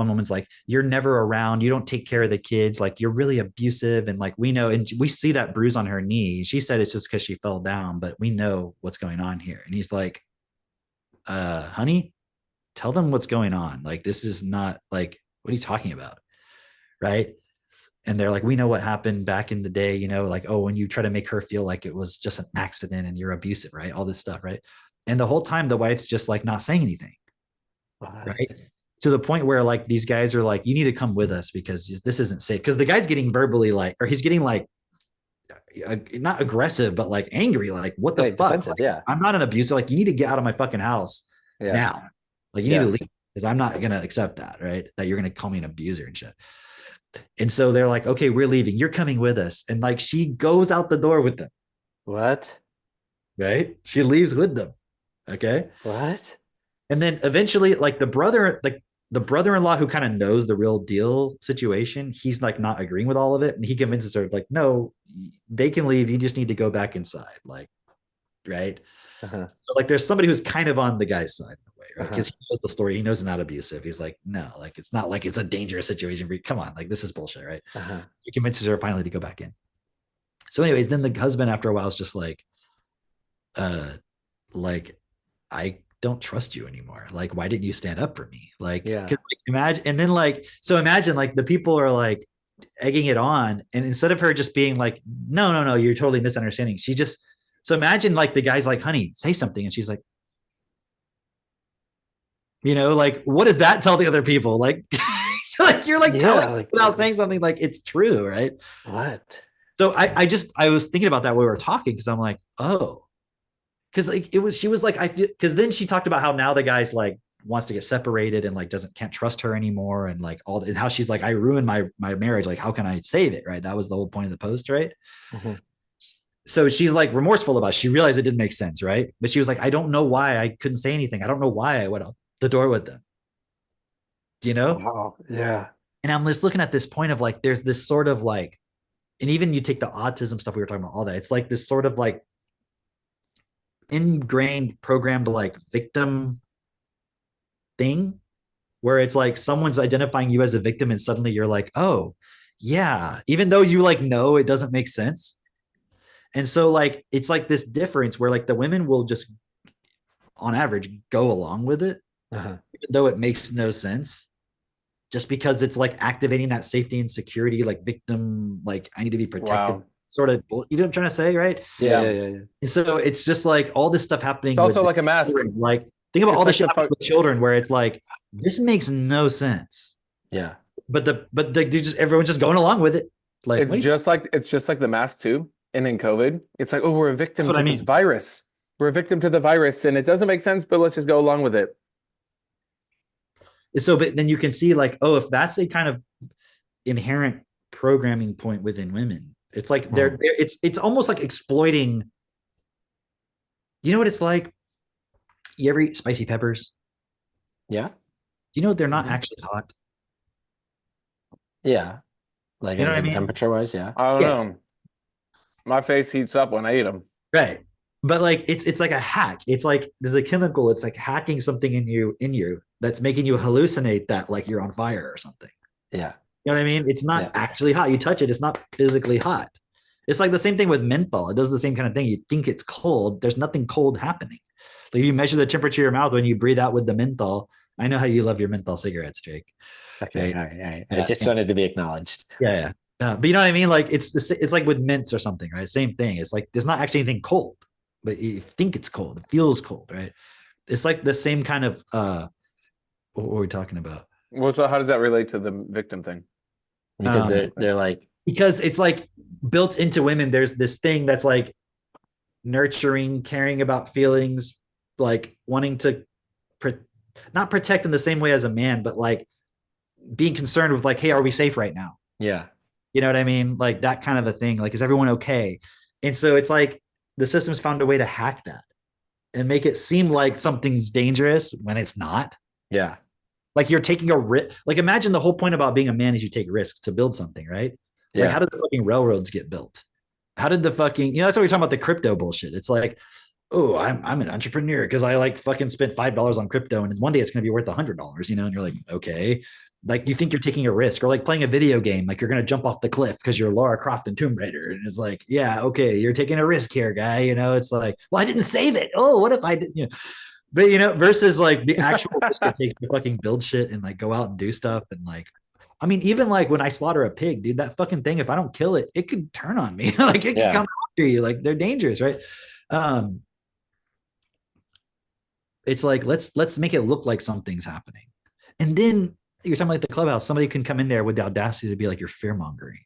woman's like, you're never around, you don't take care of the kids, like you're really abusive, and like we know, and we see that bruise on her knee. She said it's just because she fell down, but we know what's going on here. And he's like, honey, tell them what's going on. Like, this is not like, what are you talking about? Right? And they're like, we know what happened back in the day, like, oh, when you try to make her feel like it was just an accident and you're abusive, right? All this stuff, right? And the whole time the wife's just like not saying anything. What? Right? To the point where like these guys are like, you need to come with us because this isn't safe. Because the guy's getting verbally like, or he's getting like, not aggressive, but like angry, like, what the fuck? Like, yeah. I'm not an abuser. Like, you need to get out of my fucking house now. Like, you need to leave, because I'm not going to accept that, right? That you're going to call me an abuser and shit. And so they're like, okay, we're leaving. You're coming with us. And like, she goes out the door with them. What? Right? She leaves with them. Okay. What? And then eventually, like the brother-in-law who kind of knows the real deal situation, he's like not agreeing with all of it. And he convinces her like, no, they can leave. You just need to go back inside. Like, right. So, like, there's somebody who's kind of on the guy's side in a way, right? Because he knows the story. He knows it's not abusive. He's like, no, like, it's not like it's a dangerous situation for you. Come on. Like, this is bullshit. Right. He convinces her finally to go back in. So anyways, then the husband after a while is just like, I don't trust you anymore. Like, why didn't you stand up for me? Like, because like, imagine, and then like, so imagine like the people are like egging it on, and instead of her just being like, no, you're totally misunderstanding. She just, so imagine like the guy's like, honey, say something, and she's like, like, what does that tell the other people? Like, like you're like telling like, without saying something, like it's true, right? What? So I was thinking about that when we were talking, because I'm like, oh. Because like she was like, I feel, because then she talked about how now the guy's like wants to get separated and like can't trust her anymore, and like all, and how she's like, I ruined my marriage, like how can I save it, right? That was the whole point of the post, right? So she's like remorseful about it. She realized it didn't make sense, right? But she was like, I don't know why I couldn't say anything. I don't know why I went out the door with them. Do you know? Wow. Yeah. And I'm just looking at this point of like, there's this sort of like, and even you take the autism stuff we were talking about, all that, it's like this sort of like ingrained programmed like victim thing, where it's like someone's identifying you as a victim, and suddenly you're like, oh yeah, even though you like know it doesn't make sense. And so like it's like this difference where like the women will just on average go along with it, even though it makes no sense, just because it's like activating that safety and security, like victim, like I need to be protected. Wow. Sort of, you know what I'm trying to say, right? Yeah. And so it's just like all this stuff happening. It's also like a mask. Children. Like, think about all the shit happening with children, where it's like, this makes no sense. Yeah. But everyone's just going along with it. Like, it's just like the mask too. And in COVID, it's like, oh, we're a victim to this virus. We're a victim to the virus, and it doesn't make sense, but let's just go along with it. So, but then you can see like, oh, if that's a kind of, inherent programming point within women. It's like it's almost like exploiting. You know what it's like? You ever eat spicy peppers? Yeah. You know they're not actually hot. Yeah. Like, You know what I mean? temperature wise, yeah. I don't Yeah. know. My face heats up when I eat them. Right. But like it's like a hack. It's like there's a chemical. It's like hacking something in you that's making you hallucinate that like you're on fire or something. Yeah. You know what I mean? It's not Yeah. actually hot. You touch it, it's not physically hot. It's like the same thing with menthol. It does the same kind of thing. You think it's cold. There's nothing cold happening. Like you measure the temperature of your mouth when you breathe out with the menthol. I know how you love your menthol cigarettes, Drake. Okay. Right? All right. Yeah. I just wanted to be acknowledged. Yeah. But you know what I mean? Like it's like with mints or something, right? Same thing. It's like there's not actually anything cold, but you think it's cold. It feels cold, right? It's like the same kind of what were we talking about? Well, so how does that relate to the victim thing? Because they're like, Because it's like built into women, there's this thing that's like nurturing, caring about feelings, like wanting to not protect in the same way as a man, but like being concerned with like, hey, are we safe right now? yeah. You know what I mean? Like that kind of a thing. Like, is everyone okay? And so it's like the system's found a way to hack that and make it seem like something's dangerous when it's not. Yeah. Like you're taking a risk. Like imagine the whole point about being a man is you take risks to build something, right? Like Yeah. how did the fucking railroads get built? How did the fucking, that's what we're talking about, the crypto bullshit. It's like, oh, I'm an entrepreneur because I like fucking spent $5 on crypto and one day it's going to be worth $100, and you're like, okay. Like you think you're taking a risk, or like playing a video game, like you're going to jump off the cliff because you're Lara Croft and Tomb Raider. And it's like, yeah, okay, you're taking a risk here, guy. It's like, well, I didn't save it. Oh, what if I did, but versus like the actual risk it takes to fucking build shit and like go out and do stuff. And like, I mean, even like when I slaughter a pig, dude, that fucking thing, if I don't kill it, it could turn on me. Like it could come after you. Like they're dangerous, right? It's like let's make it look like something's happening. And then you're talking like the clubhouse, somebody can come in there with the audacity to be like, you're fear mongering.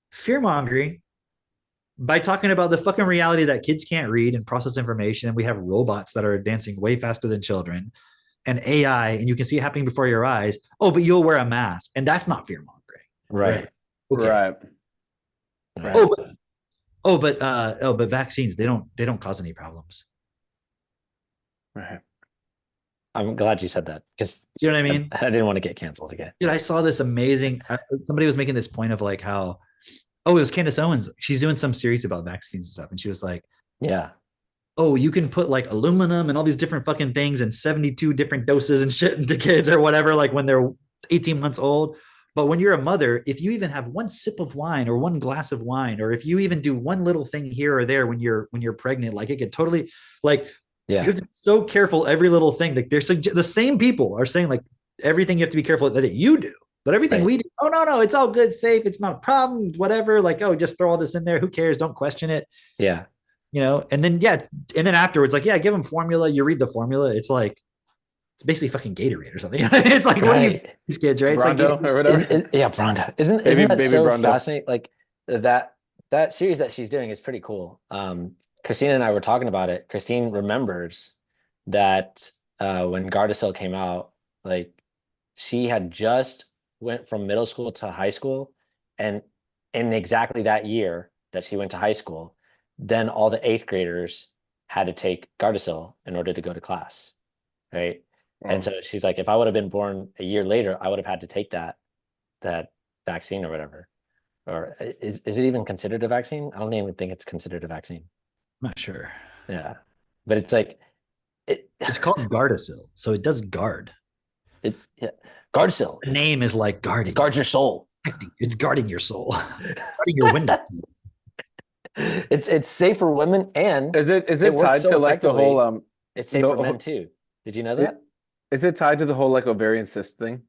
Fear mongering by talking about the fucking reality that kids can't read and process information, and we have robots that are advancing way faster than children, and AI, and you can see it happening before your eyes. Oh, but you'll wear a mask, and that's not fear mongering, Right. Okay. Right. But vaccines, they don't cause any problems. Right. I'm glad you said that because You know what I mean? I didn't want to get canceled again. Dude, I saw this amazing. Somebody was making this point of like how, it was Candace Owens. She's doing some series about vaccines and stuff, and she was like, Yeah. oh, you can put like aluminum and all these different fucking things and 72 different doses and shit into kids or whatever, like when they're 18 months old. But when you're a mother, if you even have one sip of wine or one glass of wine, or if you even do one little thing here or there when you're pregnant, like it could totally like, Yeah. you have to be so careful every little thing. Like the same people are saying like everything you have to be careful that you do, but everything we do, oh no, it's all good, safe, it's not a problem, whatever. Like, oh, just throw all this in there. Who cares? Don't question it. Yeah. And then afterwards, like, yeah, give them formula. You read the formula. It's like, it's basically fucking Gatorade or something. It's like, what do you, these kids, right? It's Brondo, like, or whatever. Yeah, Brondo. Isn't that Baby so Brondo. fascinating? Like that series that she's doing is pretty cool. Christine and I were talking about it. Christine remembers that when Gardasil came out, like she had just went from middle school to high school, and in exactly that year that she went to high school, then all the 8th graders had to take Gardasil in order to go to class, right? And so she's like, if I would have been born a year later, I would have had to take that vaccine or whatever. Or is it even considered a vaccine? I don't even think it's considered a vaccine. I'm not sure. Yeah, but it's like it's called Gardasil, so it does guard. Gardasil. The name is like guarding. Guard your soul. It's guarding your soul. Guarding your windows. It's safe for women, and Is it tied to like the whole it's safe for men too. Did you know that? Is it tied to the whole like ovarian cyst thing?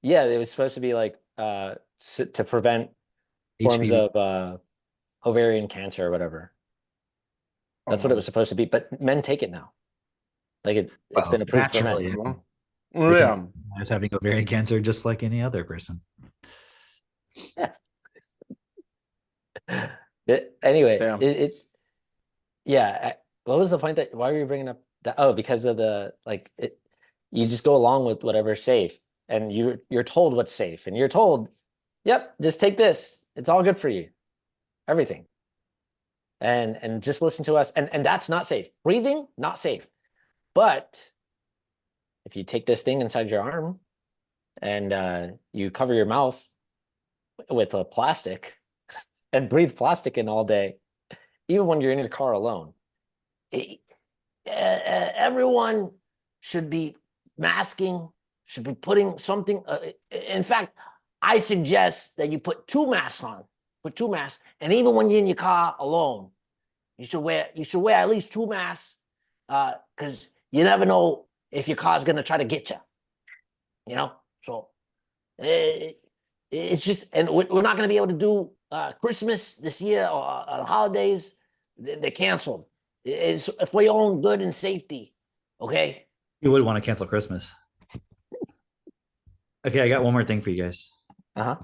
Yeah, it was supposed to be like to prevent forms of ovarian cancer or whatever. That's what it was supposed to be, but men take it now. Like it's been approved for men. Yeah, as having ovarian cancer just like any other person. Yeah. Anyway, yeah. What was the point why were you bringing up that? Oh, because of the you just go along with whatever's safe. and you're told what's safe, and you're told, yep, just take this. It's all good for you. Everything. And just listen to us. And that's not safe. Breathing, not safe. But if you take this thing inside your arm and you cover your mouth with a plastic and breathe plastic in all day, even when you're in your car alone, everyone should be masking, should be putting something. In fact, I suggest that you put 2 masks on. Put 2 masks, and even when you're in your car alone, you should wear at least 2 masks, because you never know if your car's gonna try to get you. You know, so it's just, and we're not gonna be able to do Christmas this year or the holidays. They're canceled. It's for your own good and safety. Okay. You would want to cancel Christmas. Okay, I got one more thing for you guys. Uh-huh.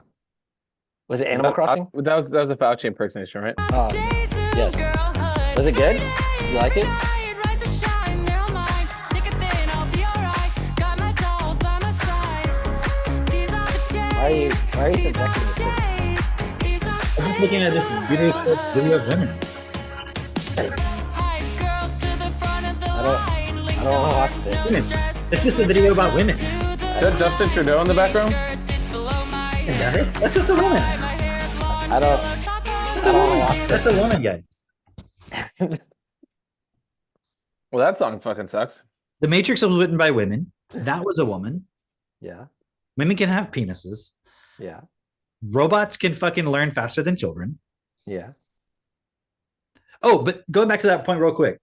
Was it Animal Crossing? That was a Fauci impersonation, right? Yes. Was it good? Did you like it? Why are you subjecting this to me? I'm just looking at this video of women. I don't want to watch this. Women. It's just a video about women. Is that Justin Trudeau in the background? Yeah, that's just a woman. I don't want to watch this. That's a woman, guys. Well, that song fucking sucks. The Matrix was written by women. That was a woman. Yeah. Women can have penises. Yeah. Robots can fucking learn faster than children. Yeah. Oh, but going back to that point real quick.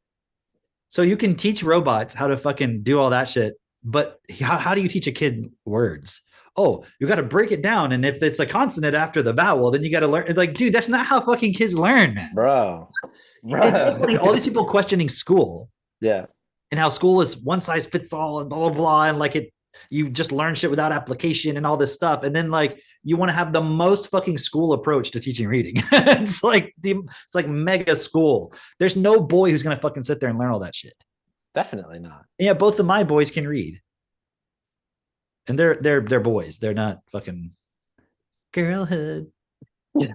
So you can teach robots how to fucking do all that shit, but how do you teach a kid words? Oh, you got to break it down, and if it's a consonant after the vowel, then you got to learn. It's like, dude, that's not how fucking kids learn, man. Bro. It's so funny, all these people questioning school. Yeah. And how school is one size fits all and blah blah blah, and like you just learn shit without application and all this stuff, and then like you want to have the most fucking school approach to teaching reading. It's like mega school. There's no boy who's gonna fucking sit there and learn all that shit. Definitely not. Yeah, both of my boys can read, and they're boys. They're not fucking girlhood. Yeah.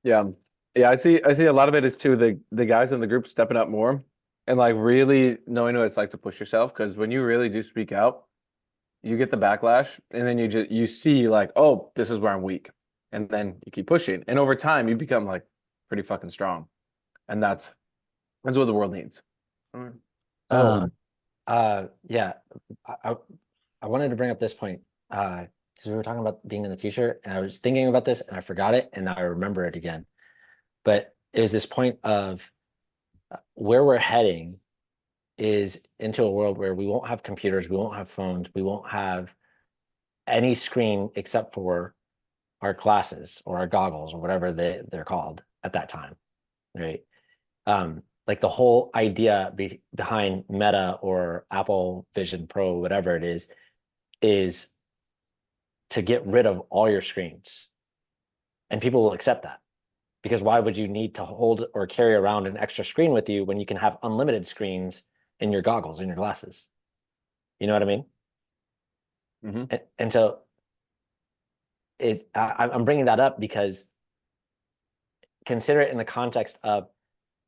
Yeah, I see a lot of it is too the guys in the group stepping up more and like really knowing what it's like to push yourself, because when you really do speak out, you get the backlash, and then you see like, oh, this is where I'm weak. And then you keep pushing. And over time you become like pretty fucking strong. And that's what the world needs. Yeah. I wanted to bring up this point because we were talking about being in the future, and I was thinking about this and I forgot it, and now I remember it again. But it was this point of where we're heading is into a world where we won't have computers, we won't have phones, we won't have any screen except for our glasses or our goggles or whatever they're called at that time, right? Like the whole idea behind Meta or Apple Vision Pro, whatever it is to get rid of all your screens. And people will accept that, because why would you need to hold or carry around an extra screen with you when you can have unlimited screens in your goggles, in your glasses? You know what I mean? Mm-hmm. And so I'm bringing that up because consider it in the context of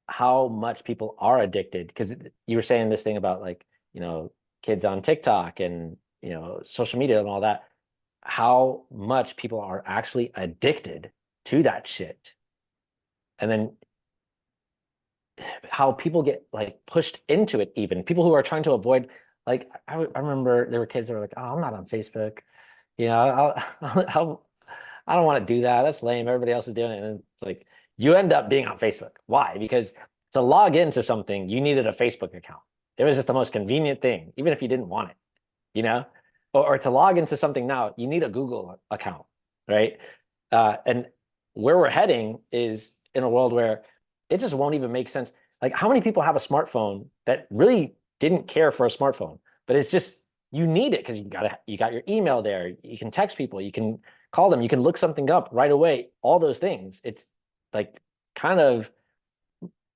how much people are addicted, because you were saying this thing about like, you know, kids on TikTok and, you know, social media and all that, how much people are actually addicted to that shit. And then how people get like pushed into it, even people who are trying to avoid, like, I remember there were kids that were like, oh, I'm not on Facebook. You know, I don't want to do that. That's lame. Everybody else is doing it. And it's like, you end up being on Facebook. Why? Because to log into something, you needed a Facebook account. It was just the most convenient thing, even if you didn't want it, you know? Or to log into something now, you need a Google account, right? And where we're heading is in a world where it just won't even make sense. Like, how many people have a smartphone that really didn't care for a smartphone, but it's just, you need it because you got your email there. You can text people, you can call them, you can look something up right away, all those things. It's like kind of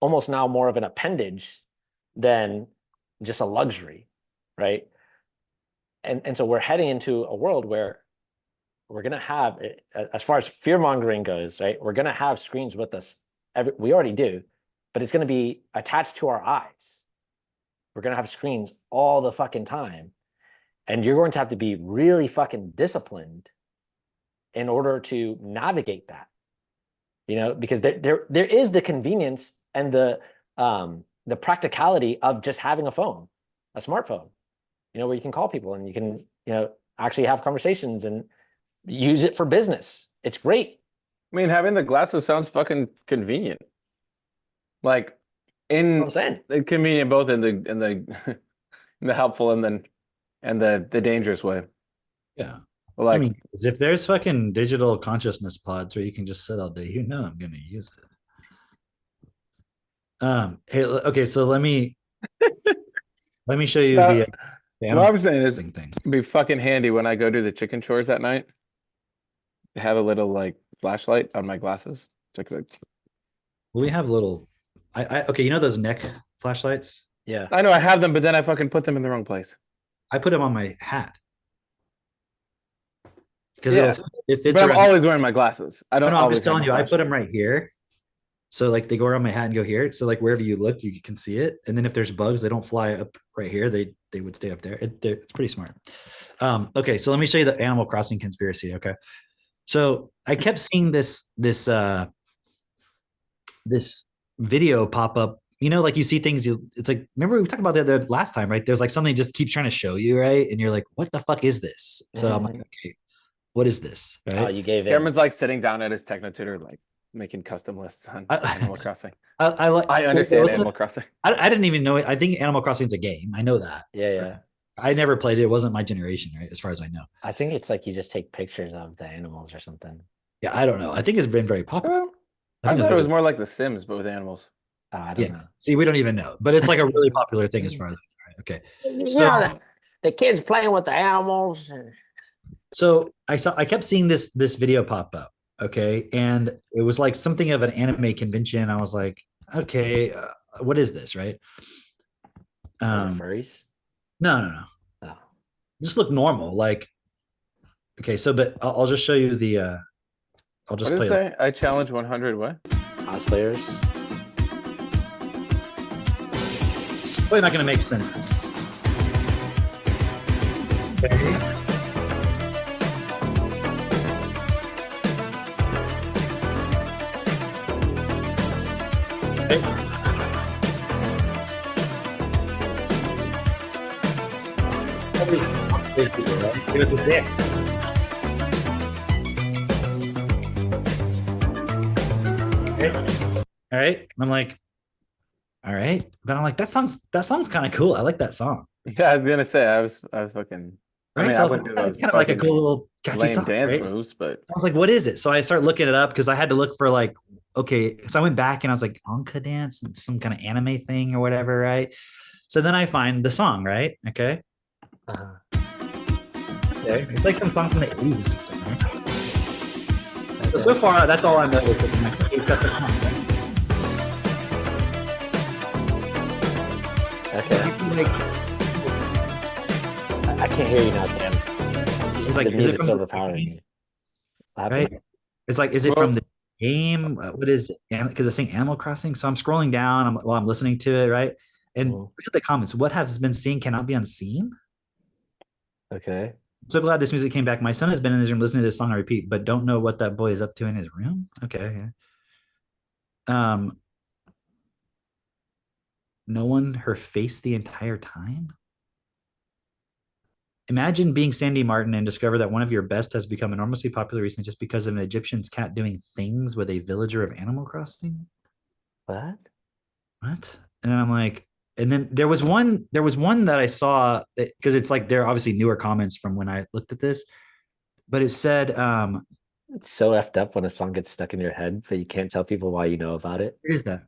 almost now more of an appendage than just a luxury, right? and so we're heading into a world where we're going to have, as far as fear mongering goes, right? We're going to have screens with us. We already do, but it's going to be attached to our eyes. We're going to have screens all the fucking time. And you're going to have to be really fucking disciplined in order to navigate that, because there is the convenience and the practicality of just having a phone, a smartphone, where you can call people and you can, actually have conversations and use it for business. It's great. I mean, having the glasses sounds fucking convenient. Like, I'm saying convenient both in the in the helpful and the dangerous way. Yeah. Like, I mean, if there's fucking digital consciousness pods where you can just sit all day, I'm gonna use it. Hey, okay, so let me show you the what I'm saying is, thing. it'd be fucking handy when I go do the chicken chores at night to have a little like flashlight on my glasses. Check it out. Well, we have little. Okay, those neck flashlights. Yeah, I know I have them, but then I fucking put them in the wrong place. I put them on my hat because Yeah, it fits. But I'm around. always wearing my glasses. I don't. No, I'm always just telling have you. my I put them right here, so like they go around my hat and go here. So like wherever you look, you can see it. And then if there's bugs, they don't fly up right here. They would stay up there. It's pretty smart. Okay, so let me show you the Animal Crossing conspiracy. Okay, so I kept seeing this video pop up. Like you see things. It's like, remember we talked about that the last time, right? There's like something just keeps trying to show you, right? And you're like, what the fuck is this? So I'm like, okay, what is this? Right? Oh, you gave it. Cameron's like sitting down at his Technotutor, like making custom lists on Animal Crossing. I understand Animal Crossing. I didn't even know it. I think Animal Crossing is a game. I know that. Yeah. I never played it. It wasn't my generation, right? As far as I know. I think it's like you just take pictures of the animals or something. Yeah, I don't know. I think it's been very popular. Well, I thought it was more like The Sims, but with animals. I don't know. See, we don't even know, but it's like a really popular thing as far as okay. So the kids playing with the animals. So I kept seeing this video pop up. Okay, and it was like something of an anime convention. I was like, okay, what is this, right? Is it furries? No. Oh. Just look normal. Like, okay, so but I'll just show you the. I'll just What did play. it say? I challenge 100. What? Cosplayers. Probably not going to make sense. Okay. It was there. Okay. All right. I'm like, all right, but I'm like, that sounds kind of cool. I like that song. Yeah, I was gonna say I was fucking. Right, I mean, so I was wouldn't like, do that's those kind of like a fucking cool little catchy lame song, dance right? moves, but I was like, what is it? So I started looking it up because I had to look for like, okay. So I went back and I was like, Anka dance and some kind of anime thing or whatever, right? So then I find the song, right? Okay. Okay. It's like some song from the 80s or something, right? Okay. So far, that's all I know is that it's got the song, right? Okay. I can't hear you now, Cam. It's like, the is it music's from the overpowering game? me. Right? It's like, is it from the game? What is it? Because it's saying Animal Crossing. So I'm scrolling down while I'm listening to it, right? And look at the comments. What has been seen cannot be unseen. Okay. So glad this music came back. My son has been in his room listening to this song on repeat, but don't know what that boy is up to in his room. Okay. No one her face the entire time. Imagine being Sandy Martin and discover that one of your best has become enormously popular recently just because of an Egyptian's cat doing things with a villager of Animal Crossing. What? And I'm like, and then there was one that I saw because it's like they're obviously newer comments from when I looked at this, but it said, it's so effed up when a song gets stuck in your head, but you can't tell people why you know about it. Where is that?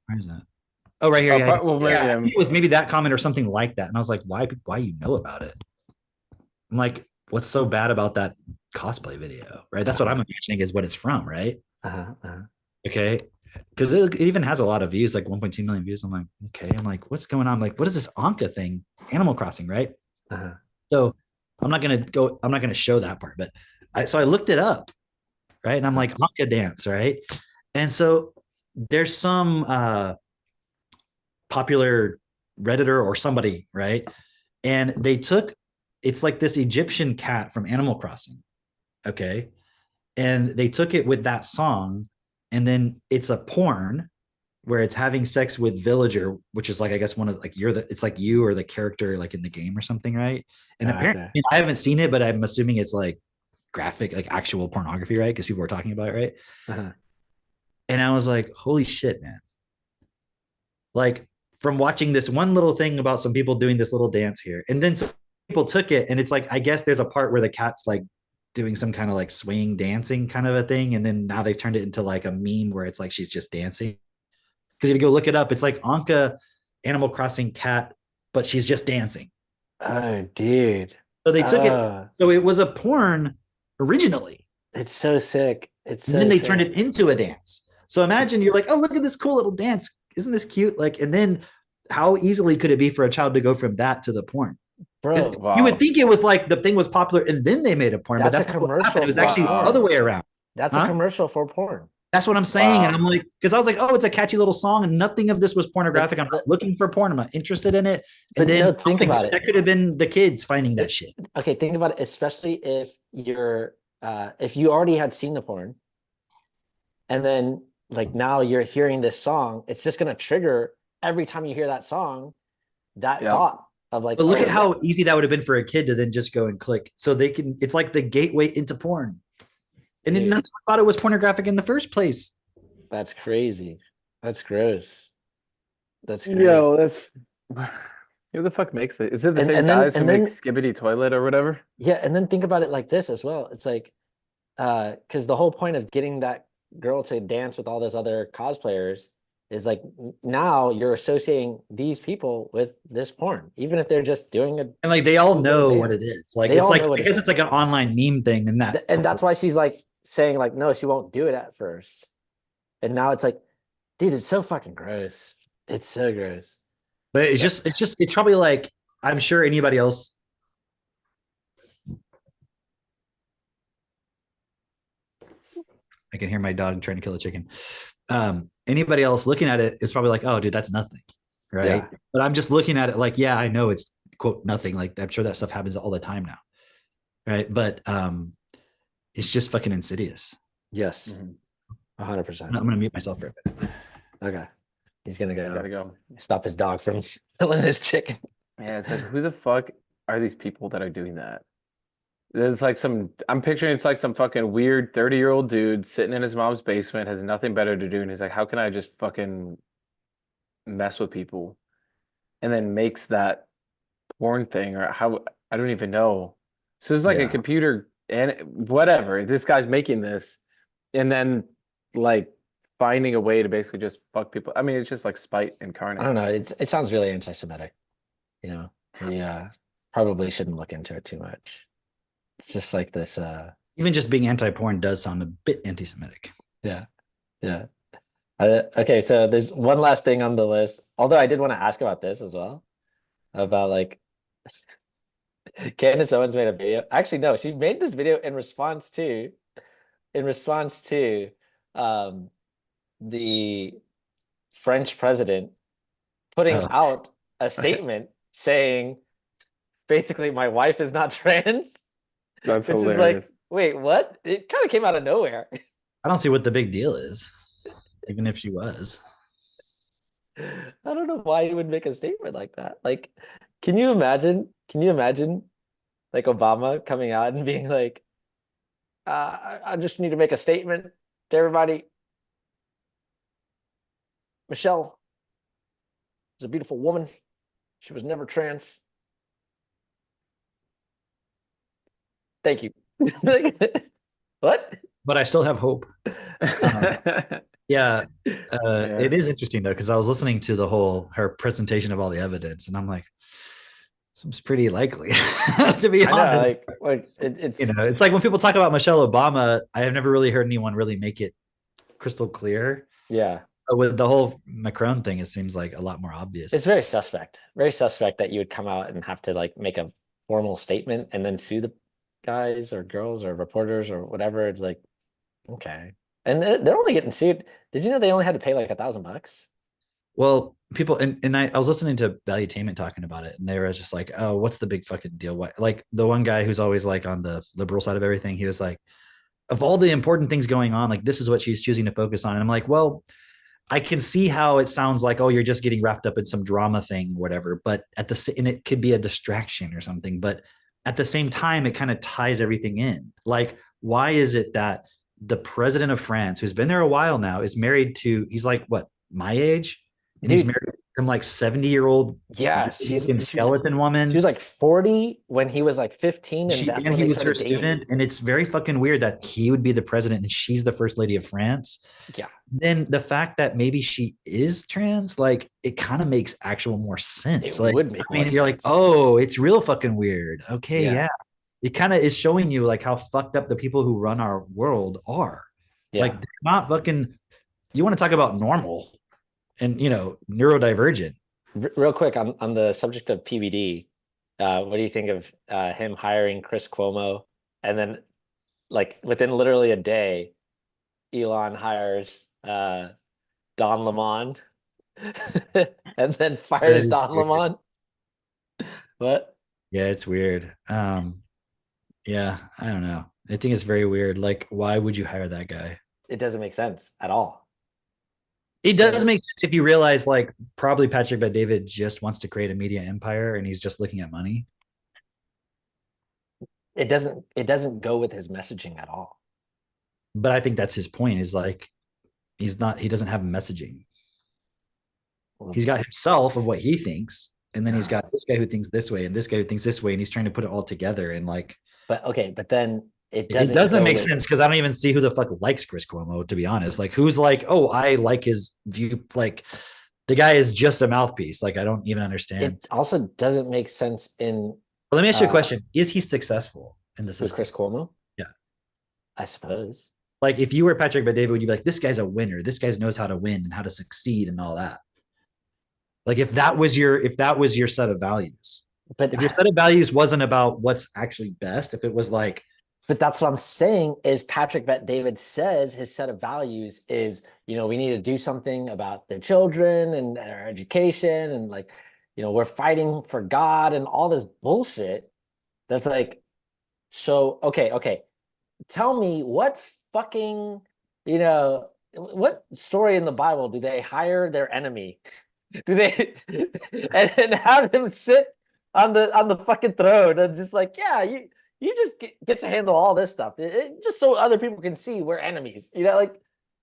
Oh, right here. Yeah. It was maybe that comment or something like that. And I was like, why you know about it? I'm like, what's so bad about that cosplay video? Right. That's what I'm imagining is what it's from. Right. Okay. Because it even has a lot of views, like 1.2 million views. I'm like, okay. I'm like, what's going on? I'm like, what is this Anka thing? Animal Crossing, right? So I'm not gonna show that part, but I looked it up, right? And I'm like, Anka dance, right? And so there's some popular Redditor or somebody, right? And they took it's like this Egyptian cat from Animal Crossing. Okay. And they took it with that song, and then it's a porn where it's having sex with Villager, which is like I guess one of like it's like you or the character like in the game or something, right? And apparently Okay. I haven't seen it, but I'm assuming it's like graphic, like actual pornography, right? Because people were talking about it, right? Uh-huh. And I was like, holy shit, man. Like from watching this one little thing about some people doing this little dance here, and then some people took it, and it's like I guess there's a part where the cat's like doing some kind of like swing dancing kind of a thing, and then now they've turned it into like a meme where it's like she's just dancing. Because if you go look it up, it's like Anka Animal Crossing cat, but she's just dancing. Oh, dude. So they took it. So it was a porn originally. It's so sick. It's And so then they sick. turned it into a dance. So imagine you're like, oh, look at this cool little dance. Isn't this cute? Like, and then how easily could it be for a child to go from that to the porn? Bro, Wow. You would think it was like the thing was popular and then they made a porn, but That's that's a not what happened. commercial It was for actually the porn. other way around. that's Huh? a commercial for porn. That's what I'm saying. Wow. And I'm like, because I was like, oh, it's a catchy little song, and nothing of this was pornographic. I'm not looking for porn. I'm not interested in it. And But then no, think about it. That could have been the kids finding that shit. Okay, think about it, especially if you already had seen the porn, and then like now you're hearing this song, it's just gonna trigger every time you hear that song, that Yeah. thought of like, But look oh, at how easy that would have been for a kid to then just go and click. So they can, it's like the gateway into porn. And then Dude. that's why I thought it was pornographic in the first place. that's crazy. That's gross. That's gross. Yo, that's who the fuck makes it? Is it the And- same and then- guys who and make then- Skibbity Toilet or whatever? Yeah, and then think about it like this as well. It's like, because the whole point of getting that girl to dance with all those other cosplayers is like now you're associating these people with this porn, even if they're just doing it. And like they all Cool know little what it dance. is. Like They it's all like know what I it guess is. it's like an online meme thing, and that And that's why she's like saying like, no, she won't do it at first. And now it's like, dude, it's so fucking gross. It's so gross. but it's probably like I'm sure anybody else. I can hear my dog trying to kill a chicken. Anybody else looking at it is probably like, oh, dude, that's nothing. Right. Yeah. But I'm just looking at it like, yeah, I know it's quote nothing. Like I'm sure that stuff happens all the time now. Right. But it's just fucking insidious. Yes, Mhm. 100%. I'm gonna mute myself for a bit. Okay, he's gonna Gotta go go. stop his dog from killing his chicken. Yeah, it's like who the fuck are these people that are doing that? There's like I'm picturing it's like some fucking weird 30-year-old dude sitting in his mom's basement, has nothing better to do, and he's like, how can I just fucking mess with people? And then makes that porn thing, or how, I don't even know. So it's like a Yeah. computer and whatever. This guy's making this and then like finding a way to basically just fuck people. I mean, it's just like spite incarnate. I don't know. It sounds really anti-Semitic. You know, yeah, probably shouldn't look into it too much. It's just like this. Even just being anti-porn does sound a bit anti-Semitic. Yeah. Okay, so there's one last thing on the list. Although I did want to ask about this as well, about like Candace Owens made a video. Actually, no, she made this video in response to the French president putting Oh. out a statement saying basically my wife is not trans. That's Which is hilarious. like, wait, what? It kind of came out of nowhere. I don't see what the big deal is, even if she was. I don't know why he would make a statement like that. Like, can you imagine? Like Obama coming out and being like, I just need to make a statement to everybody. Michelle is a beautiful woman. She was never trans. Thank you. Like, what? But I still have hope. Yeah, Yeah. it is interesting though, because I was listening to her presentation of all the evidence, and I'm like, seems pretty likely, to be I know, honest. like it's You know, it's like when people talk about Michelle Obama, I have never really heard anyone really make it crystal clear. yeah. But with the whole Macron thing, it seems like a lot more obvious. It's very suspect. Very suspect that you would come out and have to like make a formal statement and then sue the guys or girls or reporters or whatever. It's like, okay. And they're only getting sued. Did you know they only had to pay like $1,000? Well, people and I was listening to Valuetainment talking about it, and they were just like, "Oh, what's the big fucking deal?" What, like the one guy who's always like on the liberal side of everything, he was like, "Of all the important things going on, like this is what she's choosing to focus on." And I'm like, "Well, I can see how it sounds like, oh, you're just getting wrapped up in some drama thing, whatever. But and it could be a distraction or something. But at the same time, it kind of ties everything in. Like, why is it that the president of France, who's been there a while now, is married to? He's like what, my age, and he's Dude. married to some like 70-year-old Yeah, skeleton woman. She was like 40 when he was like 15, and that's when he they was her started dating. student, and it's very fucking weird that he would be the president and she's the first lady of France. Yeah. Then the fact that maybe she is trans, like it kind of makes actual more sense. It Like, would make I mean, more you're like, sense. oh, it's real fucking weird. Okay, Yeah. yeah. It kind of is showing you like how fucked up the people who run our world are. Yeah. Like, they're not fucking. You want to talk about normal and neurodivergent. Real quick on the subject of PBD, what do you think of him hiring Chris Cuomo, and then like within literally a day, Elon hires Don Lemon, and then fires Don Lemon? What? Yeah, it's weird. Yeah, I don't know. I think it's very weird. Like, why would you hire that guy? It doesn't make sense at all. It does make sense if you realize, like, probably Patrick Bet-David just wants to create a media empire and he's just looking at money. It doesn't go with his messaging at all. But I think that's his point, is like he doesn't have messaging. He's got himself of what he thinks, and then he's got this guy who thinks this way and this guy who thinks this way, and he's trying to put it all together. And like, but then it doesn't make sense, because I don't even see who the fuck likes Chris Cuomo, to be honest. Like, who's like, oh, I like his view. Like, the guy is just a mouthpiece. Like, I don't even understand. It also doesn't make sense in. But let me ask you a question: is he successful in the system? With Chris Cuomo? Yeah, I suppose. Like, if you were Patrick Bet-David, would you be like, this guy's a winner? This guy knows how to win and how to succeed and all that. Like, if that was your set of values, but if your set of values wasn't about what's actually best, if it was like, but that's what I'm saying is Patrick Bet-David says his set of values is, we need to do something about their children and our education, and like, we're fighting for God and all this bullshit. That's like, so, okay. Tell me what fucking, what story in the Bible do they hire their enemy? Do they and have him sit on the fucking throne and just like, yeah, you just get to handle all this stuff, just so other people can see we're enemies. Like,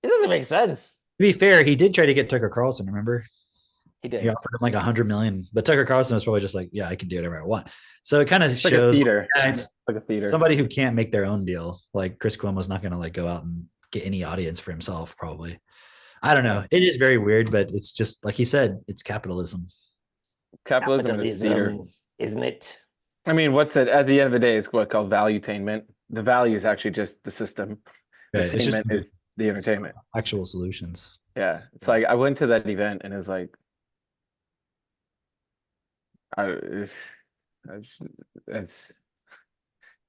it doesn't make sense. To be fair, he did try to get Tucker Carlson. Remember? He did. He offered him like $100 million, but Tucker Carlson was probably just like, yeah, I can do whatever I want. So it kind of shows like a theater. It's like a theater. Somebody who can't make their own deal. Like, Chris Cuomo's not going to like go out and get any audience for himself, probably. I don't know. It is very weird, but it's just like he said, it's capitalism. Capitalism is theater, isn't it? I mean, what's it at the end of the day? It's what called valuetainment. The value is actually just the system. Right. It's just is the entertainment. Actual solutions. Yeah, it's like I went to that event and it was like, it's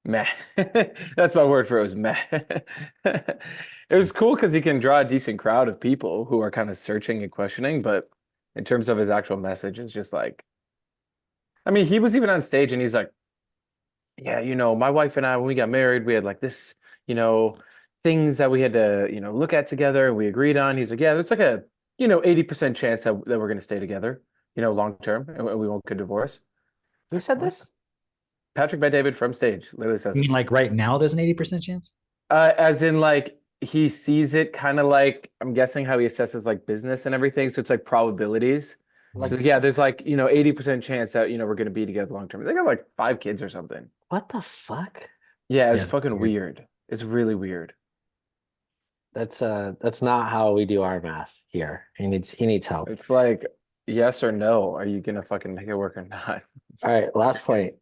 meh. That's my word for it. Was meh. It was cool because he can draw a decent crowd of people who are kind of searching and questioning, but in terms of his actual message, it's just like, I mean, he was even on stage and he's like, yeah, my wife and I, when we got married, we had like this, things that we had to, look at together and we agreed on. He's like, yeah, there's like a, 80% chance that we're going to stay together, long term, and we won't get divorced. Who said this? Patrick Bet-David from stage literally says, You mean like right now there's an 80% chance? As in like he sees it kind of like, I'm guessing how he assesses like business and everything. So it's like probabilities. Like, so yeah, there's like, 80% chance that, we're going to be together long term. They got like 5 kids or something. What the fuck? Yeah, it's fucking weird. It's really weird. That's not how we do our math here. He needs help. It's like, yes or no, are you gonna fucking make it work or not? All right, last point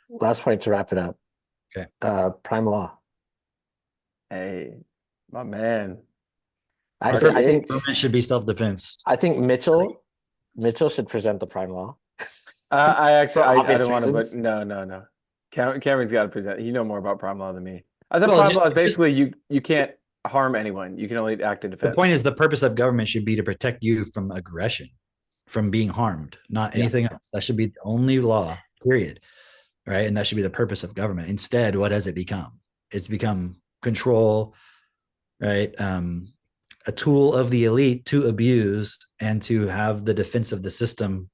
to wrap it up. Okay. Prime law. Hey, my man. I think it should be self-defense. I think Mitchell should present the prime law. I didn't want to, reasons. but no. Cameron's got to present. You know more about prime law than me. I thought Well, prime law is it's just- basically you can't harm anyone. You can only act in The defense. point is, the purpose of government should be to protect you from aggression, from being harmed, not anything else. That should be the only law, period. Right. And that should be the purpose of government. Instead, what has it become? It's become control, right? A tool of the elite to abuse and to have the defense of the system.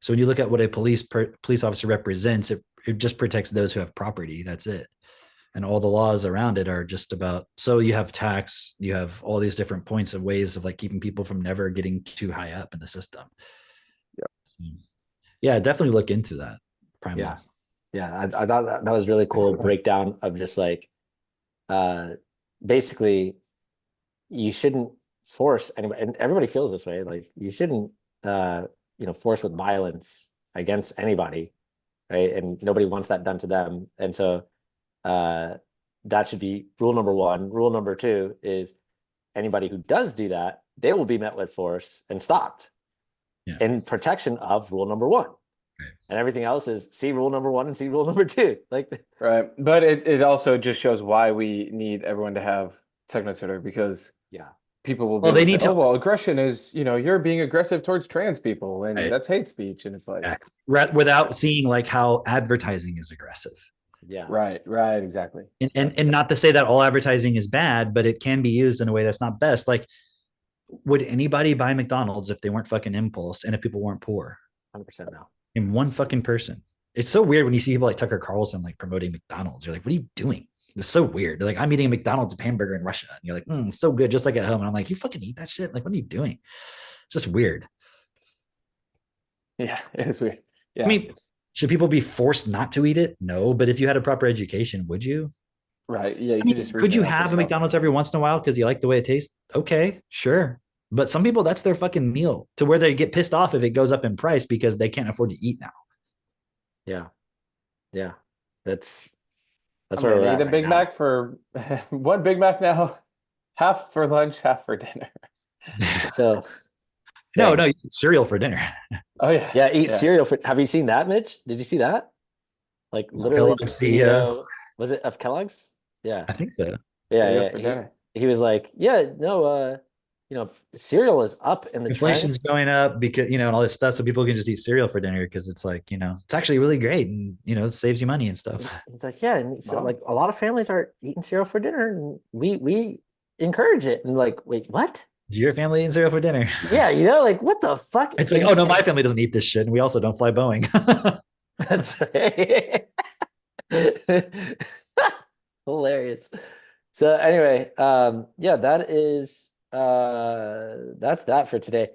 So when you look at what a police officer represents, it just protects those who have property. That's it. And all the laws around it are just about, so you have tax, you have all these different points of ways of like keeping people from never getting too high up in the system. Yeah, definitely look into that. Prime law. Yeah, I thought that was really cool breakdown of just like, basically, you shouldn't force anybody, and everybody feels this way. Like you shouldn't, force with violence against anybody, right? And nobody wants that done to them. And so, that should be rule number one. Rule number two is anybody who does do that, they will be met with force and stopped in protection of rule number one. And everything else is see rule number one and see rule number two. Like, Right. But it also just shows why we need everyone to have techno-Twitter, because people will be Well, they able to need say, to- oh, well, aggression is, you're being aggressive towards trans people and Right. that's hate speech. And it's like, Without seeing like how advertising is aggressive. right, exactly. And not to say that all advertising is bad, but it can be used in a way that's not best. Like, would anybody buy McDonald's if they weren't fucking impulse and if people weren't poor? 100% no. In one fucking person. It's so weird when you see people like Tucker Carlson like promoting McDonald's. You're like, what are you doing? It's so weird. They're like, I'm eating a McDonald's hamburger in Russia. And you're like, it's so good, just like at home. And I'm like, you fucking eat that shit? Like, what are you doing? It's just weird. Yeah, it is weird. Yeah. I mean, should people be forced not to eat it? No, but if you had a proper education, would you? Right. Yeah. Could you have a McDonald's every once in a while because you like the way it tastes? Okay, sure. But some people, that's their fucking meal, to where they get pissed off if it goes up in price because they can't afford to eat now. Yeah. That's I'm where we're gonna at eat a right Big now. Mac for one Big Mac now, half for lunch, half for dinner. So No, you eat cereal for dinner. Oh yeah. yeah, eat cereal for. Have you seen that, Mitch? Did you see that? Like literally, the Kellogg's CEO was it of Kellogg's? Yeah, I think so. yeah. For dinner. He was like, cereal is up in the Inflation's trends. going up because, and all this stuff. So people can just eat cereal for dinner because it's like, it's actually really great and, it saves you money and stuff. It's like, yeah. And so like a lot of families are eating cereal for dinner and we encourage it. And like, wait, what? Your family eating cereal for dinner. Yeah. like what the fuck? It's like, oh no, my family doesn't eat this shit. And we also don't fly Boeing. That's right. Hilarious. So anyway, that's that for today.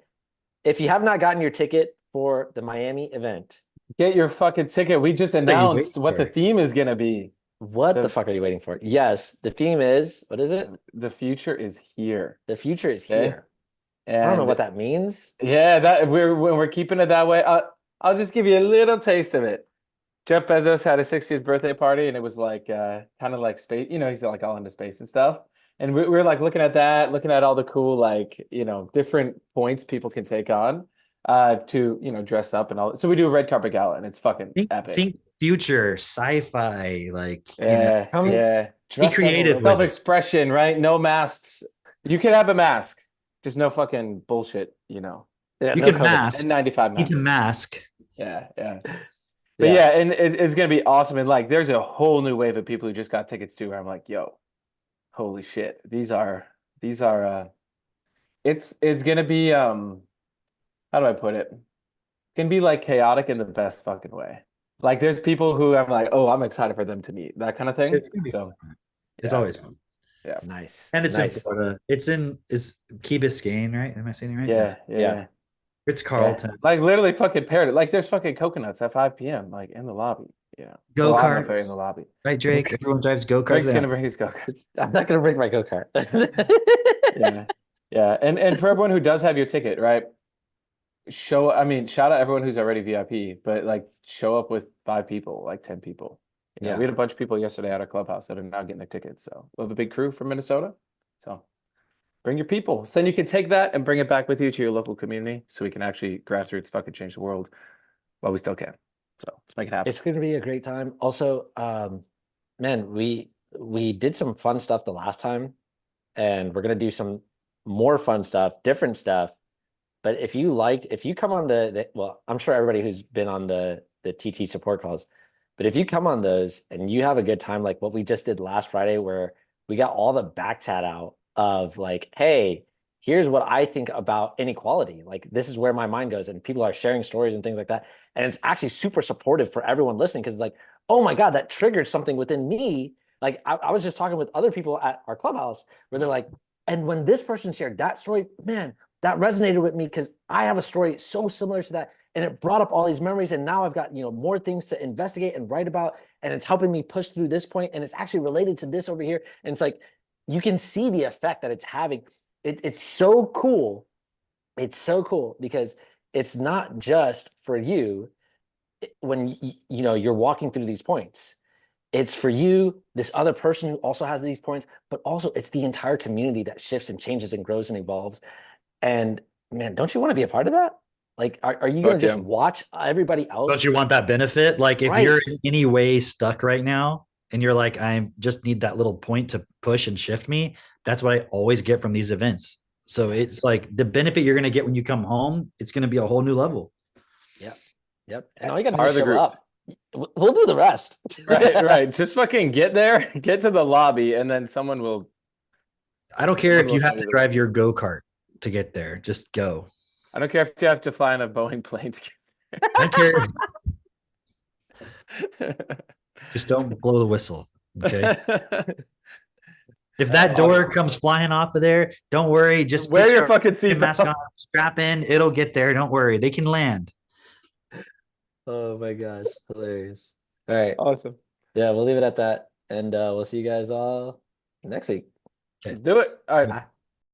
If you have not gotten your ticket for the Miami event, Get your fucking ticket. We just announced what the for? theme is gonna be. what the fuck are you waiting for? Yes, the theme is, what is it? The future is here. The future is Okay. here. I don't know what that means. Yeah, that we're keeping it that way. I'll just give you a little taste of it. Jeff Bezos had a 60th birthday party, and it was like kind of like space. He's like all into space and stuff. And we're like looking at that, looking at all the cool different points people can take on to dress up and all. So we do a red carpet gala, and it's fucking epic. Think future, sci-fi, like Yeah. be creative with it. Self-expression, right? No masks. You can have a mask, just no fucking bullshit. You no can COVID. mask. N95 Need mask. to mask. Yeah. But yeah, and it's gonna be awesome. And like, there's a whole new wave of people who just got tickets to. Where I'm like, yo, holy shit, these are. It's gonna be how do I put it? It's gonna be like chaotic in the best fucking way. Like, there's people who I'm like, oh, I'm excited for them to meet, that kind of thing. It's gonna be fun. It's always fun. Yeah. Nice. And it's nice. in Florida. It's Key Biscayne, right? Am I saying it right? Yeah. It's Carlton. Like literally fucking paired it. Like, there's fucking coconuts at 5 p.m. like in the lobby. Go Well, I don't know if they're karts. in the lobby. Right, Drake? Everyone drives go-karts. Greg's there. gonna bring his go-karts. I'm not gonna bring my go-kart. Yeah. And for everyone who does have your ticket, right? Shout out everyone who's already VIP, but like show up with 5 people, like 10 people. We had a bunch of people yesterday at our clubhouse that are now getting their tickets. So we have a big crew from Minnesota. So bring your people. So then you can take that and bring it back with you to your local community so we can actually grassroots fucking change the world while we still can. So let's make it happen. It's going to be a great time. Also, man, we did some fun stuff the last time, and we're going to do some more fun stuff, different stuff. But if you come on well, I'm sure everybody who's been on the TT support calls, but if you come on those and you have a good time, like what we just did last Friday, where we got all the back chat out of like, hey, here's what I think about inequality. Like, this is where my mind goes, and people are sharing stories and things like that. And it's actually super supportive for everyone listening, because it's like, oh my God, that triggered something within me. Like, I was just talking with other people at our clubhouse where they're like, and when this person shared that story, man, that resonated with me because I have a story so similar to that, and it brought up all these memories. And now I've got, more things to investigate and write about, and it's helping me push through this point, and it's actually related to this over here. And it's like, you can see the effect that it's having. It's so cool. It's so cool because it's not just for you when you're walking through these points. It's for you, this other person who also has these points, but also it's the entire community that shifts and changes and grows and evolves. And man, don't you want to be a part of that? Like, are you going to just watch everybody else? Don't you want that benefit? Like, if you're in any way stuck right now and you're like, I just need that little point to push and shift me, that's what I always get from these events. So it's like the benefit you're going to get when you come home, it's going to be a whole new level. Yep. And all you got to do is show up. We'll do the rest. Right. Just fucking get there, get to the lobby, and then someone will. I don't care if you have to drive your go-kart to get there. Just go. I don't care if you have to fly on a Boeing plane to get there. I don't care. Just don't blow the whistle. Okay. If that door comes flying off of there, don't worry. Just wear your fucking seatbelt. Mask on, strap in. It'll get there. Don't worry. They can land. Oh my gosh. Hilarious. All right. Awesome. Yeah, we'll leave it at that. And we'll see you guys all next week. Let's do it. All right. Bye.